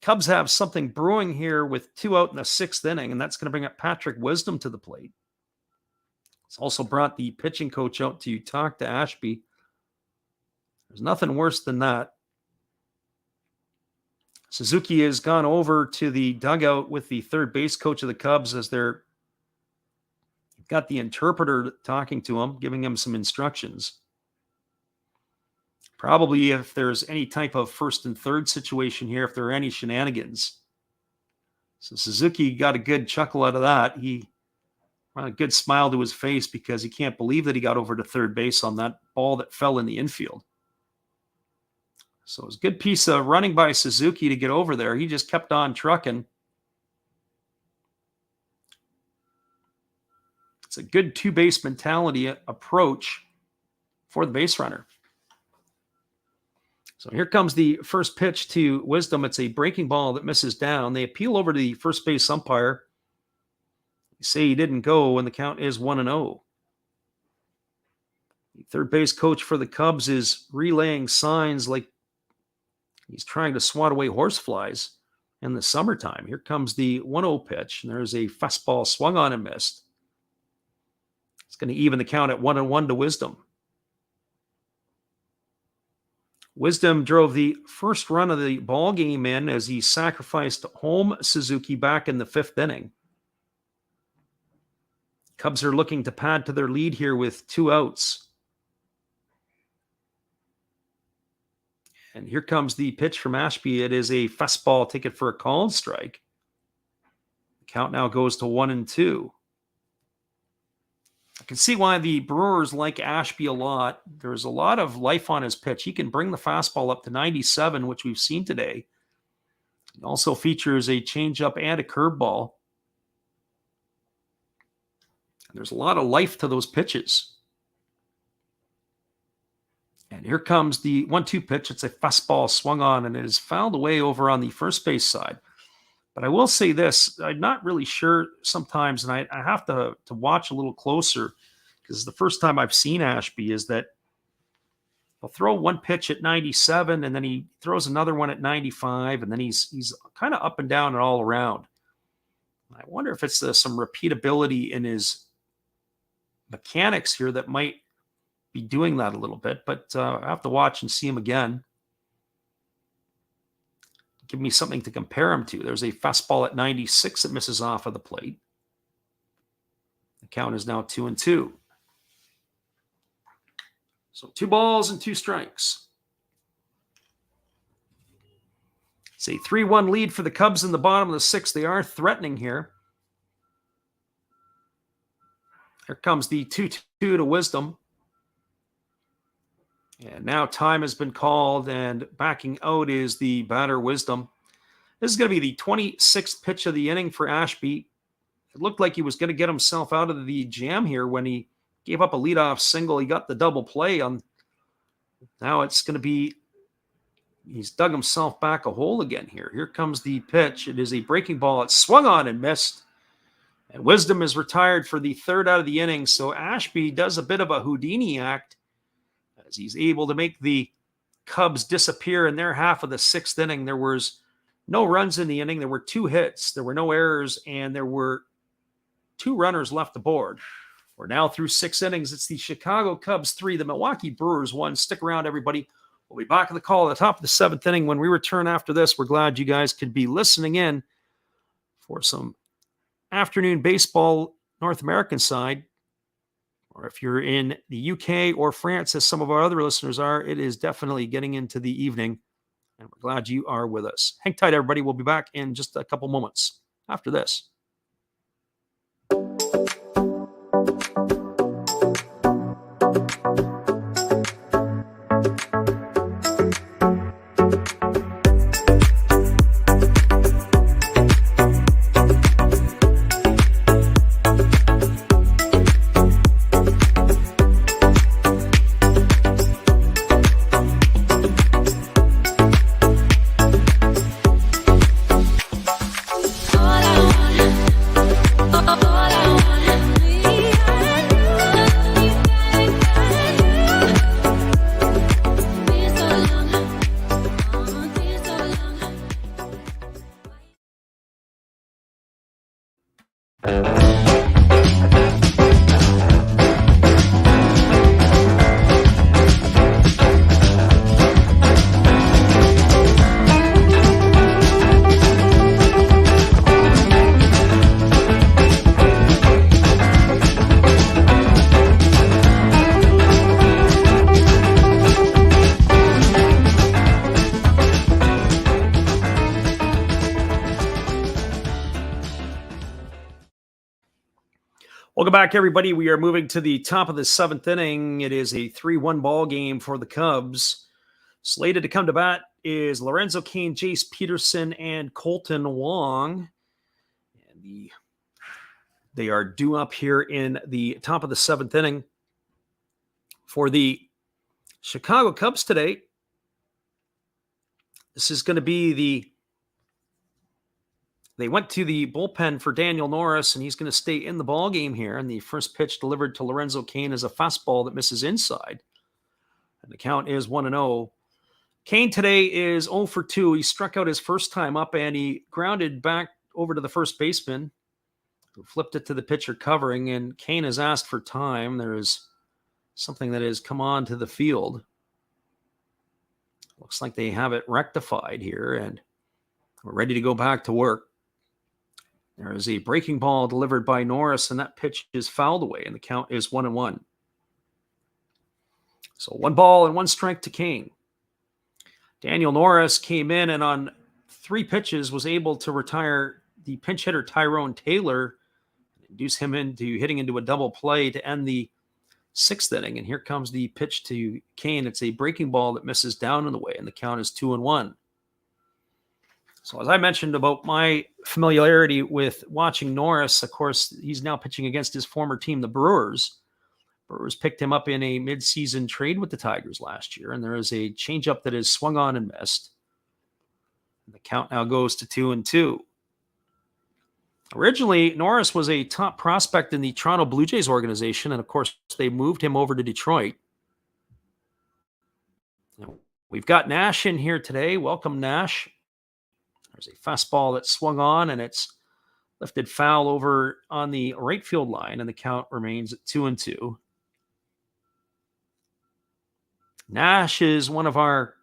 A: Cubs have something brewing here with 2 out in the 6th inning, and that's going to bring up Patrick Wisdom to the plate. It's also brought the pitching coach out to talk to Ashby. There's nothing worse than that. Suzuki has gone over to the dugout with the third base coach of the Cubs as they're got the interpreter talking to him, giving him some instructions. Probably if there's any type of first and third situation here, if there are any shenanigans. So Suzuki got a good chuckle out of that. He brought a good smile to his face because he can't believe that he got over to third base on that ball that fell in the infield. So it was a good piece of running by Suzuki to get over there. He just kept on trucking. It's a good two-base mentality approach for the base runner. So here comes the first pitch to Wisdom. It's a breaking ball that misses down. They appeal over to the first base umpire. They say he didn't go, and the count is 1-0. The third base coach for the Cubs is relaying signs like he's trying to swat away horseflies in the summertime. Here comes the 1-0 pitch, and there's a fastball swung on and missed. It's going to even the count at 1-1 to Wisdom. Wisdom drove the first run of the ball game in as he sacrificed home Suzuki back in the 5th inning. Cubs are looking to pad to their lead here with 2 outs. And here comes the pitch from Ashby. It is a fastball, take it for a called strike. The count now goes to 1-2. I can see why the Brewers like Ashby a lot. There's a lot of life on his pitch. He can bring the fastball up to 97, which we've seen today. He also features a changeup and a curveball. There's a lot of life to those pitches. And here comes the 1-2 pitch. It's a fastball swung on, and it is fouled away over on the first base side. But I will say this, I'm not really sure sometimes, and I have to watch a little closer because the first time I've seen Ashby is that he'll throw one pitch at 97, and then he throws another one at 95, and then he's kind of up and down and all around. I wonder if it's some repeatability in his mechanics here that might be doing that a little bit, but I have to watch and see him again. Give me something to compare him to. There's a fastball at 96 that misses off of the plate. The count is now 2-2. So 2 balls and 2 strikes. It's a 3-1 lead for the Cubs in the bottom of the 6th. They are threatening here. Here comes the 2-2 to Wisdom. And now time has been called, and backing out is the batter, Wisdom. This is going to be the 26th pitch of the inning for Ashby. It looked like he was going to get himself out of the jam here when he gave up a leadoff single. He got the double play on. Now it's going to be He's dug himself back a hole again here. Here comes the pitch. It is a breaking ball. It's swung on and missed. And Wisdom is retired for the third out of the inning. So Ashby does a bit of a Houdini act as he's able to make the Cubs disappear in their half of the sixth inning. There was no runs in the inning. There were 2 hits. There were no errors. And there were 2 runners left aboard. We're now through 6 innings. It's the Chicago Cubs 3, the Milwaukee Brewers 1. Stick around, everybody. We'll be back at the call at the top of the 7th inning. When we return after this, we're glad you guys could be listening in for some afternoon baseball North American side. Or if you're in the UK or France, as some of our other listeners are, it is definitely getting into the evening. And we're glad you are with us. Hang tight, everybody. We'll be back in just a couple moments after this. Welcome back, everybody. We are moving to the top of the 7th inning. It is a 3-1 ball game for the Cubs. Slated to come to bat is Lorenzo Cain, Jace Peterson, and Colton Wong. And they are due up here in the top of the 7th inning. For the Chicago Cubs today, this is going to be they went to the bullpen for Daniel Norris, and he's going to stay in the ball game here. And the first pitch delivered to Lorenzo Cain is a fastball that misses inside. And the count is 1-0. Cain today is 0 for 2. He struck out his first time up, and he grounded back over to the first baseman, who flipped it to the pitcher covering, and Cain has asked for time. There is something that has come on to the field. Looks like they have it rectified here, and we're ready to go back to work. There is a breaking ball delivered by Norris, and that pitch is fouled away, and the count is 1-1. So 1 ball and 1 strike to Cain. Daniel Norris came in and on 3 pitches was able to retire the pinch hitter Tyrone Taylor, induce him into hitting into a double play to end the 6th inning. And here comes the pitch to Cain. It's a breaking ball that misses down in the way, and the count is 2-1. So as I mentioned about my familiarity with watching Norris, of course, he's now pitching against his former team, the Brewers. Brewers picked him up in a midseason trade with the Tigers last year, and there is a changeup that is swung on and missed. And the count now goes to 2-2. Originally, Norris was a top prospect in the Toronto Blue Jays organization, and of course, they moved him over to Detroit. We've got Nash in here today. Welcome, Nash. There's a fastball that swung on, and it's lifted foul over on the right field line, and the count remains at 2-2. Nash is one of our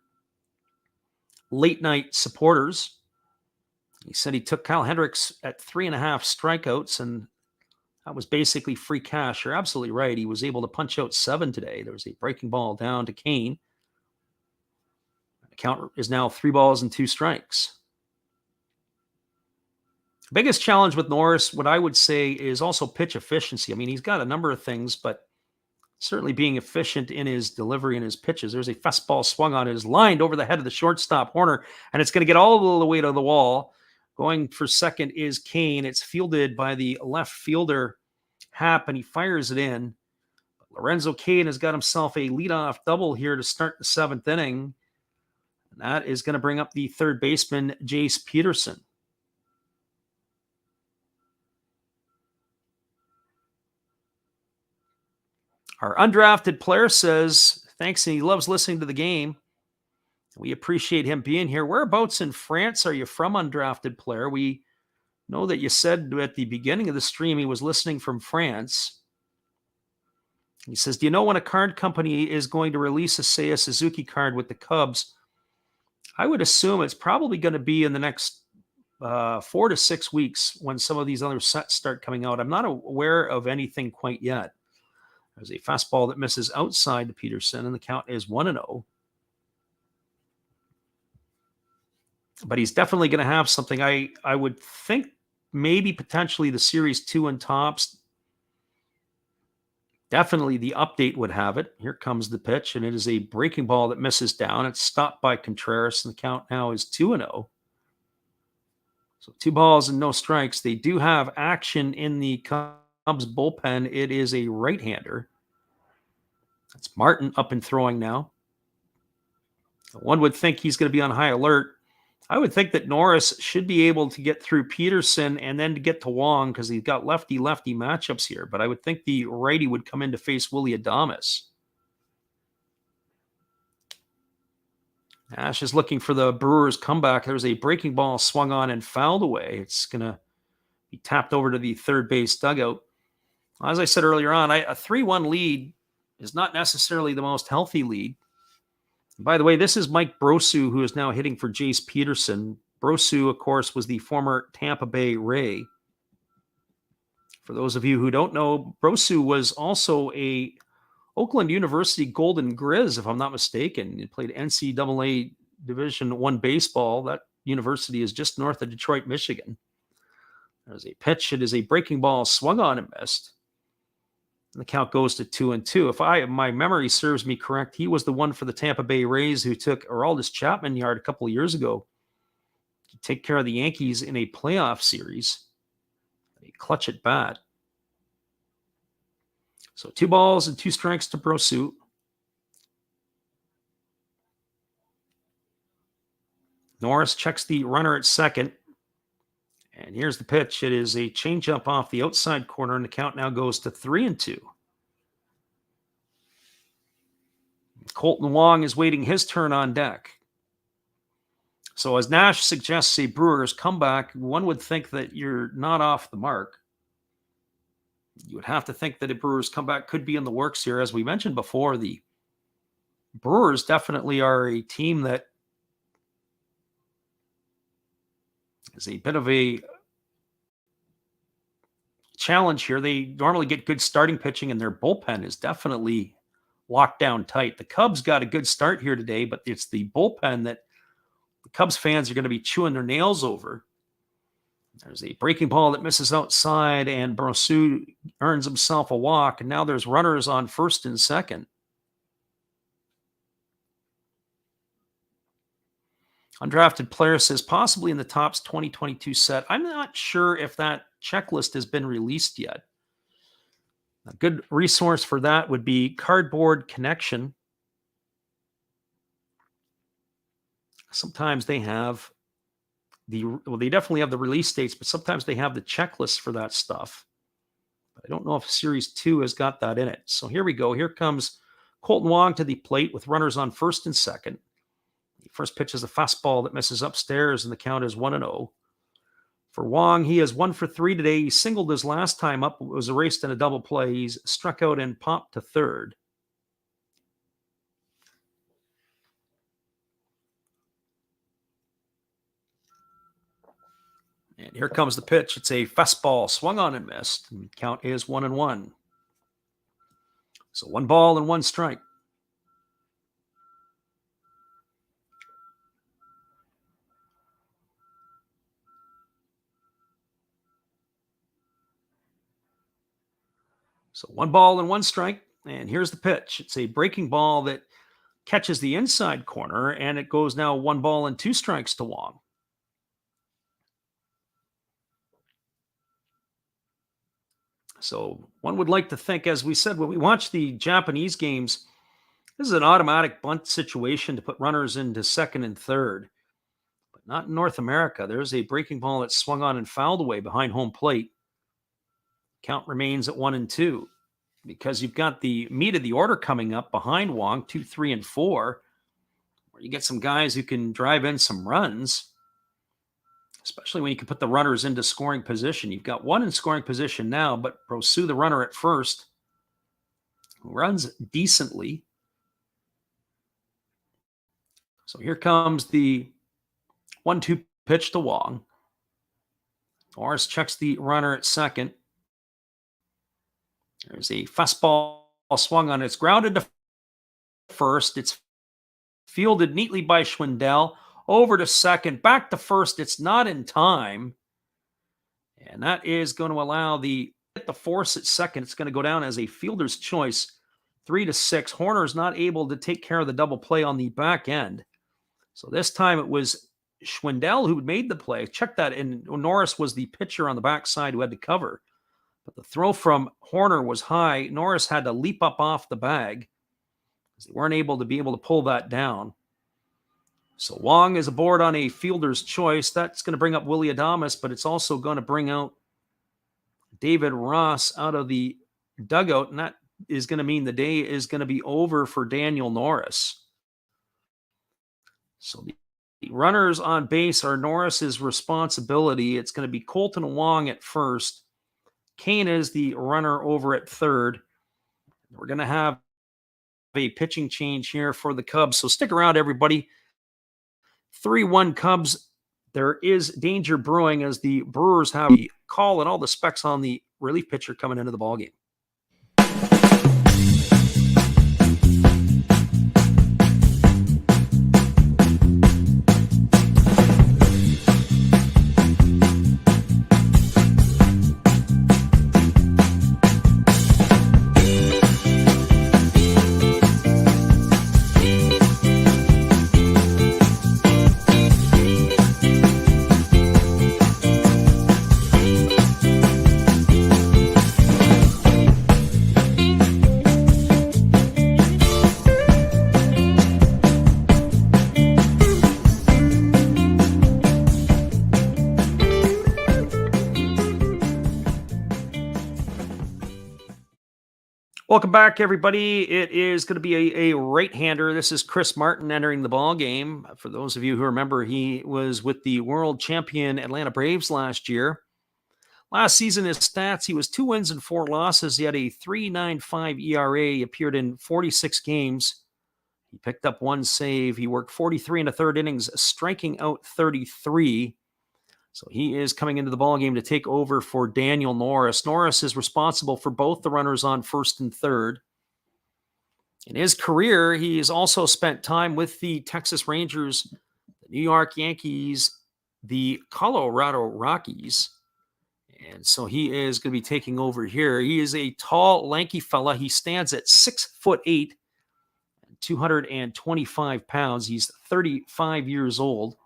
A: late night supporters. He said he took Kyle Hendricks at 3.5 strikeouts, and that was basically free cash. You're absolutely right. He was able to punch out 7 today. There was a breaking ball down to Cain. The count is now 3 balls and 2 strikes. The biggest challenge with Norris, what I would say, is also pitch efficiency. I mean, he's got a number of things, but certainly being efficient in his delivery and his pitches. There's a fastball swung on. It is lined over the head of the shortstop, Horner, and it's going to get all the way to the wall. Going for second is Cain. It's fielded by the left fielder, Happ, and he fires it in. But Lorenzo Cain has got himself a leadoff double here to start the 7th inning. That is going to bring up the third baseman, Jace Peterson. Our undrafted player says, thanks, and he loves listening to the game. We appreciate him being here. Whereabouts in France are you from, undrafted player? We know that you said at the beginning of the stream he was listening from France. He says, do you know when a card company is going to release a Seiya Suzuki card with the Cubs? I would assume it's probably going to be in the next 4 to 6 weeks when some of these other sets start coming out. I'm not aware of anything quite yet. There's a fastball that misses outside to Peterson, and the count is 1-0. But he's definitely going to have something. I would think maybe potentially the Series 2 and Tops. Definitely the update would have it. Here comes the pitch, and it is a breaking ball that misses down. It's stopped by Contreras, and the count now is 2-0. So 2 balls and no strikes. They do have action in the Cubs bullpen. It is a right-hander. That's Martin up and throwing now. One would think he's going to be on high alert. I would think that Norris should be able to get through Peterson and then to get to Wong because he's got lefty-lefty matchups here. But I would think the righty would come in to face Willy Adames. Nash is looking for the Brewers comeback. There's a breaking ball swung on and fouled away. It's going to be tapped over to the third base dugout. As I said earlier on, a 3-1 lead is not necessarily the most healthy lead. By the way, this is Mike Brosu, who is now hitting for Jace Peterson. Brosu, of course, was the former Tampa Bay Ray. For those of you who don't know, Brosu was also a Oakland University Golden Grizz, if I'm not mistaken. He played NCAA Division I baseball. That university is just north of Detroit, Michigan. There's a pitch. It is a breaking ball swung on and missed. And the count goes to 2-2. If my memory serves me correct, he was the one for the Tampa Bay Rays who took Aroldis Chapman yard a couple of years ago to take care of the Yankees in a playoff series. A clutch at bat. So 2 balls and 2 strikes to Brosu. Norris checks the runner at second. And here's the pitch. It is a changeup off the outside corner, and the count now goes to 3-2. Colton Wong is waiting his turn on deck. So as Nash suggests a Brewers comeback, one would think that you're not off the mark. You would have to think that a Brewers comeback could be in the works here. As we mentioned before, the Brewers definitely are a team that is a bit of a challenge here. They normally get good starting pitching, and their bullpen is definitely locked down tight. The Cubs got a good start here today, but it's the bullpen that the Cubs fans are going to be chewing their nails over. There's a breaking ball that misses outside, and Brosu earns himself a walk, and now there's runners on first and second. Undrafted player says possibly in the Topps 2022 set. I'm not sure if that checklist has been released yet. A good resource for that would be Cardboard Connection. Sometimes they have they definitely have the release dates, but sometimes they have the checklist for that stuff. But I don't know if Series 2 has got that in it. So here we go. Here comes Colton Wong to the plate with runners on first and second. The first pitch is a fastball that misses upstairs, and the count is 1-0. For Wong, he is 1 for 3 today. He singled his last time up. It was erased in a double play. He's struck out and popped to third. And here comes the pitch. It's a fastball swung on and missed. And count is 1-1. So 1 ball and 1 strike. So 1 ball and 1 strike. And here's the pitch. It's a breaking ball that catches the inside corner, and it goes now 1 ball and 2 strikes to Wong. So one would like to think, as we said, when we watch the Japanese games, This is an automatic bunt situation to put runners into second and third, but not in North America. There's a breaking ball that swung on and fouled away behind home plate. Count remains at 1-2 because you've got the meat of the order coming up behind Wong, 2, 3, and 4, where you get some guys who can drive in some runs, especially when you can put the runners into scoring position. You've got one in scoring position now, but Brosu, the runner at first, runs decently. So here comes the 1-2 pitch to Wong. Norris checks the runner at second. There's a fastball swung on. It's grounded to first. It's fielded neatly by Schwindel. Over to second. Back to first. It's not in time. And that is going to allow the force at second. It's going to go down as a fielder's choice. 3-6. Horner's not able to take care of the double play on the back end. So this time it was Schwindel who made the play. Check that. And Norris was the pitcher on the backside who had to cover. But the throw from Horner was high. Norris had to leap up off the bag because they weren't able to pull that down. So Wong is aboard on a fielder's choice. That's going to bring up Willy Adames, but it's also going to bring out David Ross out of the dugout, and that is going to mean the day is going to be over for Daniel Norris. So the runners on base are Norris's responsibility. It's going to be Colton Wong at first. Kane is the runner over at third. We're going to have a pitching change here for the Cubs. So stick around, everybody. 3-1 Cubs. There is danger brewing as the Brewers have the call and all the specs on the relief pitcher coming into the ballgame. Welcome back, everybody. It is going to be a right-hander. This is Chris Martin entering the ball game. For those of you who remember, he was with the world champion Atlanta Braves last year. Last season, his stats, he was 2 wins and 4 losses. He had a 3.95 ERA. He appeared in 46 games. He picked up 1 save. He worked 43 1/3 innings, striking out 33. So he is coming into the ballgame to take over for Daniel Norris. Norris is responsible for both the runners on first and third. In his career, he has also spent time with the Texas Rangers, the New York Yankees, the Colorado Rockies. And so he is going to be taking over here. He is a tall, lanky fella. He stands at 6'8", 225 pounds. He's 35 years old.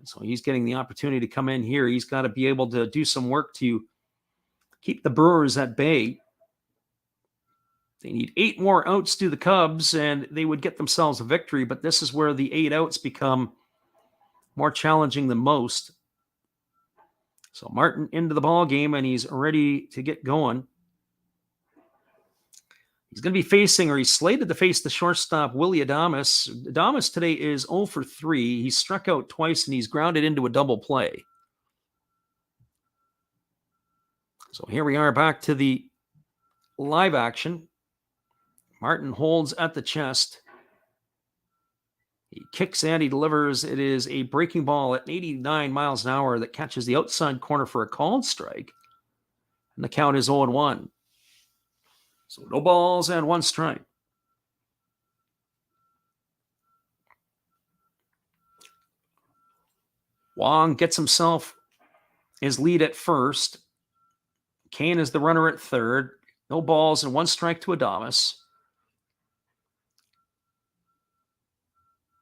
A: So he's getting the opportunity to come in here. He's got to be able to do some work to keep the Brewers at bay. They need 8 more outs to the Cubs, and they would get themselves a victory. But this is where the 8 outs become more challenging than most. So Martin into the ball game, and he's ready to get going. He's going to be facing, or he's slated to face, the shortstop, Willy Adames. Adames today is 0 for 3. He struck out twice, and he's grounded into a double play. So here we are back to the live action. Martin holds at the chest. He kicks and he delivers. It is a breaking ball at 89 miles an hour that catches the outside corner for a called strike. And the count is 0-1. So no balls and 1 strike. Wong gets himself his lead at first. Kane is the runner at third. No balls and 1 strike to Adames.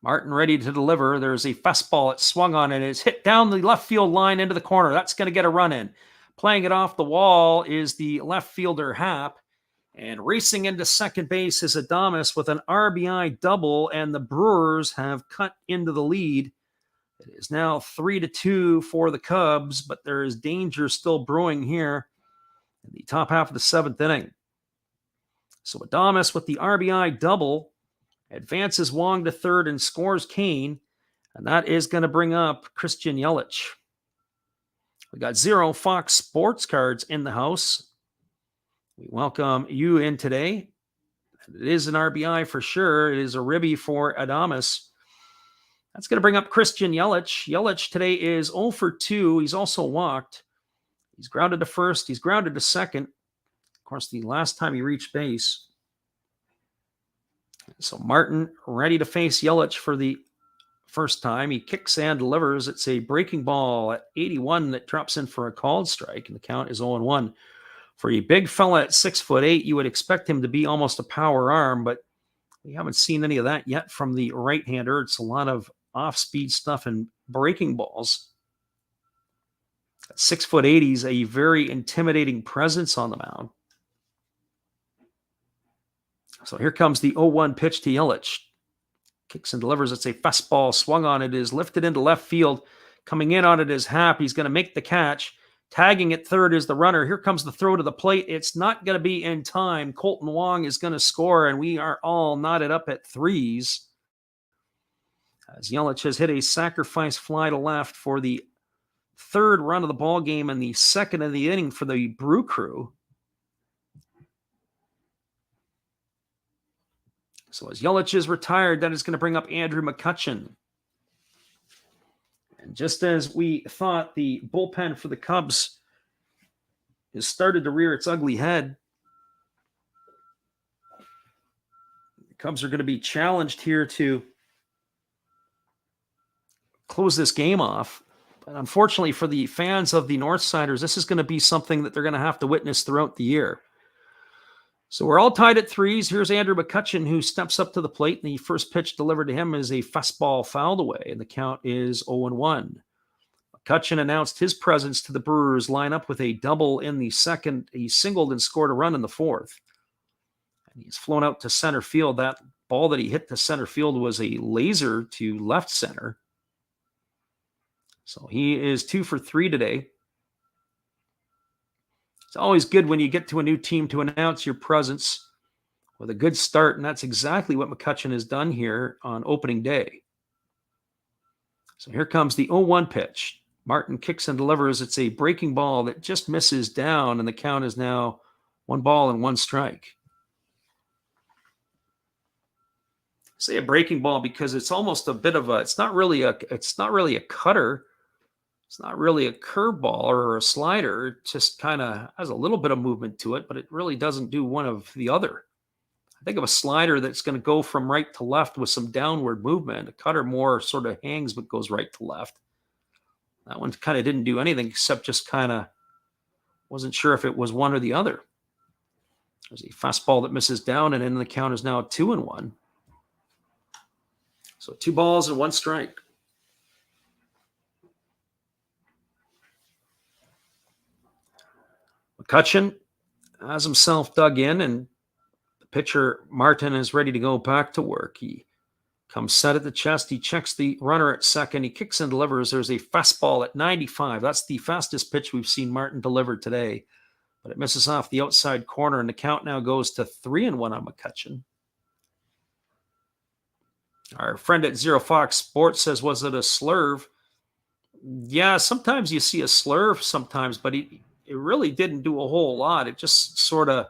A: Martin ready to deliver. There's a fastball. It swung on and it's hit down the left field line into the corner. That's going to get a run in. Playing it off the wall is the left fielder, Happ. And racing into second base is Adames with an RBI double, and the Brewers have cut into the lead. It is now 3-2 for the Cubs, but there is danger still brewing here in the top half of the seventh inning. So Adames with the RBI double advances Wong to third and scores Kane, and that is going to bring up Christian Yelich. We got 0 Fox Sports cards in the house. We welcome you in today. It is an RBI for sure. It is a ribby for Adames. That's going to bring up Christian Yelich. Yelich today is 0 for 2. He's also walked. He's grounded to first. He's grounded to second. Of course, the last time he reached base. So Martin ready to face Yelich for the first time. He kicks and delivers. It's a breaking ball at 81 that drops in for a called strike, and the count is 0-1. For a big fella at 6'8", you would expect him to be almost a power arm, but we haven't seen any of that yet from the right-hander. It's a lot of off-speed stuff and breaking balls. At 6'8", he's a very intimidating presence on the mound. So here comes the 0-1 pitch to Yelich. Kicks and delivers. It's a fastball swung on. It is lifted into left field. Coming in on it is Happ. He's going to make the catch. Tagging at third is the runner. Here comes the throw to the plate. It's not going to be in time. Colton Wong is going to score, and we are all knotted up at threes. As Yelich has hit a sacrifice fly to left for the third run of the ball game and the second of the inning for the Brew Crew. So as Yelich is retired, that is going to bring up Andrew McCutchen. And just as we thought the bullpen for the Cubs has started to rear its ugly head, the Cubs are going to be challenged here to close this game off. But unfortunately for the fans of the Northsiders, this is going to be something that they're going to have to witness throughout the year. So we're all tied at threes. Here's Andrew McCutchen, who steps up to the plate. And the first pitch delivered to him is a fastball fouled away, and the count is 0-1. McCutchen announced his presence to the Brewers lineup with a double in the second. He singled and scored a run in the fourth. And he's flown out to center field. That ball that he hit to center field was a laser to left center. So he is 2 for 3 today. It's always good when you get to a new team to announce your presence with a good start, and that's exactly what McCutchen has done here on opening day. So here comes the 0-1 pitch. Martin kicks and delivers. It's a breaking ball that just misses down, and the count is now 1 ball and 1 strike. I say a breaking ball because it's almost a bit of a, it's not really a cutter. It's not really a curveball or a slider. It just kind of has a little bit of movement to it, but it really doesn't do one of the other. I think of a slider that's going to go from right to left with some downward movement. A cutter more sort of hangs but goes right to left. That one kind of didn't do anything except just kind of wasn't sure if it was one or the other. There's a fastball that misses down, and then the count is now 2-1. So 2 balls and 1 strike. McCutchen has himself dug in, and the pitcher, Martin, is ready to go back to work. He comes set at the chest. He checks the runner at second. He kicks and delivers. There's a fastball at 95. That's the fastest pitch we've seen Martin deliver today, but it misses off the outside corner, and the count now goes to 3-1 on McCutchen. Our friend at Zero Fox Sports says, was it a slurve? Yeah, sometimes you see a slurve sometimes, but it really didn't do a whole lot. It just sort of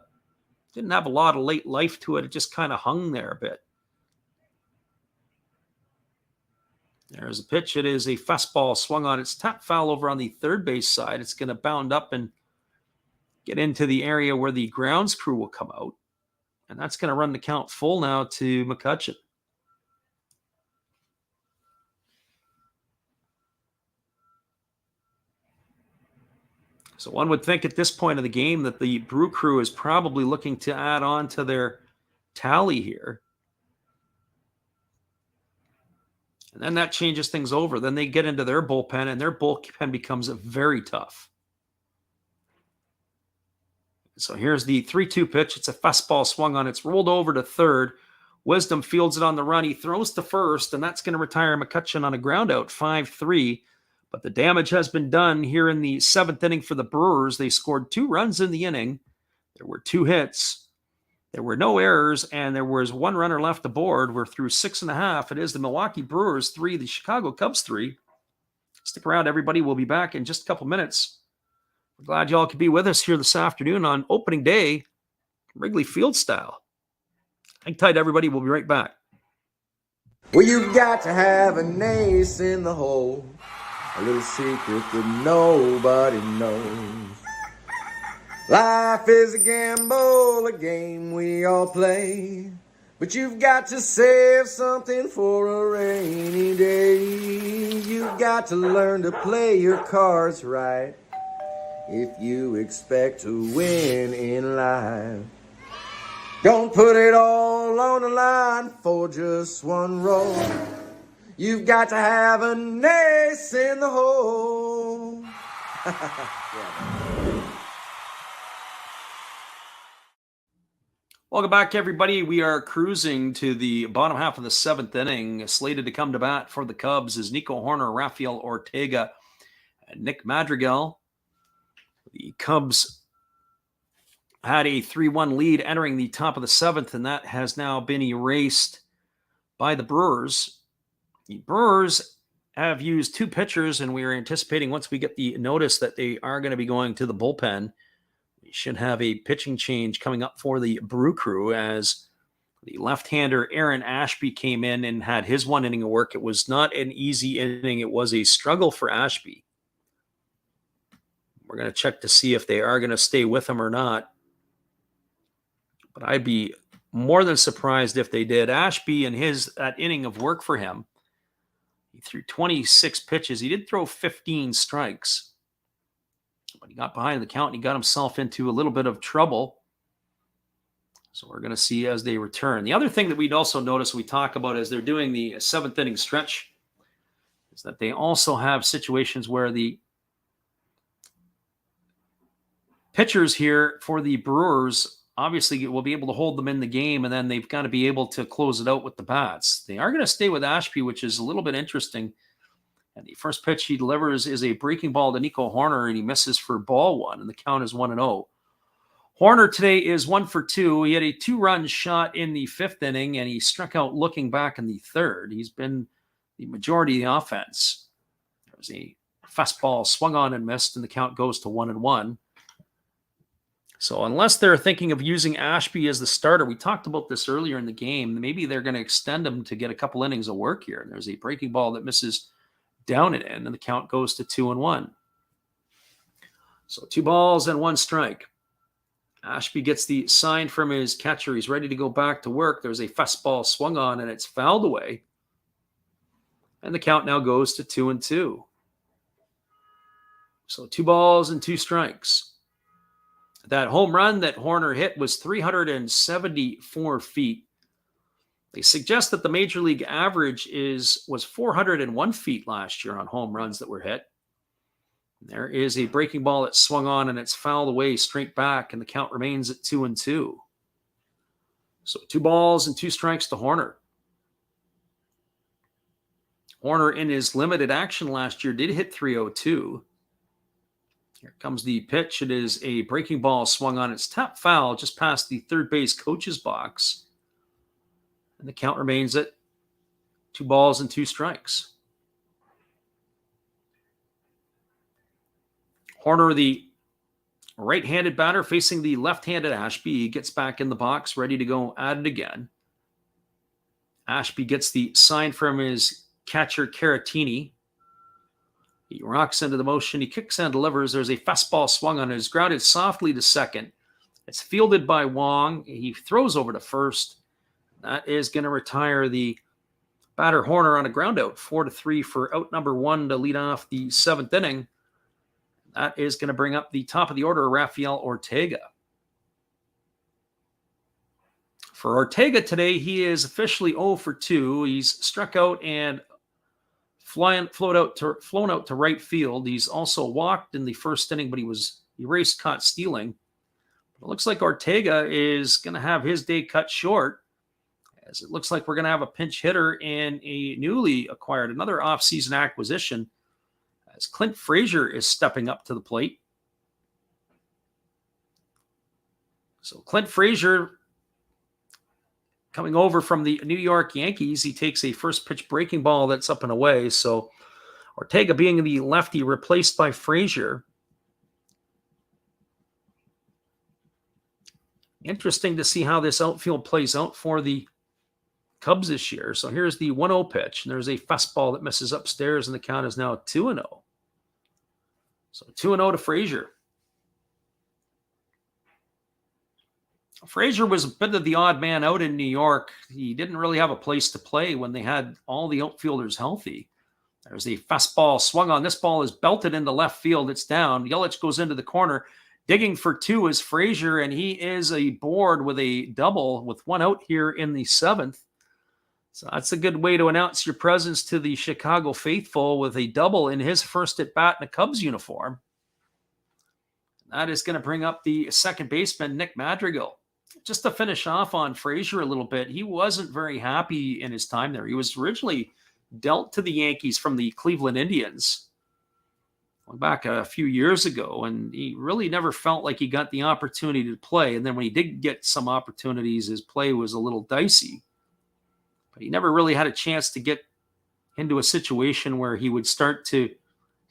A: didn't have a lot of late life to it. It just kind of hung there a bit. There's a pitch. It is a fastball swung on. It's tap foul over on the third base side. It's going to bound up and get into the area where the grounds crew will come out. And that's going to run the count full now to McCutchen. So one would think at this point of the game that the Brew Crew is probably looking to add on to their tally here. And then that changes things over. Then they get into their bullpen, and their bullpen becomes very tough. So here's the 3-2 pitch. It's a fastball swung on. It's rolled over to third. Wisdom fields it on the run. He throws to first, and that's going to retire McCutcheon on a ground out, 5-3. But the damage has been done here in the seventh inning for the Brewers. They scored 2 runs in the inning. There were 2 hits. There were no errors, and there was 1 runner left aboard. We're through 6.5. It is the Milwaukee Brewers 3, the Chicago Cubs 3. Stick around, everybody. We'll be back in just a couple minutes. We're glad y'all could be with us here this afternoon on opening day, Wrigley Field style. Hang tight, everybody. We'll be right back.
C: Well, you've got to have an ace in the hole, a little secret that nobody knows. Life is a gamble, a game we all play, but you've got to save something for a rainy day. You've got to learn to play your cards right if you expect to win in life. Don't put it all on the line for just one roll. You've got to have an ace in the hole.
A: Welcome back, everybody. We are cruising to the bottom half of the 7th inning. Slated to come to bat for the Cubs is Nico Hoerner, Rafael Ortega, and Nick Madrigal. The Cubs had a 3-1 lead entering the top of the 7th, and that has now been erased by the Brewers. The Brewers have used 2 pitchers, and we are anticipating once we get the notice that they are going to be going to the bullpen, we should have a pitching change coming up for the Brew Crew as the left-hander Aaron Ashby came in and had his 1 inning of work. It was not an easy inning. It was a struggle for Ashby. We're going to check to see if they are going to stay with him or not. But I'd be more than surprised if they did. Ashby and that inning of work for him, he threw 26 pitches. He did throw 15 strikes. But he got behind the count and he got himself into a little bit of trouble. So we're going to see as they return. The other thing that we'd also notice we talk about as they're doing the 7th inning stretch is that they also have situations where the pitchers here for the Brewers obviously will be able to hold them in the game, and then they've got to be able to close it out with the bats. They are going to stay with Ashby, which is a little bit interesting. And the first pitch he delivers is a breaking ball to Nico Hoerner, and he misses for ball 1, and the count is 1-0. Hoerner today is 1 for 2. He had a 2-run shot in the 5th inning, and he struck out looking back in the 3rd. He's been the majority of the offense. There's a fastball swung on and missed, and the count goes to 1-1. So unless they're thinking of using Ashby as the starter, we talked about this earlier in the game, maybe they're going to extend him to get a couple innings of work here. And there's a breaking ball that misses down and in, and the count goes to 2-1. So 2 balls and 1 strike. Ashby gets the sign from his catcher. He's ready to go back to work. There's a fastball swung on, and it's fouled away. And the count now goes to 2-2. So 2 balls and 2 strikes. That home run that Hoerner hit was 374 feet. They suggest that the major league average was 401 feet last year on home runs that were hit. There is a breaking ball that swung on, and it's fouled away straight back, and the count remains at 2-2. So 2 balls and 2 strikes to Hoerner. Hoerner, in his limited action last year, did hit 302. Here comes the pitch. It is a breaking ball swung on. It's top foul just past the third base coach's box. And the count remains at 2 balls and 2 strikes. Hoerner, the right-handed batter facing the left-handed Ashby, gets back in the box, ready to go at it again. Ashby gets the sign from his catcher, Caratini. He rocks into the motion. He kicks and delivers. There's a fastball swung on it. It's grounded softly to second. It's fielded by Wong. He throws over to first. That is going to retire the batter Hoerner on a ground out. 4-3 for out number 1 to lead off the 7th inning. That is going to bring up the top of the order, Rafael Ortega. For Ortega today, he is officially 0 for 2. He's struck out and flown out to right field. He's also walked in the first inning, but he raced caught stealing. It looks like Ortega is going to have his day cut short, as it looks like we're going to have a pinch hitter in a newly acquired, another offseason acquisition, as Clint Frazier is stepping up to the plate. So Clint Frazier coming over from the New York Yankees. He takes a first pitch breaking ball that's up and away. So Ortega being the lefty replaced by Frazier. Interesting to see how this outfield plays out for the Cubs this year. So here's the 1-0 pitch, and there's a fastball that misses upstairs, and the count is now 2-0. So 2-0 to Frazier. Frazier was a bit of the odd man out in New York. He didn't really have a place to play when they had all the outfielders healthy. There's a fastball swung on. This ball is belted into left field. It's down. Yelich goes into the corner. Digging for two is Frazier, and he is aboard with a double with one out here in the 7th. So that's a good way to announce your presence to the Chicago faithful with a double in his first at bat in a Cubs uniform. That is going to bring up the second baseman, Nick Madrigal. Just to finish off on Frazier a little bit, he wasn't very happy in his time there. He was originally dealt to the Yankees from the Cleveland Indians back a few years ago, and he really never felt like he got the opportunity to play. And then when he did get some opportunities, his play was a little dicey. But he never really had a chance to get into a situation where he would start to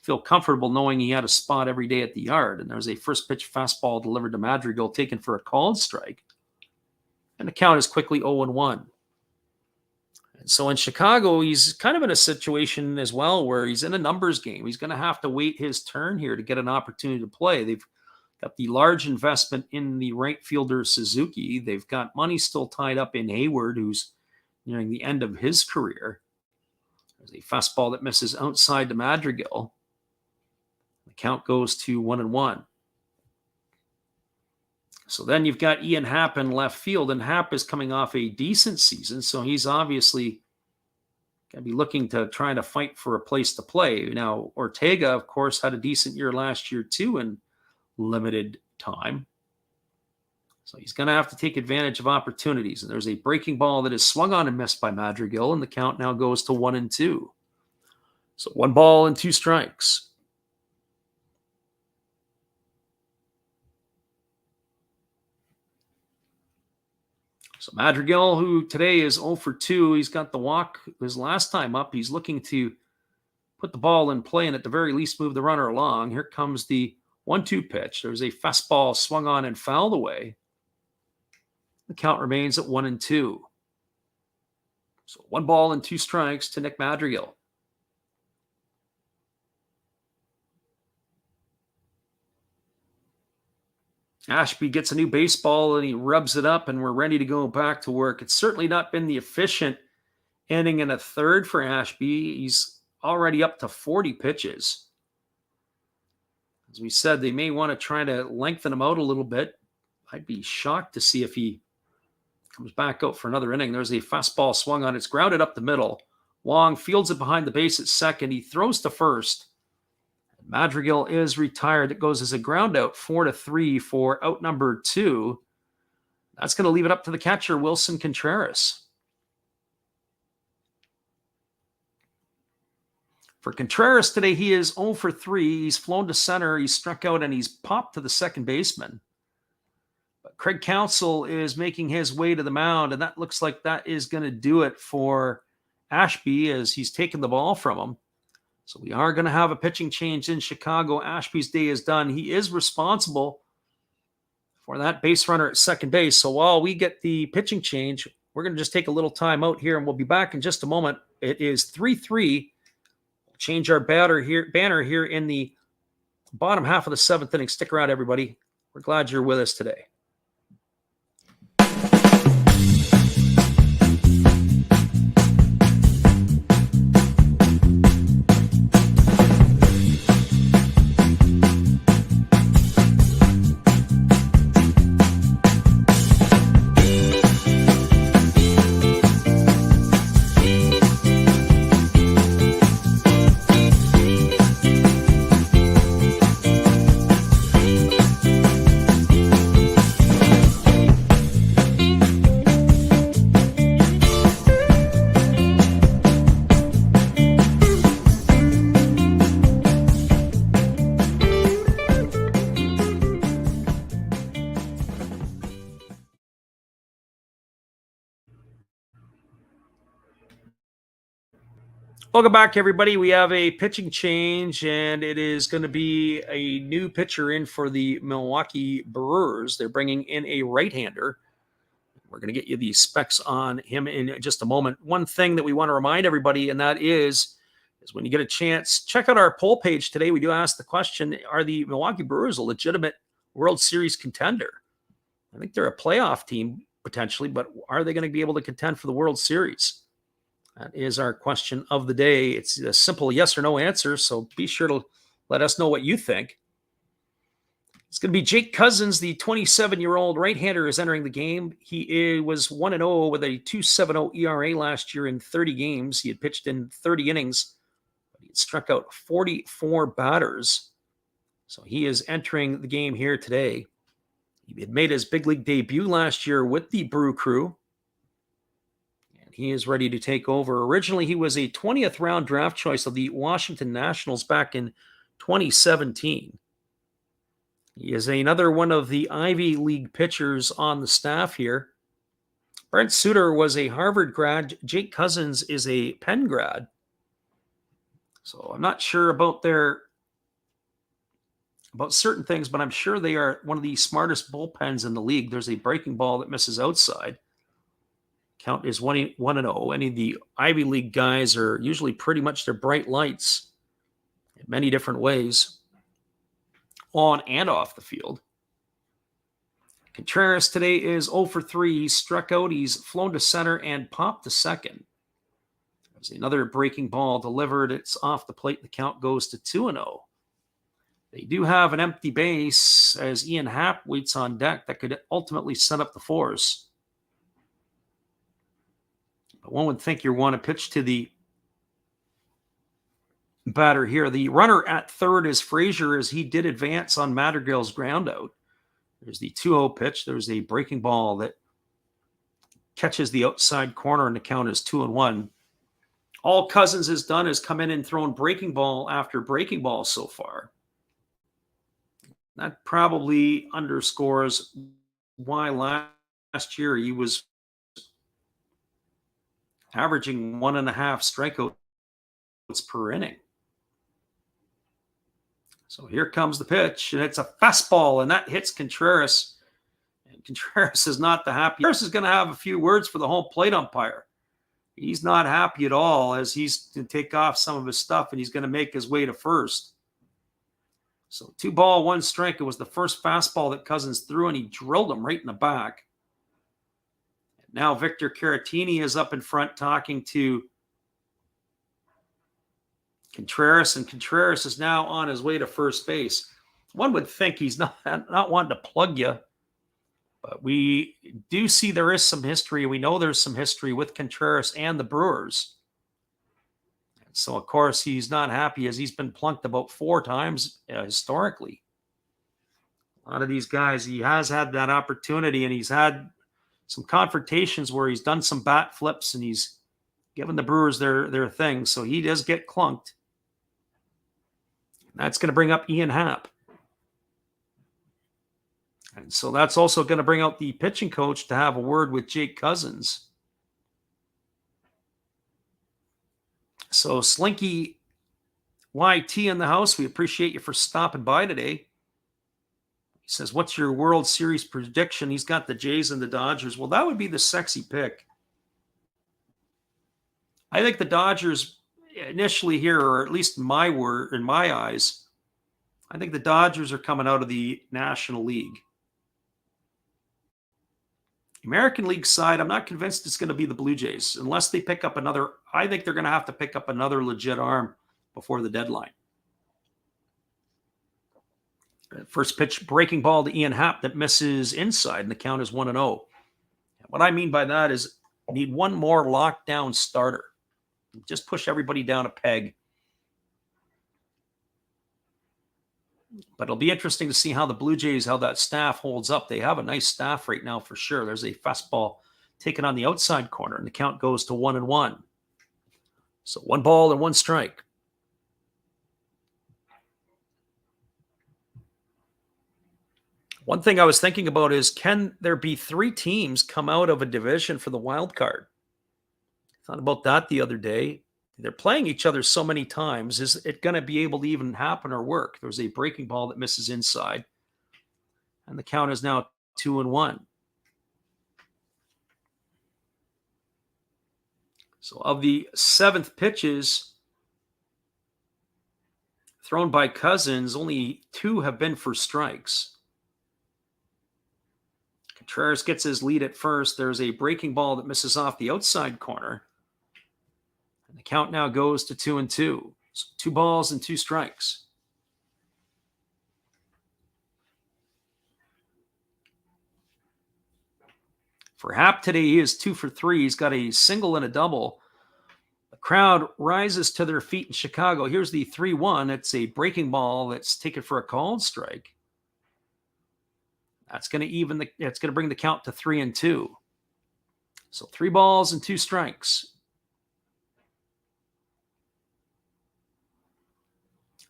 A: feel comfortable knowing he had a spot every day at the yard. And there was a first pitch fastball delivered to Madrigal, taken for a called strike. And the count is quickly 0-1. And so in Chicago, he's kind of in a situation as well where he's in a numbers game. He's going to have to wait his turn here to get an opportunity to play. They've got the large investment in the right fielder Suzuki. They've got money still tied up in Hayward, who's nearing the end of his career. There's a fastball that misses outside to Madrigal. The count goes to 1-1. So then you've got Ian Happ in left field, and Happ is coming off a decent season, so he's obviously going to be looking to try to fight for a place to play. Now, Ortega, of course, had a decent year last year too in limited time. So he's going to have to take advantage of opportunities. And there's a breaking ball that is swung on and missed by Madrigal, and the count now goes to 1-2. So 1 ball and 2 strikes. So Madrigal, who today is 0 for 2, he's got the walk his last time up. He's looking to put the ball in play and at the very least move the runner along. Here comes the 1-2 pitch. There's a fastball swung on and fouled away. The count remains at 1-2. So 1 ball and 2 strikes to Nick Madrigal. Ashby gets a new baseball and he rubs it up, and we're ready to go back to work. It's certainly not been the efficient inning in a third for Ashby. He's already up to 40 pitches. As we said, they may want to try to lengthen him out a little bit. I'd be shocked to see if he comes back out for another inning. There's a fastball swung on. It's grounded up the middle. Wong fields it behind the base at second. He throws to first. Madrigal is retired. It goes as a ground out, 4-3 for out number 2. That's going to leave it up to the catcher, Wilson Contreras. For Contreras today, he is 0 for 3. He's flown to center. He's struck out, and he's popped to the second baseman. But Craig Counsell is making his way to the mound, and that looks like that is going to do it for Ashby as he's taken the ball from him. So we are going to have a pitching change in Chicago. Ashby's day is done. He is responsible for that base runner at second base. So while we get the pitching change, we're going to just take a little time out here, and we'll be back in just a moment. It is 3-3. We'll change our banner here in the bottom half of the 7th inning. Stick around, everybody. We're glad you're with us today. Welcome back, everybody. We have a pitching change, and it is going to be a new pitcher in for the Milwaukee Brewers. They're bringing in a right-hander. We're going to get you the specs on him in just a moment. One thing that we want to remind everybody, and that is when you get a chance, check out our poll page today. We do ask the question, are the Milwaukee Brewers a legitimate World Series contender? I think they're a playoff team potentially, but are they going to be able to contend for the World Series? That is our question of the day. It's a simple yes or no answer, so be sure to let us know what you think. It's going to be Jake Cousins, the 27-year-old right-hander, is entering the game. He was 1-0 with a 2.70 ERA last year in 30 games. He had pitched in 30 innings, but he had struck out 44 batters. So he is entering the game here today. He had made his big league debut last year with the Brew Crew. He is ready to take over. Originally, he was a 20th round draft choice of the Washington Nationals back in 2017. He is another one of the Ivy League pitchers on the staff here. Brent Suter was a Harvard grad. Jake Cousins is a Penn grad. So I'm not sure about certain things, but I'm sure they are one of the smartest bullpens in the league. There's a breaking ball that misses outside. Count is 1-0. Any of the Ivy League guys are usually pretty much their bright lights in many different ways, on and off the field. Contreras today is 0 for 3. He's struck out. He's flown to center and popped to second. There's another breaking ball delivered. It's off the plate. The count goes to 2-0. They do have an empty base as Ian Happ waits on deck that could ultimately set up the force. One would think you want to pitch to the batter here. The runner at third is Frazier, as he did advance on Madrigal's ground out. There's the 2-0 pitch. There's a breaking ball that catches the outside corner, and the count is 2-1. All Cousins has done is come in and thrown breaking ball after breaking ball so far. That probably underscores why last year he was averaging 1.5 strikeouts per inning. So here comes the pitch, and it's a fastball, and that hits Contreras. And Contreras is not the happy. Contreras is going to have a few words for the home plate umpire. He's not happy at all, as he's to take off some of his stuff, and he's going to make his way to first. So 2 ball, 1 strike. It was the first fastball that Cousins threw, and he drilled him right in the back. Now Victor Caratini is up in front talking to Contreras, and Contreras is now on his way to first base. One would think he's not wanting to plug you, but we do see there is some history. We know there's some history with Contreras and the Brewers. And so, of course, he's not happy, as he's been plunked about 4 times historically. A lot of these guys, he has had that opportunity, and he's had some confrontations where he's done some bat flips, and he's given the Brewers their thing. So he does get clunked. That's going to bring up Ian Happ. And so that's also going to bring out the pitching coach to have a word with Jake Cousins. So Slinky YT in the house, we appreciate you for stopping by today. He says, what's your World Series prediction? He's got the Jays and the Dodgers. Well, that would be the sexy pick. I think the Dodgers initially here, or at least in my eyes, I think the Dodgers are coming out of the National League. American League side, I'm not convinced it's going to be the Blue Jays unless they pick up another. I think they're going to have to pick up another legit arm before the deadline. First pitch breaking ball to Ian Happ that misses inside, and the count is 1-0. What I mean by that is need one more lockdown starter. Just push everybody down a peg. But it'll be interesting to see how the Blue Jays, how that staff holds up. They have a nice staff right now for sure. There's a fastball taken on the outside corner, and the count goes to 1-1. So 1 ball and 1 strike. One thing I was thinking about is, can there be 3 teams come out of a division for the wild card? I thought about that the other day. They're playing each other so many times. Is it going to be able to even happen or work? There's a breaking ball that misses inside. And the count is now 2-1. So of the 7th pitches thrown by Cousins, only 2 have been for strikes. Contreras gets his lead at first. There's a breaking ball that misses off the outside corner. And the count now goes to 2-2. So 2 balls and 2 strikes. For Happ today, he is 2 for 3. He's got a single and a double. The crowd rises to their feet in Chicago. Here's the 3-1. It's a breaking ball that's taken for a called strike. That's going to it's going to bring the count to 3-2. So 3 balls and 2 strikes.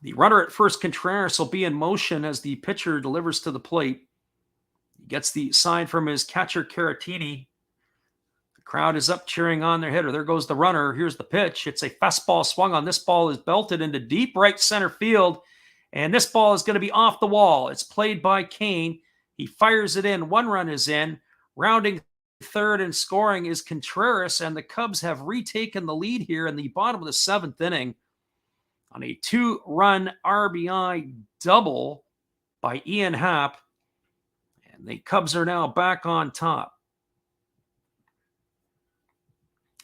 A: The runner at first, Contreras, will be in motion as the pitcher delivers to the plate. He gets the sign from his catcher, Caratini. The crowd is up cheering on their hitter. There goes the runner. Here's the pitch. It's a fastball swung on. This ball is belted into deep right center field, and this ball is going to be off the wall. It's played by Kane. He fires it in. 1 run is in. Rounding third and scoring is Contreras, and the Cubs have retaken the lead here in the bottom of the 7th inning on a 2-run RBI double by Ian Happ. And the Cubs are now back on top.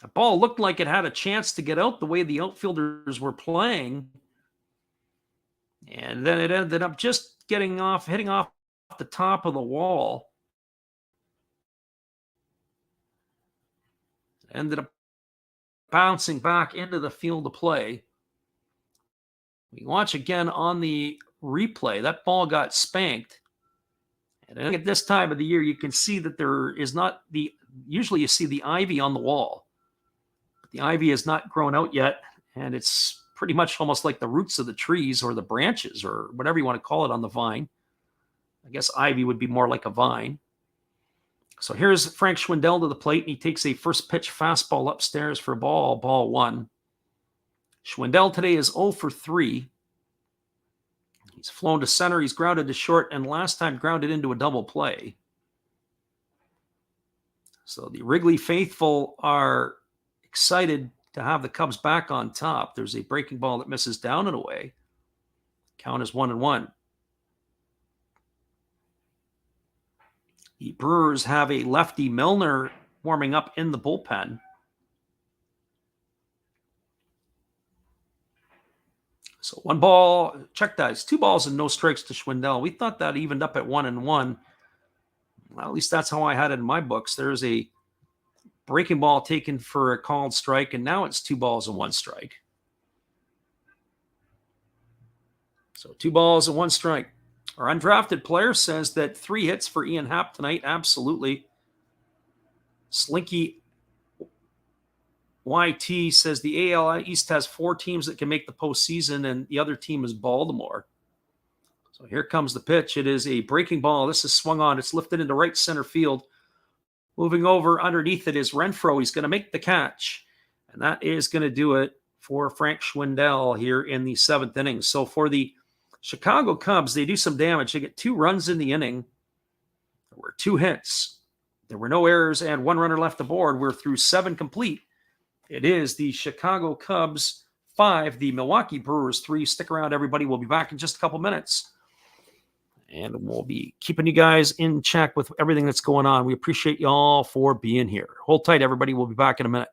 A: The ball looked like it had a chance to get out the way the outfielders were playing. And then it ended up just hitting off the top of the wall. Ended up bouncing back into the field of play. We watch again on the replay. That ball got spanked. And I think at this time of the year, you can see that there is not usually you see the ivy on the wall. But the ivy has not grown out yet, and it's pretty much almost like the roots of the trees or the branches or whatever you want to call it on the vine. I guess ivy would be more like a vine. So here's Frank Schwindel to the plate, and he takes a first pitch fastball upstairs for ball 1. Schwindel today is 0 for 3. He's flown to center, he's grounded to short, and last time grounded into a double play. So the Wrigley faithful are excited to have the Cubs back on top. There's a breaking ball that misses down and away. Count is 1-1. The Brewers have a lefty, Milner, warming up in the bullpen. So 1 ball, check that. It's 2 balls and no strikes to Schwindel. We thought that evened up at 1-1. Well, at least that's how I had it in my books. There's a breaking ball taken for a called strike, and now it's 2 balls and 1 strike. So 2 balls and 1 strike. Our undrafted player says that 3 hits for Ian Happ tonight. Absolutely. Slinky YT says the AL East has 4 teams that can make the postseason, and the other team is Baltimore. So here comes the pitch. It is a breaking ball. This is swung on. It's lifted into right center field. Moving over underneath it is Renfroe. He's going to make the catch, and that is going to do it for Frank Schwindel here in the 7th inning. So for the Chicago Cubs, they do some damage. They get 2 runs in the inning. There were 2 hits. There were no errors and 1 runner left aboard. We're through 7 complete. It is the Chicago Cubs 5, the Milwaukee Brewers 3. Stick around, everybody. We'll be back in just a couple minutes. And we'll be keeping you guys in check with everything that's going on. We appreciate y'all for being here. Hold tight, everybody. We'll be back in a minute.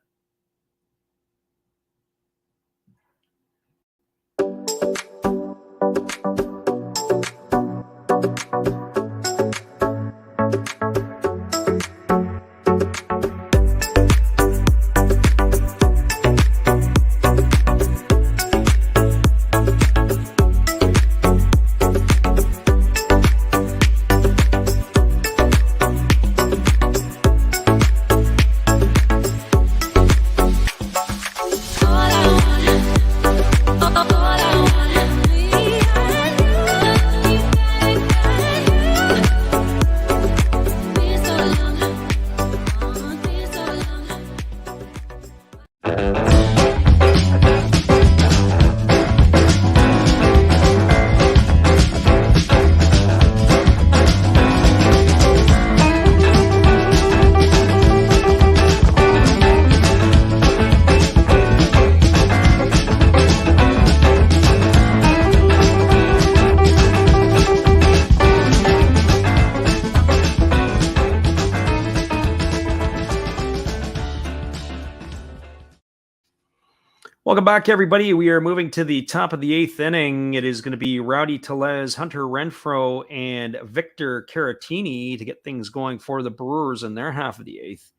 A: Welcome back, everybody. We are moving to the top of the 8th inning. It is going to be Rowdy Tellez, Hunter Renfroe, and Victor Caratini to get things going for the Brewers in their half of the 8th.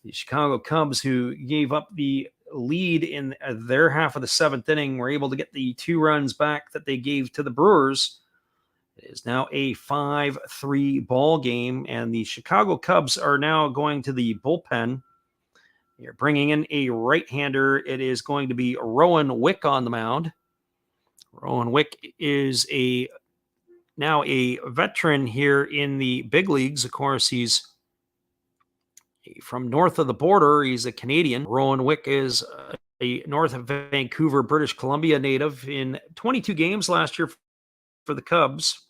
A: The Chicago Cubs, who gave up the lead in their half of the 7th inning, were able to get the 2 runs back that they gave to the Brewers. It is now a 5-3 ball game, and the Chicago Cubs are now going to the bullpen. You're bringing in a right-hander. It is going to be Rowan Wick on the mound. Rowan Wick is now a veteran here in the big leagues. Of course, he's from north of the border. He's a Canadian. Rowan Wick is a north of Vancouver, British Columbia native. In 22 games last year for the Cubs,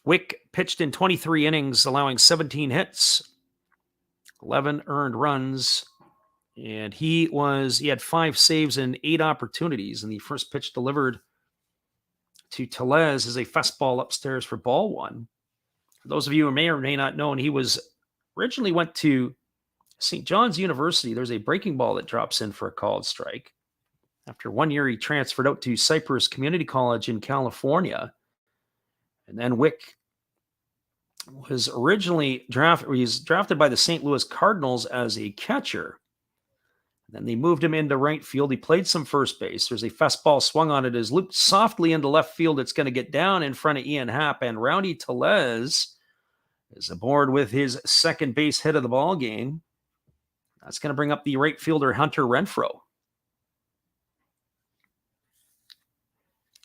A: Wick pitched in 23 innings, allowing 17 hits, 11 earned runs, and he had 5 saves and 8 opportunities. And the first pitch delivered to Tellez is a fastball upstairs for ball 1. For those of you who may or may not know, he originally went to St. John's University. There's a breaking ball that drops in for a called strike. After 1 year, he transferred out to Cypress Community College in California. And then Wick was originally drafted by the St. Louis Cardinals as a catcher. Then they moved him into right field. He played some first base. There's a fastball swung on it, is looped softly into left field. It's going to get down in front of Ian Happ, and Rowdy Tellez is aboard with his second base hit of the ball game. That's going to bring up the right fielder Hunter Renfroe.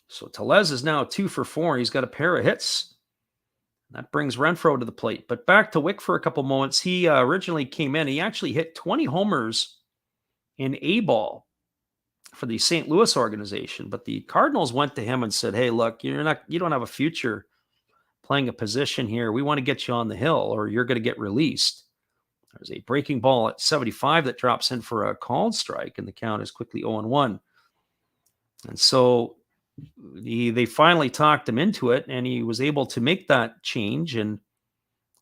A: So Tellez is now 2 for 4. He's got a pair of hits. That brings Renfroe to the plate. But back to Wick for a couple moments. He originally came in. He actually hit 20 homers in A-ball for the St. Louis organization. But the Cardinals went to him and said, hey, look, you don't have a future playing a position here. We want to get you on the hill or you're going to get released. There's a breaking ball at 75 that drops in for a called strike, and the count is quickly 0-1. And so they finally talked him into it, and he was able to make that change, and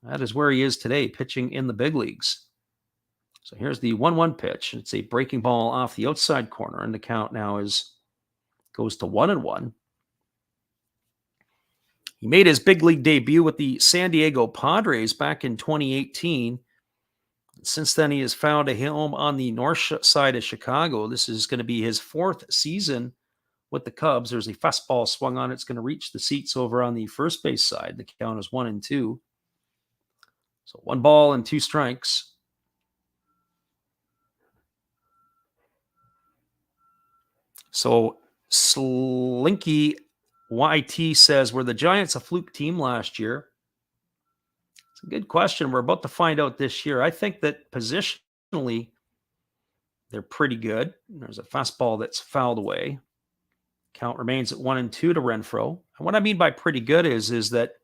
A: that is where he is today, pitching in the big leagues. So here's the 1-1 pitch. It's a breaking ball off the outside corner, and the count now goes to 1-1. He made his big league debut with the San Diego Padres back in 2018. Since then, he has found a home on the north side of Chicago. This is going to be his 4th season with the Cubs. There's a fastball swung on. It's going to reach the seats over on the first base side. The count is 1-2. So 1 ball and 2 strikes. So Slinky YT says, were the Giants a fluke team last year? It's a good question. We're about to find out this year. I think that positionally, they're pretty good. There's a fastball that's fouled away. Count remains at 1-2 to Renfroe. And what I mean by pretty good is that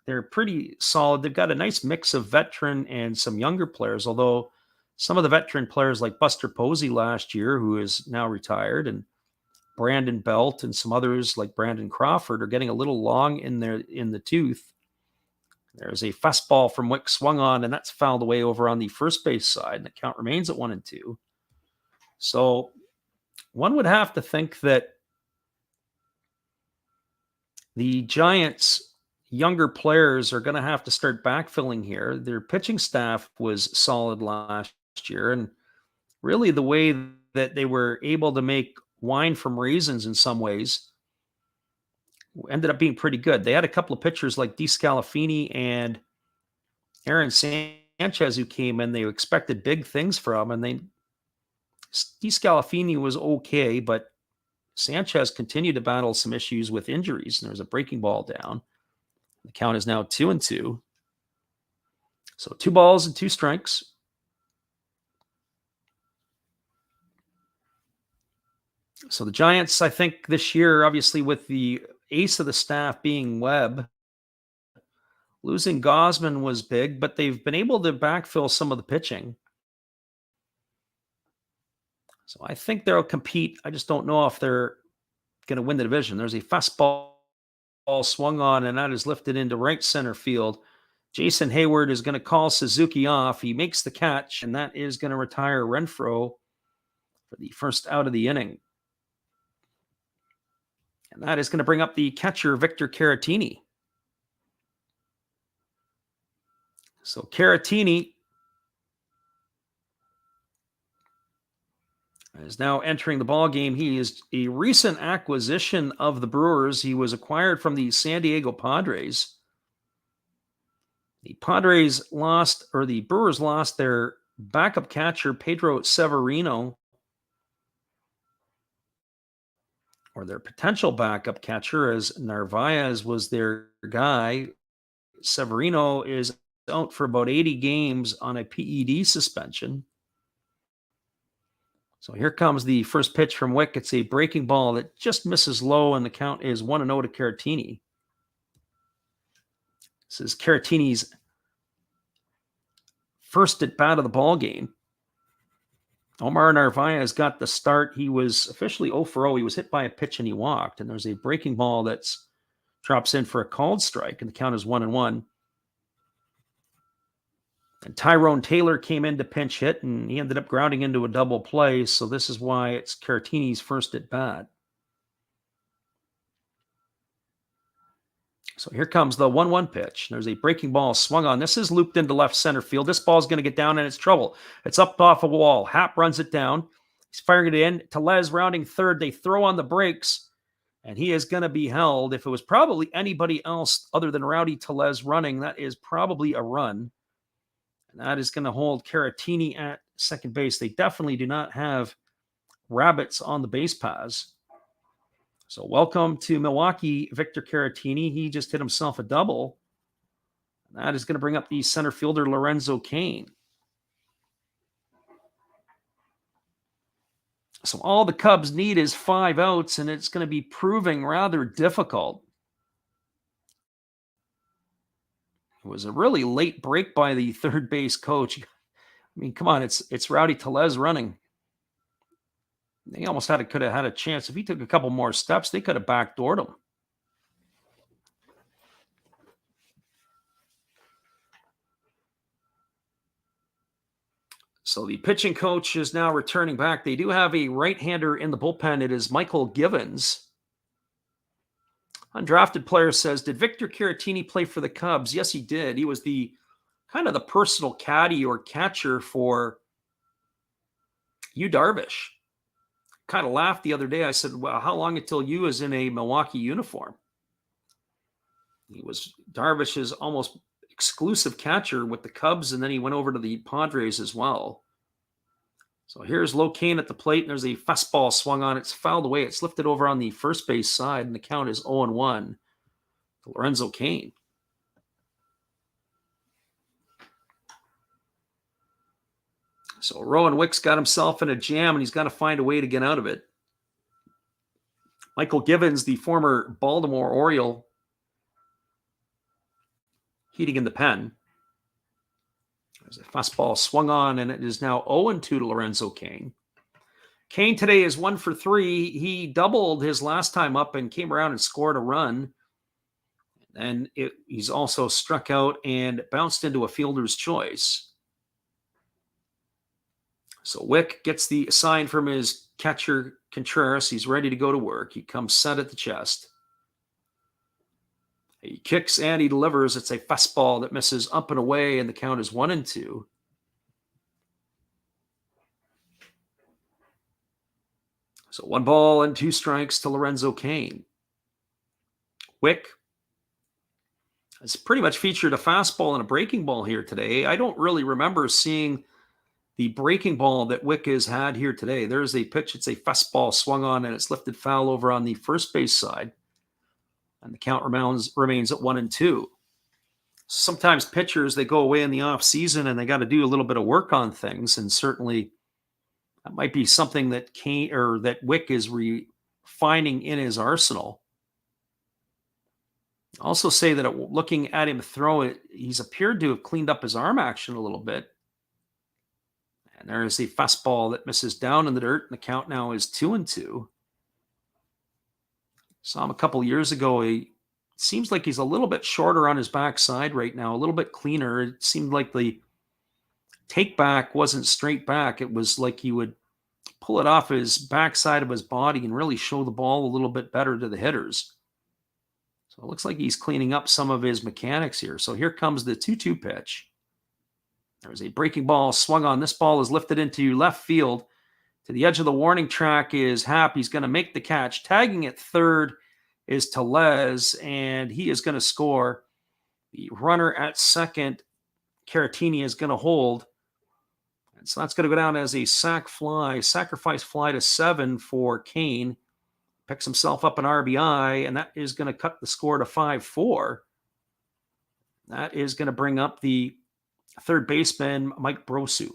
A: they're pretty solid. They've got a nice mix of veteran and some younger players, although some of the veteran players like Buster Posey last year, who is now retired, and Brandon Belt and some others like Brandon Crawford are getting a little long in the tooth. There's a fastball from Wick swung on, and that's fouled away over on the first base side, and the count remains at 1-2. So one would have to think that the Giants' younger players are going to have to start backfilling here. Their pitching staff was solid last year, and really the way that they were able to make wine from raisins in some ways ended up being pretty good. They had a couple of pitchers like DeScalafini and Aaron Sanchez who came in. They expected big things from, and DeScalafini was okay, but Sanchez continued to battle some issues with injuries, and there's a breaking ball down. The count is now 2-2. So 2 balls and 2 strikes. So the Giants, I think this year, obviously with the ace of the staff being Webb, losing Gosman was big, but they've been able to backfill some of the pitching. So I think they'll compete. I just don't know if they're going to win the division. There's a fastball swung on, and that is lifted into right center field. Jason Hayward is going to call Suzuki off. He makes the catch, and that is going to retire Renfroe for the first out of the inning. And that is going to bring up the catcher, Victor Caratini. So Caratini is now entering the ball game. He is a recent acquisition of the Brewers. He was acquired from the San Diego Padres. The Brewers lost their backup catcher, Pedro Severino, or their potential backup catcher, as Narvaez was their guy. Severino is out for about 80 games on a PED suspension. So here comes the first pitch from Wick. It's a breaking ball that just misses low, and the count is 1-0 to Caratini. This is Caratini's first at bat of the ball game. Omar Narvaez got the start. He was officially 0 for 0. He was hit by a pitch and he walked. And there's a breaking ball that drops in for a called strike, and the count is 1-1. And Tyrone Taylor came in to pinch hit, and he ended up grounding into a double play. So this is why it's Caratini's first at bat. So here comes the 1-1 pitch. There's a breaking ball swung on. This is looped into left center field. This ball is going to get down, and it's trouble. It's up off a wall. Happ runs it down. He's firing it in. Tellez rounding third. They throw on the brakes, and he is going to be held. If it was probably anybody else other than Rowdy Tellez running, that is probably a run. And that is going to hold Caratini at second base. They definitely do not have rabbits on the base paths. So welcome to Milwaukee, Victor Caratini. He just hit himself a double. And that is going to bring up the center fielder, Lorenzo Cain. So all the Cubs need is 5 outs, and it's going to be proving rather difficult. It was a really late break by the third base coach. I mean, come on, it's Rowdy Tellez running. They almost could have had a chance. If he took a couple more steps, they could have backdoored him. So the pitching coach is now returning back. They do have a right-hander in the bullpen. It is Michael Givens. Undrafted player says, did Victor Caratini play for the Cubs? Yes, he did. He was the kind of the personal caddy or catcher for Yu Darvish. Kind of laughed the other day. I said, well, how long until Yu is in a Milwaukee uniform? He was Darvish's almost exclusive catcher with the Cubs, and then he went over to the Padres as well. So here's Locaine at the plate, and there's a fastball swung on. It's fouled away. It's lifted over on the first base side, and the count is 0-1 to Lorenzo Cain. So Rowan Wick's got himself in a jam, and he's got to find a way to get out of it. Michael Givens, the former Baltimore Oriole, heating in the pen. There's a fastball swung on, and it is now 0-2 to Lorenzo Cain. Cain today is 1 for 3. He doubled his last time up and came around and scored a run. And he's also struck out and bounced into a fielder's choice. So Wick gets the sign from his catcher, Contreras. He's ready to go to work. He comes set at the chest. He kicks and he delivers. It's a fastball that misses up and away, and the count is 1-2. So 1 ball and 2 strikes to Lorenzo Cain. Wick has pretty much featured a fastball and a breaking ball here today. I don't really remember seeing the breaking ball that Wick has had here today. There's a pitch. It's a fastball swung on, and it's lifted foul over on the first base side. And the count remains at 1-2. Sometimes pitchers, they go away in the off season and they got to do a little bit of work on things. And certainly that might be something that that Wick is refining in his arsenal. Also say that looking at him throw it, he's appeared to have cleaned up his arm action a little bit. And there is a fastball that misses down in the dirt, and the count now is 2-2. Saw him a couple years ago. He seems like he's a little bit shorter on his backside right now, a little bit cleaner. It seemed like the take back wasn't straight back. It was like he would pull it off his backside of his body and really show the ball a little bit better to the hitters. So it looks like he's cleaning up some of his mechanics here. So here comes the 2-2 pitch. There's a breaking ball swung on. This ball is lifted into left field. To the edge of the warning track is Happ. He's going to make the catch. Tagging at third is Tellez, and he is going to score. The runner at second, Caratini, is going to hold. And so that's going to go down as a sacrifice fly to 7 for Kane. Picks himself up an RBI, and that is going to cut the score to 5-4. That is going to bring up the third baseman, Mike Brosu.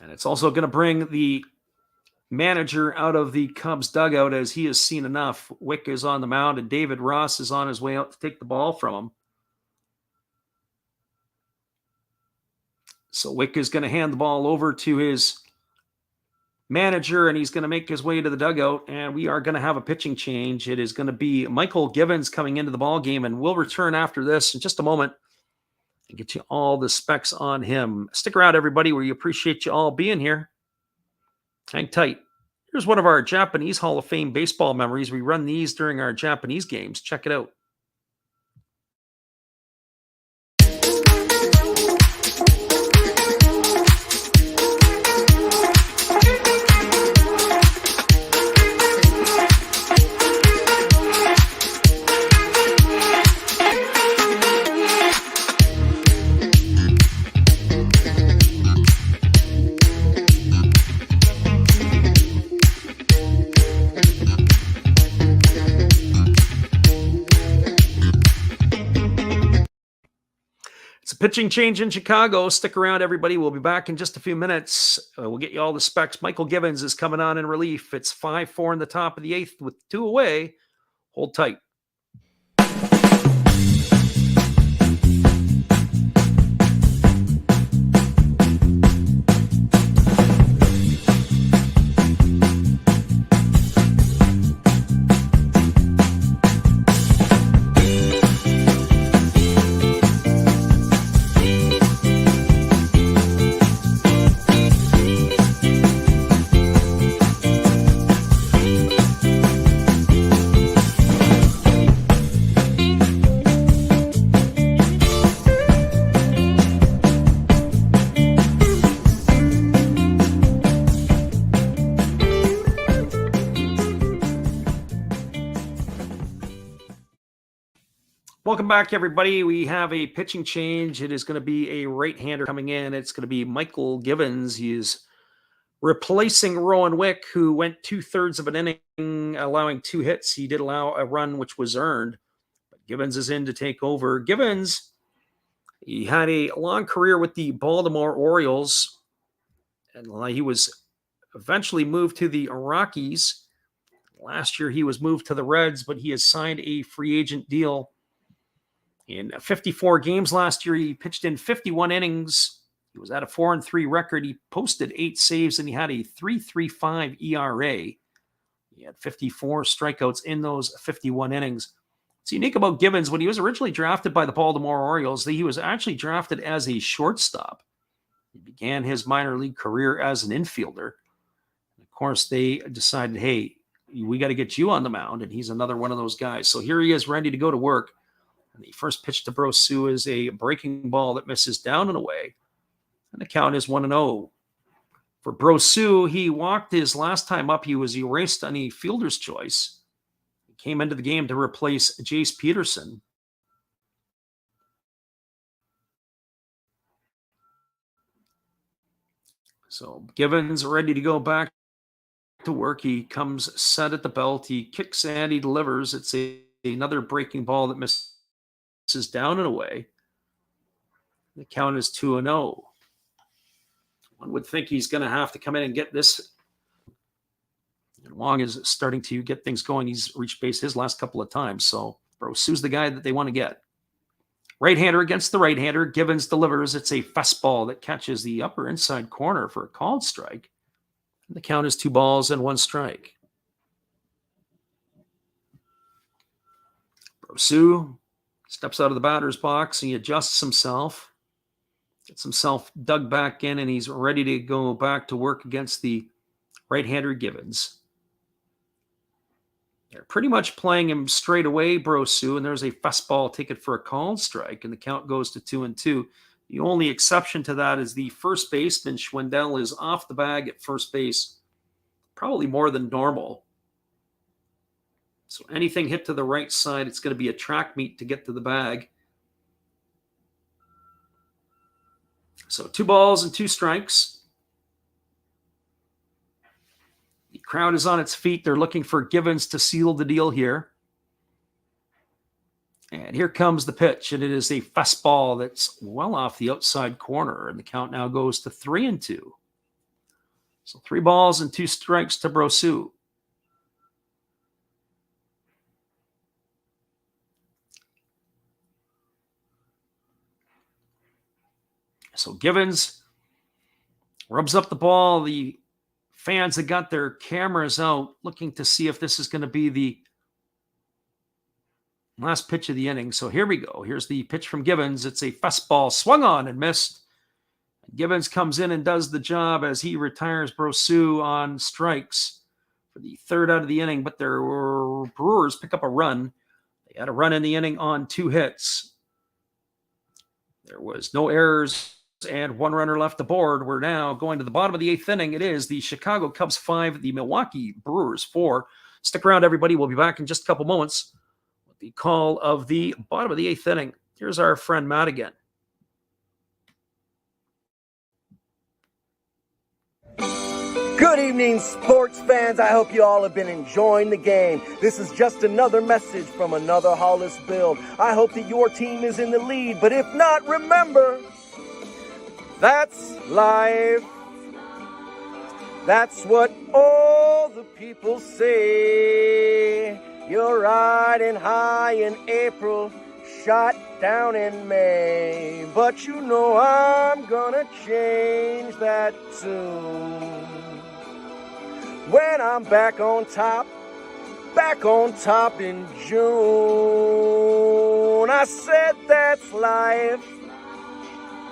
A: And it's also going to bring the manager out of the Cubs dugout as he has seen enough. Wick is on the mound, and David Ross is on his way out to take the ball from him. So Wick is going to hand the ball over to his manager, and he's going to make his way to the dugout, and we are going to have a pitching change. It is going to be Michael Givens coming into the ball game, and we'll return after this in just a moment and get you all the specs on him. Stick around, everybody. We appreciate you all being here. Hang tight. Here's one of our Japanese Hall of Fame baseball memories. We run these during our Japanese games. Check it out. Pitching change in Chicago. Stick around, everybody. We'll be back in just a few minutes. We'll get you all the specs. Michael Givens is coming on in relief. It's 5-4 in the top of the 8th with 2 away. Hold tight. Welcome back, everybody. We have a pitching change. It is going to be a right-hander coming in. It's going to be Michael Givens. He is replacing Rowan Wick, who went 2/3 of an inning, allowing 2 hits. He did allow a run, which was earned. But Givens is in to take over. Givens, he had a long career with the Baltimore Orioles, and he was eventually moved to the Rockies. Last year, he was moved to the Reds, but he has signed a free agent deal. In 54 games last year, he pitched in 51 innings. He was at a 4-3 record. He posted 8 saves, and he had a 3.35 ERA. He had 54 strikeouts in those 51 innings. What's unique about Givens, when he was originally drafted by the Baltimore Orioles, he was actually drafted as a shortstop. He began his minor league career as an infielder. Of course, they decided, hey, we got to get you on the mound, and he's another one of those guys. So here he is, ready to go to work. And the first pitch to Brosu is a breaking ball that misses down and away. And the count is 1-0. For Brosu, he walked his last time up. He was erased on a fielder's choice. He came into the game to replace Jace Peterson. So Givens ready to go back to work. He comes set at the belt. He kicks and he delivers. It's another breaking ball that misses down and away. The count is 2-0. One would think he's going to have to come in and get this. And Wong is starting to get things going. He's reached base his last couple of times. So Brosu's the guy that they want to get. Right-hander against the right-hander. Givens delivers. It's a fastball that catches the upper inside corner for a called strike. And the count is 2 balls and 1 strike. Sue steps out of the batter's box. He adjusts himself, gets himself dug back in, and he's ready to go back to work against the right-hander Givens. They're pretty much playing him straight away, Brosu, and there's a fastball ticket for a called strike, and the count goes to 2-2. The only exception to that is the first baseman, Schwindel, is off the bag at first base, probably more than normal. So anything hit to the right side, it's going to be a track meet to get to the bag. So 2 balls and 2 strikes. The crowd is on its feet. They're looking for Givens to seal the deal here. And here comes the pitch, and it is a fastball that's well off the outside corner, and the count now goes to 3-2. So 3 balls and 2 strikes to Brosu. So Givens rubs up the ball. The fans have got their cameras out looking to see if this is going to be the last pitch of the inning. So here we go. Here's the pitch from Givens. It's a fastball swung on and missed. Givens comes in and does the job as he retires Brosu on strikes for the 3rd out of the inning, but their Brewers pick up a run. They had a run in the inning on 2 hits. There was no errors and 1 runner left aboard. We're now going to the bottom of the 8th inning. It is the Chicago Cubs 5, the Milwaukee Brewers 4. Stick around, everybody. We'll be back in just a couple moments with the call of the bottom of the 8th inning. Here's our friend Matt again.
C: Good evening, sports fans. I hope you all have been enjoying the game. This is just another message from another Hollis build. I hope that your team is in the lead, but if not, remember, that's life. That's what all the people say. You're riding high in April, shot down in May. But you know I'm gonna change that tune. When I'm back on top in June. I said that's life.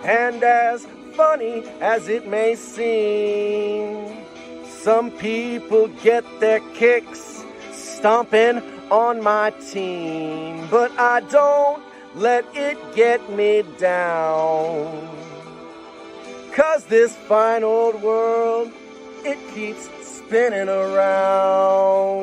C: And as funny as it may seem, some people get their kicks stomping on my team. But I don't let it get me down. 'Cause this fine old world, it keeps spinning around.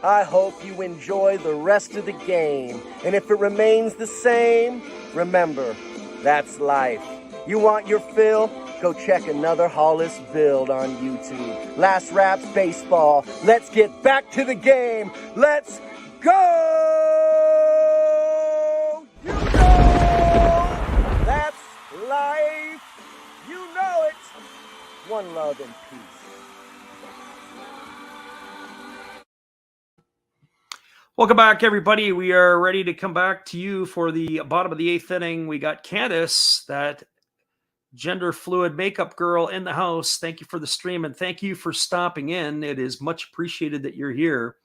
C: I hope you enjoy the rest of the game. And if it remains the same, remember, that's life. You want your fill? Go check another Hollis build on YouTube. Last Raps Baseball. Let's get back to the game. Let's go! You know that's life. You know it. One love and peace.
A: Welcome back, everybody. We are ready to come back to you for the bottom of the 8th inning. We got Candace, that gender fluid makeup girl, in the house. Thank you for the stream, and thank you for stopping in. It is much appreciated that you're here.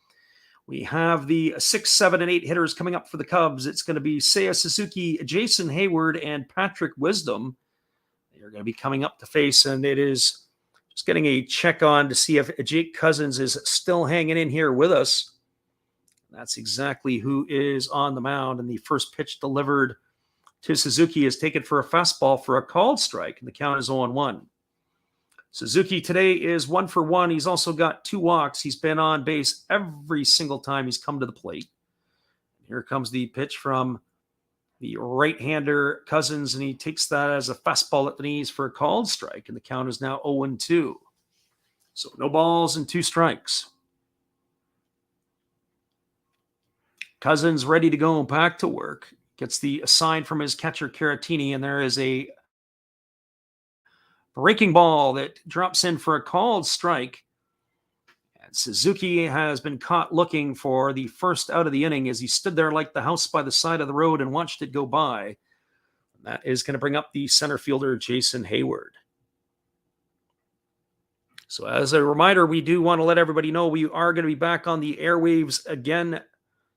A: We have the 6, 7, and 8 hitters coming up for the Cubs. It's going to be Seiya Suzuki, Jason Hayward, and Patrick Wisdom. They're going to be coming up to face, and it is just getting a check on to see if Jake Cousins is still hanging in here with us. That's exactly who is on the mound. And the first pitch delivered to Suzuki is taken for a fastball for a called strike, and the count is 0-1. Suzuki today is 1 for 1. He's also got 2 walks. He's been on base every single time he's come to the plate. Here comes the pitch from the right-hander Cousins, and he takes that as a fastball at the knees for a called strike, and the count is now 0-2. So no balls and 2 strikes. Cousins ready to go back to work. Gets the sign from his catcher, Caratini, and there is a breaking ball that drops in for a called strike. And Suzuki has been caught looking for the first out of the inning as he stood there like the house by the side of the road and watched it go by. And that is going to bring up the center fielder, Jason Hayward. So as a reminder, we do want to let everybody know we are going to be back on the airwaves again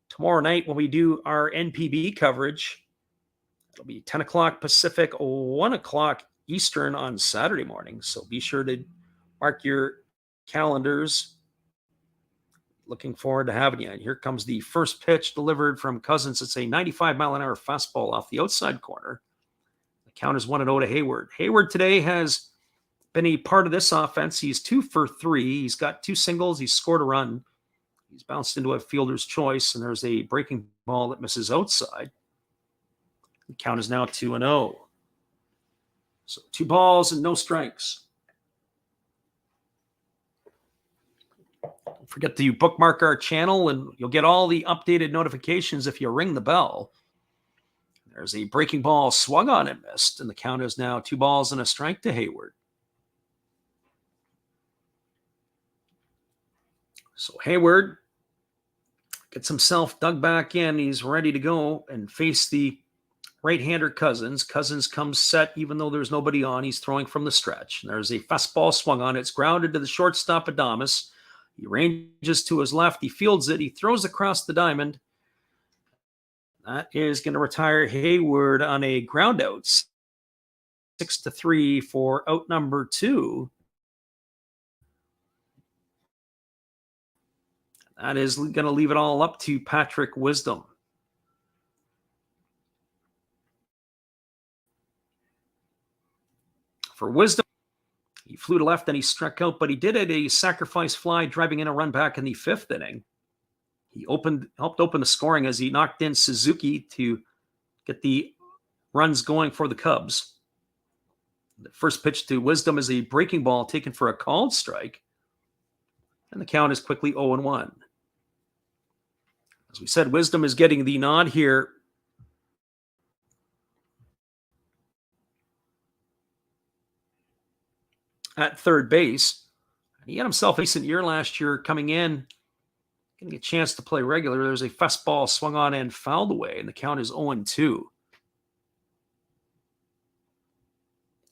A: Tomorrow night when we do our NPB coverage, it'll be 10 o'clock Pacific, 1 o'clock Eastern on Saturday morning. So be sure to mark your calendars. Looking forward to having you. And here comes the first pitch delivered from Cousins. It's a 95-mile-an-hour fastball off the outside corner. The count is 1-0 to Hayward. Hayward today has been a part of this offense. He's 2 for 3. He's got 2 singles. He's scored a run. He's bounced into a fielder's choice, and there's a breaking ball that misses outside. The count is now 2-0. So 2 balls and no strikes. Don't forget to bookmark our channel, and you'll get all the updated notifications if you ring the bell. There's a breaking ball swung on and missed, and the count is now 2 balls and a strike to Hayward. So Hayward gets himself dug back in. He's ready to go and face the right-hander Cousins. Cousins comes set even though there's nobody on. He's throwing from the stretch. And there's a fastball swung on. It's grounded to the shortstop, Adames. He ranges to his left. He fields it. He throws across the diamond. That is going to retire Hayward on a ground out. 6-3 for out number 2. That is going to leave it all up to Patrick Wisdom. For Wisdom, he flew to left and he struck out, but he did it a sacrifice fly, driving in a run back in the 5th inning. He helped open the scoring as he knocked in Suzuki to get the runs going for the Cubs. The first pitch to Wisdom is a breaking ball taken for a called strike. And the count is quickly 0-1. As we said, Wisdom is getting the nod here. At third base. He had himself a decent year last year coming in, getting a chance to play regular. There's a fastball swung on and fouled away, and the count is 0-2.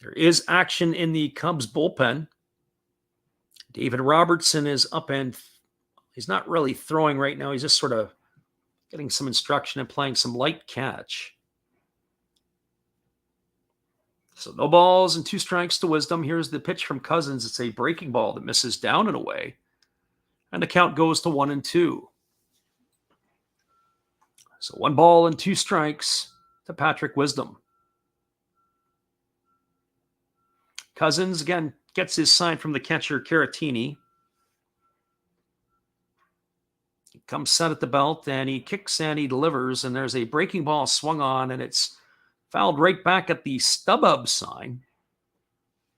A: There is action in the Cubs bullpen. David Robertson is up and he's not really throwing right now. He's just sort of getting some instruction and playing some light catch. So no balls and 2 strikes to Wisdom. Here's the pitch from Cousins. It's a breaking ball that misses down and away. And the count goes to 1-2. So 1 ball and 2 strikes to Patrick Wisdom. Cousins, again, gets his sign from the catcher, Caratini. He comes set at the belt, and he kicks and he delivers, and there's a breaking ball swung on, and it's fouled right back at the StubHub sign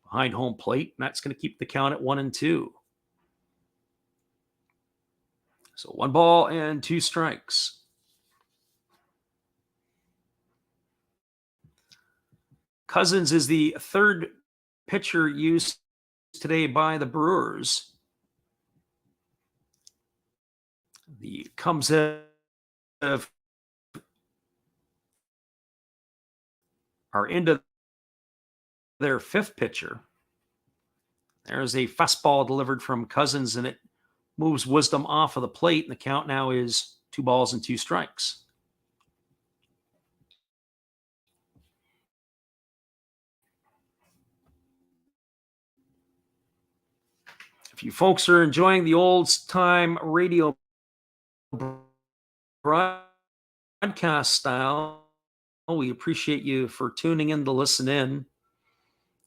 A: behind home plate, and that's going to keep the count at 1-2. So 1 ball and 2 strikes. Cousins is the 3rd pitcher used today by the Brewers. The Cubs are into their 5th pitcher. There's a fastball delivered from Cousins, and it moves Wisdom off of the plate, and the count now is 2 balls and 2 strikes. If you folks are enjoying the old-time radio broadcast style, we appreciate you for tuning in to listen in.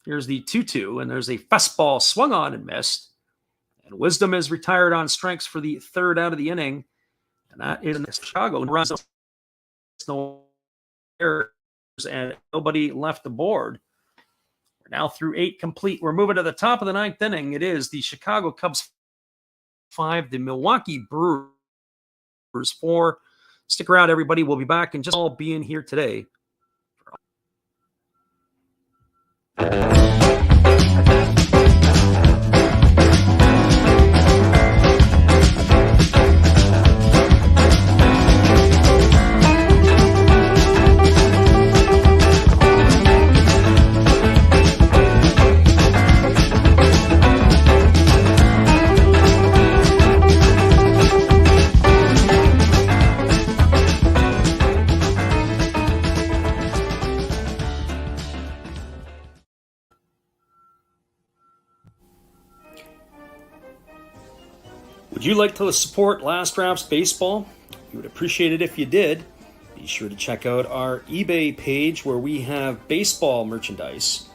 A: Here's the 2-2, and there's a fastball swung on and missed. And Wisdom is retired on strikes for the 3rd out of the inning, and that is in Chicago. Runs no errors, and nobody left the board. Now through 8 complete. We're moving to the top of the 9th inning. It is the Chicago Cubs 5, the Milwaukee Brewers 4. Stick around, everybody. We'll be back and just all being here today. Would you like to support Last Wraps Baseball? We would appreciate it if you did. Be sure to check out our eBay page where we have baseball merchandise.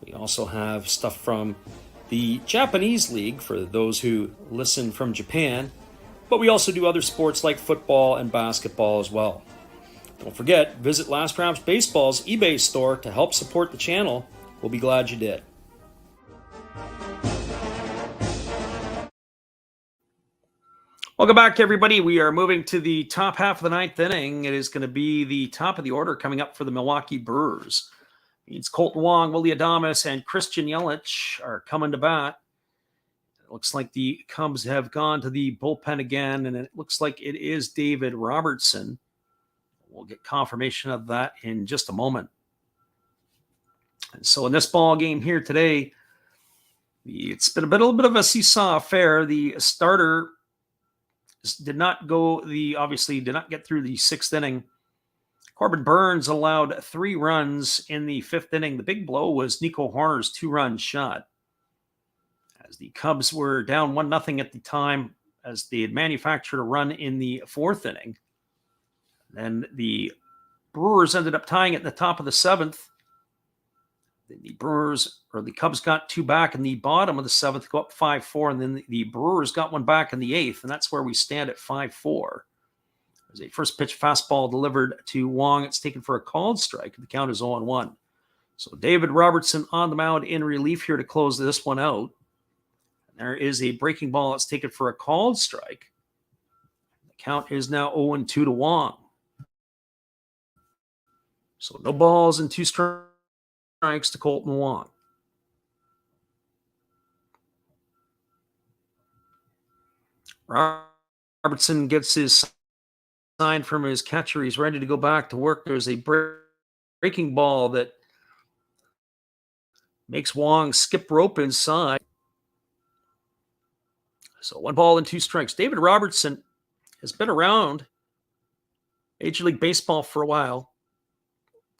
A: We also have stuff from the Japanese League for those who listen from Japan, but we also do other sports like football and basketball as well. Don't forget, visit Last Wraps Baseball's eBay store to help support the channel. We'll be glad you did. Welcome back, everybody. We are moving to the top half of the ninth inning. It is going to be the top of the order coming up for the Milwaukee Brewers. It means Colton Wong, Willie Adames, and Christian Yelich are coming to bat. It looks like the Cubs have gone to the bullpen again, and it looks like it is David Robertson. We'll get confirmation of that in just a moment. And so in this ball game here today, it's been a little bit of a seesaw affair. The starter obviously did not get through the sixth inning. Corbin Burns allowed 3 runs in the fifth inning. The big blow was Nico Hoerner's 2-run shot. As the Cubs were down 1-0 at the time, as they had manufactured a run in the fourth inning. Then the Brewers ended up tying at the top of the seventh. The Cubs got 2 back in the bottom of the seventh, go up 5-4, and then the Brewers got 1 back in the eighth, and that's where we stand at 5-4. There's a first pitch fastball delivered to Wong. It's taken for a called strike. The count is 0-1. So David Robertson on the mound in relief here to close this one out. And there is a breaking ball. It's taken for a called strike. The count is now 0-2 to Wong. So no balls and 2 strikes to Colton Wong. Robertson gets his sign from his catcher. He's ready to go back to work. There's a breaking ball that makes Wong skip rope inside. So 1 ball and 2 strikes. David Robertson has been around Major League Baseball for a while.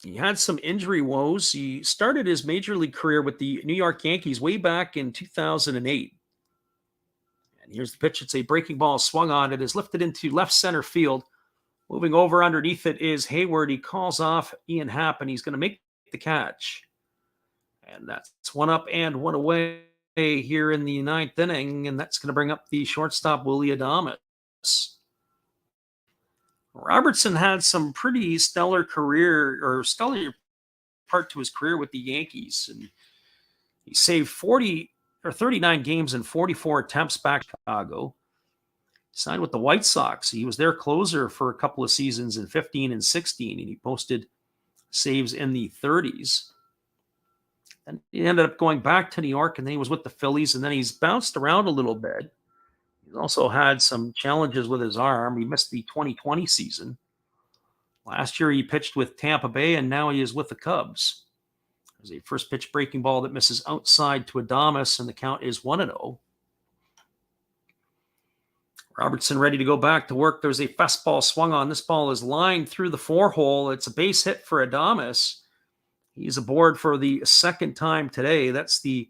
A: He had some injury woes. He started his major league career with the New York Yankees way back in 2008. And here's the pitch. It's a breaking ball swung on. It is lifted into left center field. Moving over underneath it is Hayward. He calls off Ian Happ, and he's going to make the catch. And that's 1 up and 1 away here in the ninth inning, and that's going to bring up the shortstop, Willie Adames. Robertson had some pretty stellar part to his career with the Yankees, and he saved 39 games in 44 attempts back in Chicago. He signed with the White Sox. He was their closer for a couple of seasons in 15 and 16, and he posted saves in the 30s. And he ended up going back to New York, and then he was with the Phillies, and then he's bounced around a little bit. He's also had some challenges with his arm. He missed the 2020 season. Last year, he pitched with Tampa Bay, and now he is with the Cubs. There's a first pitch breaking ball that misses outside to Adames, and the count is 1-0. Robertson ready to go back to work. There's a fastball swung on. This ball is lined through the 4-hole. It's a base hit for Adames. He's aboard for the second time today. That's the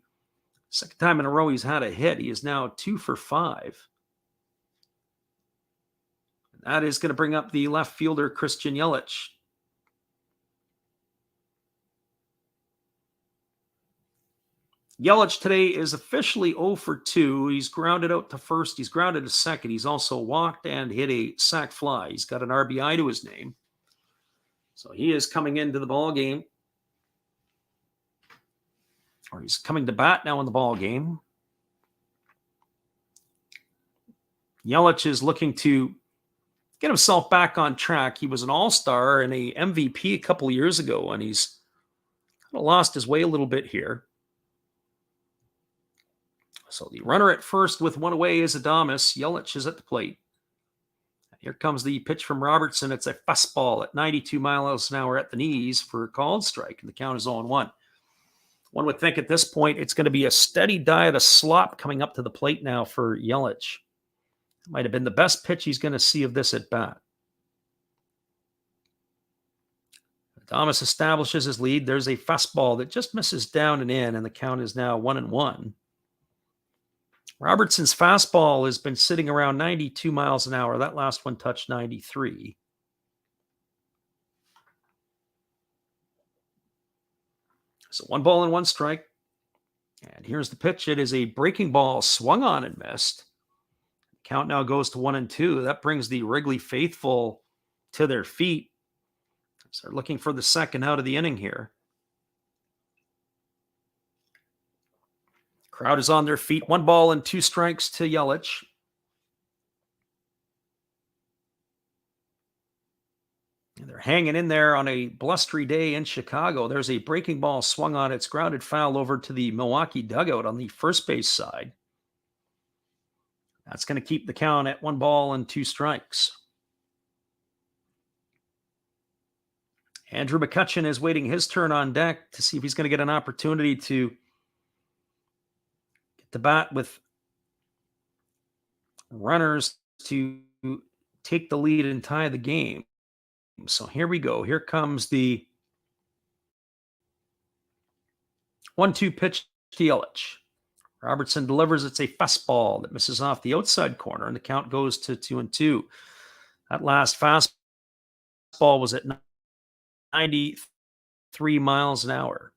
A: second time in a row he's had a hit. He is now 2 for 5. That is going to bring up the left fielder, Christian Yelich. Yelich today is officially 0 for 2. He's grounded out to first. He's grounded to second. He's also walked and hit a sac fly. He's got an RBI to his name. So he is coming into the ball game. Or he's coming to bat now in the ball game. Yelich is looking to get himself back on track. He was an all-star and a MVP a couple of years ago, and he's kind of lost his way a little bit here. So the runner at first with 1 away is Adames. Yelich is at the plate. Here comes the pitch from Robertson. It's a fastball at 92 miles an hour at the knees for a called strike, and the count is 0-1. One would think at this point it's going to be a steady diet of slop coming up to the plate now for Yelich. It might have been the best pitch he's going to see of this at bat. Adames establishes his lead. There's a fastball that just misses down and in, and the count is now 1-1. Robertson's fastball has been sitting around 92 miles an hour. That last one touched 93. So 1 ball and 1 strike. And here's the pitch. It is a breaking ball, swung on and missed. Count now goes to 1-2. That brings the Wrigley faithful to their feet. So they're looking for the second out of the inning here. Crowd is on their feet. 1 ball and 2 strikes to Yelich. And they're hanging in there on a blustery day in Chicago. There's a breaking ball swung on. It's grounded foul over to the Milwaukee dugout on the first base side. That's going to keep the count at 1 ball and 2 strikes. Andrew McCutchen is waiting his turn on deck to see if he's going to get an opportunity to get the bat with runners to take the lead and tie the game. So here we go. Here comes the 1-2 pitch to Yelich. Robertson delivers. It's a fastball that misses off the outside corner, and the count goes to 2-2. That last fastball was at 93 miles an hour.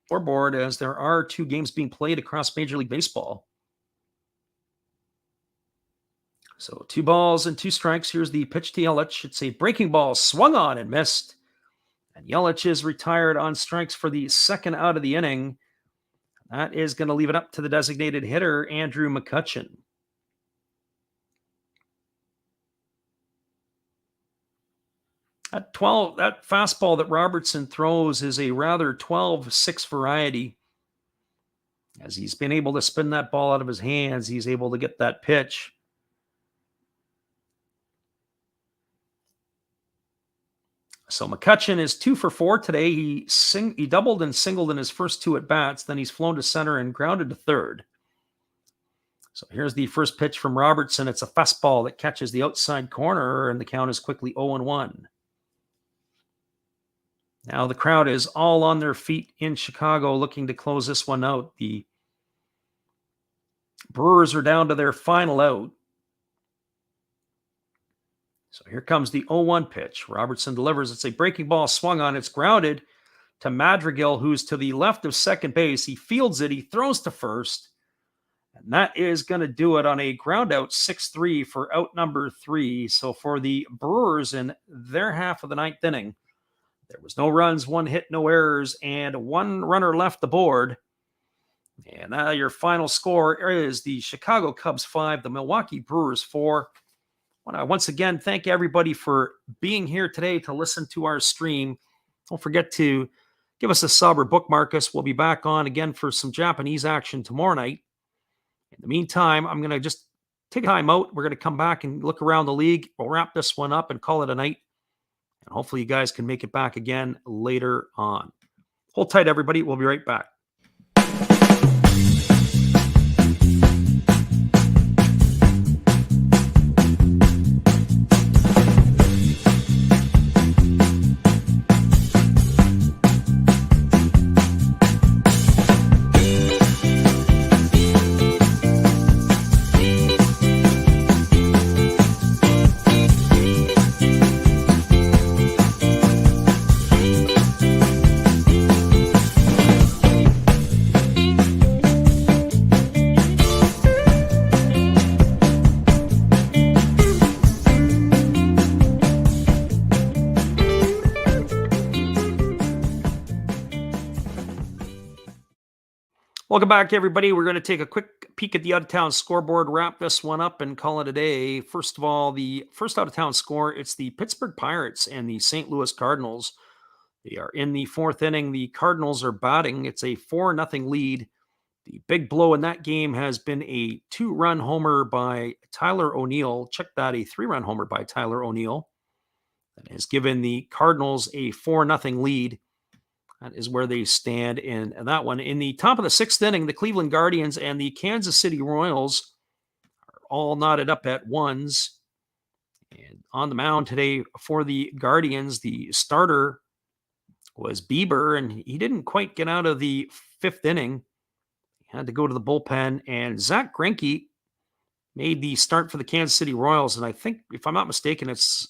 A: Scoreboard, as there are 2 games being played across Major League Baseball. So 2 balls and 2 strikes. Here's the pitch to Yelich. It's a breaking ball, swung on and missed. And Yelich is retired on strikes for the second out of the inning. That is going to leave it up to the designated hitter, Andrew McCutchen. That fastball that Robertson throws is a rather 12-6 variety. As he's been able to spin that ball out of his hands, he's able to get that pitch. So McCutchen is 2 for 4 today. He doubled and singled in his first 2 at-bats. Then he's flown to center and grounded to third. So here's the first pitch from Robertson. It's a fastball that catches the outside corner, and the count is quickly 0-1. Now the crowd is all on their feet in Chicago looking to close this one out. The Brewers are down to their final out. So here comes the 0-1 pitch. Robertson delivers. It's a breaking ball swung on. It's grounded to Madrigal, who's to the left of second base. He fields it. He throws to first. And that is going to do it on a ground out 6-3 for out number 3. So for the Brewers in their half of the 9th inning, there was no runs, 1 hit, no errors, and 1 runner left the board. And now your final score is the Chicago Cubs 5, the Milwaukee Brewers 4. I want to once again thank everybody for being here today to listen to our stream. Don't forget to give us a sub or bookmark us. We'll be back on again for some Japanese action tomorrow night. In the meantime, I'm going to just take a time out. We're going to come back and look around the league. We'll wrap this one up and call it a night. And hopefully you guys can make it back again later on. Hold tight, everybody. We'll be right back. Welcome back, everybody. We're going to take a quick peek at the out-of-town scoreboard, wrap this one up, and call it a day. First of all, the first out-of-town score, it's the Pittsburgh Pirates and the St. Louis Cardinals. They are in the 4th inning. The Cardinals are batting. It's a 4-0 lead. The big blow in that game has been a 2-run homer by Tyler O'Neill. Check that, a 3-run homer by Tyler O'Neill. That has given the Cardinals a 4-0 lead. That is where they stand in that one. In the top of the 6th inning, the Cleveland Guardians and the Kansas City Royals are all knotted up at ones. And on the mound today for the Guardians, the starter was Bieber, and he didn't quite get out of the 5th inning. He had to go to the bullpen, and Zach Greinke made the start for the Kansas City Royals. And I think, if I'm not mistaken,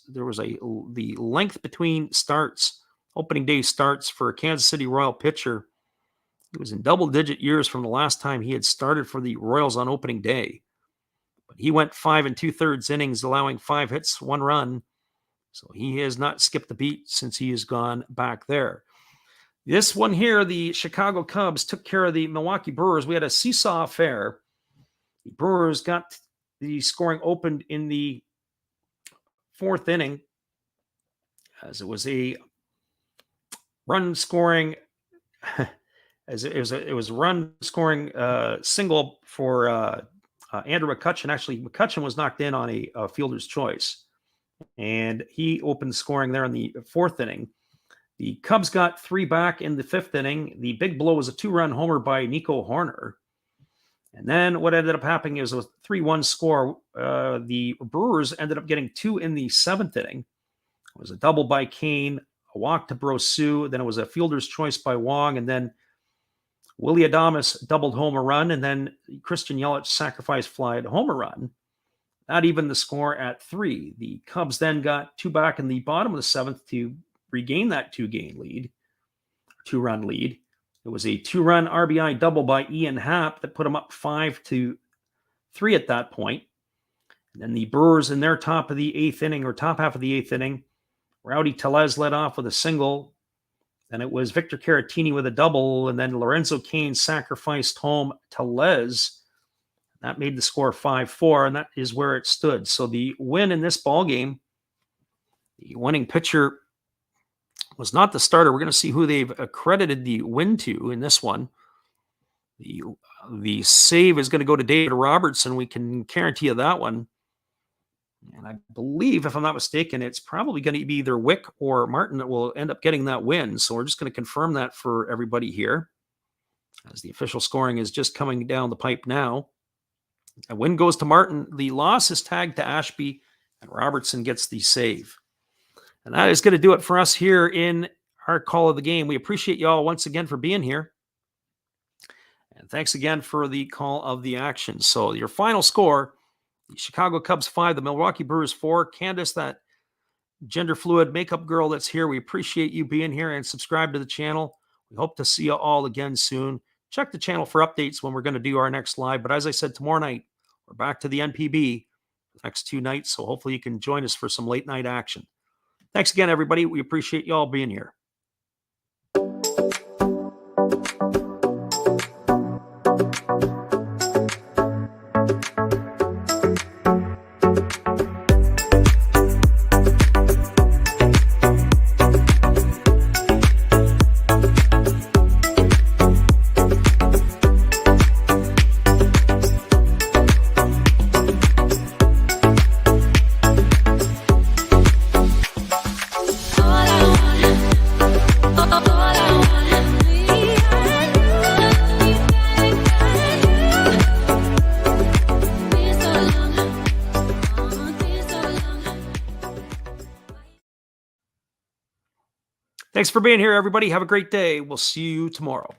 A: there was the length between starts, opening day starts for a Kansas City Royal pitcher. It was in double-digit years from the last time he had started for the Royals on opening day. But he went 5 2/3 innings, allowing 5 hits, 1 run. So he has not skipped a beat since he has gone back there. This one here, the Chicago Cubs took care of the Milwaukee Brewers. We had a seesaw affair. The Brewers got the scoring opened in the 4th inning, as it was a run scoring single for Andrew McCutchen. Actually, McCutchen was knocked in on a fielder's choice, and he opened scoring there in the 4th inning. The Cubs got 3 back in the 5th inning. The big blow was a 2-run homer by Nico Horner. And then what ended up happening is a 3-1 score. The Brewers ended up getting 2 in the 7th inning. It was a double by Kane, a walk to Brosu, then it was a fielder's choice by Wong, and then Willie Adames doubled home a run, and then Christian Yelich sacrifice fly to home a run. That evened the score at 3. The Cubs then got 2 back in the bottom of the 7th to regain that 2-run lead. It was a 2-run RBI double by Ian Happ that put them up 5-3 at that point. And then the Brewers in their top half of the 8th inning, Rowdy Tellez led off with a single. Then it was Victor Caratini with a double, and then Lorenzo Cain sacrificed home Tellez. That made the score 5-4, and that is where it stood. So the win in this ball game, the winning pitcher was not the starter. We're going to see who they've accredited the win to in this one. The save is going to go to David Robertson. We can guarantee you that one. And I believe, if I'm not mistaken, it's probably going to be either Wick or Martin that will end up getting that win. So we're just going to confirm that for everybody here, as the official scoring is just coming down the pipe now. A win goes to Martin. The loss is tagged to Ashby, and Robertson gets the save. And that is going to do it for us here in our call of the game. We appreciate you all once again for being here. And thanks again for the call of the action. So your final score, the Chicago Cubs 5, the Milwaukee Brewers 4. Candace, that gender fluid makeup girl that's here, we appreciate you being here, and subscribe to the channel. We hope to see you all again soon. Check the channel for updates when we're going to do our next live. But as I said, tomorrow night, we're back to the NPB the next 2 nights. So hopefully you can join us for some late night action. Thanks again, everybody. We appreciate you all being here. Thanks for being here, everybody. Have a great day. We'll see you tomorrow.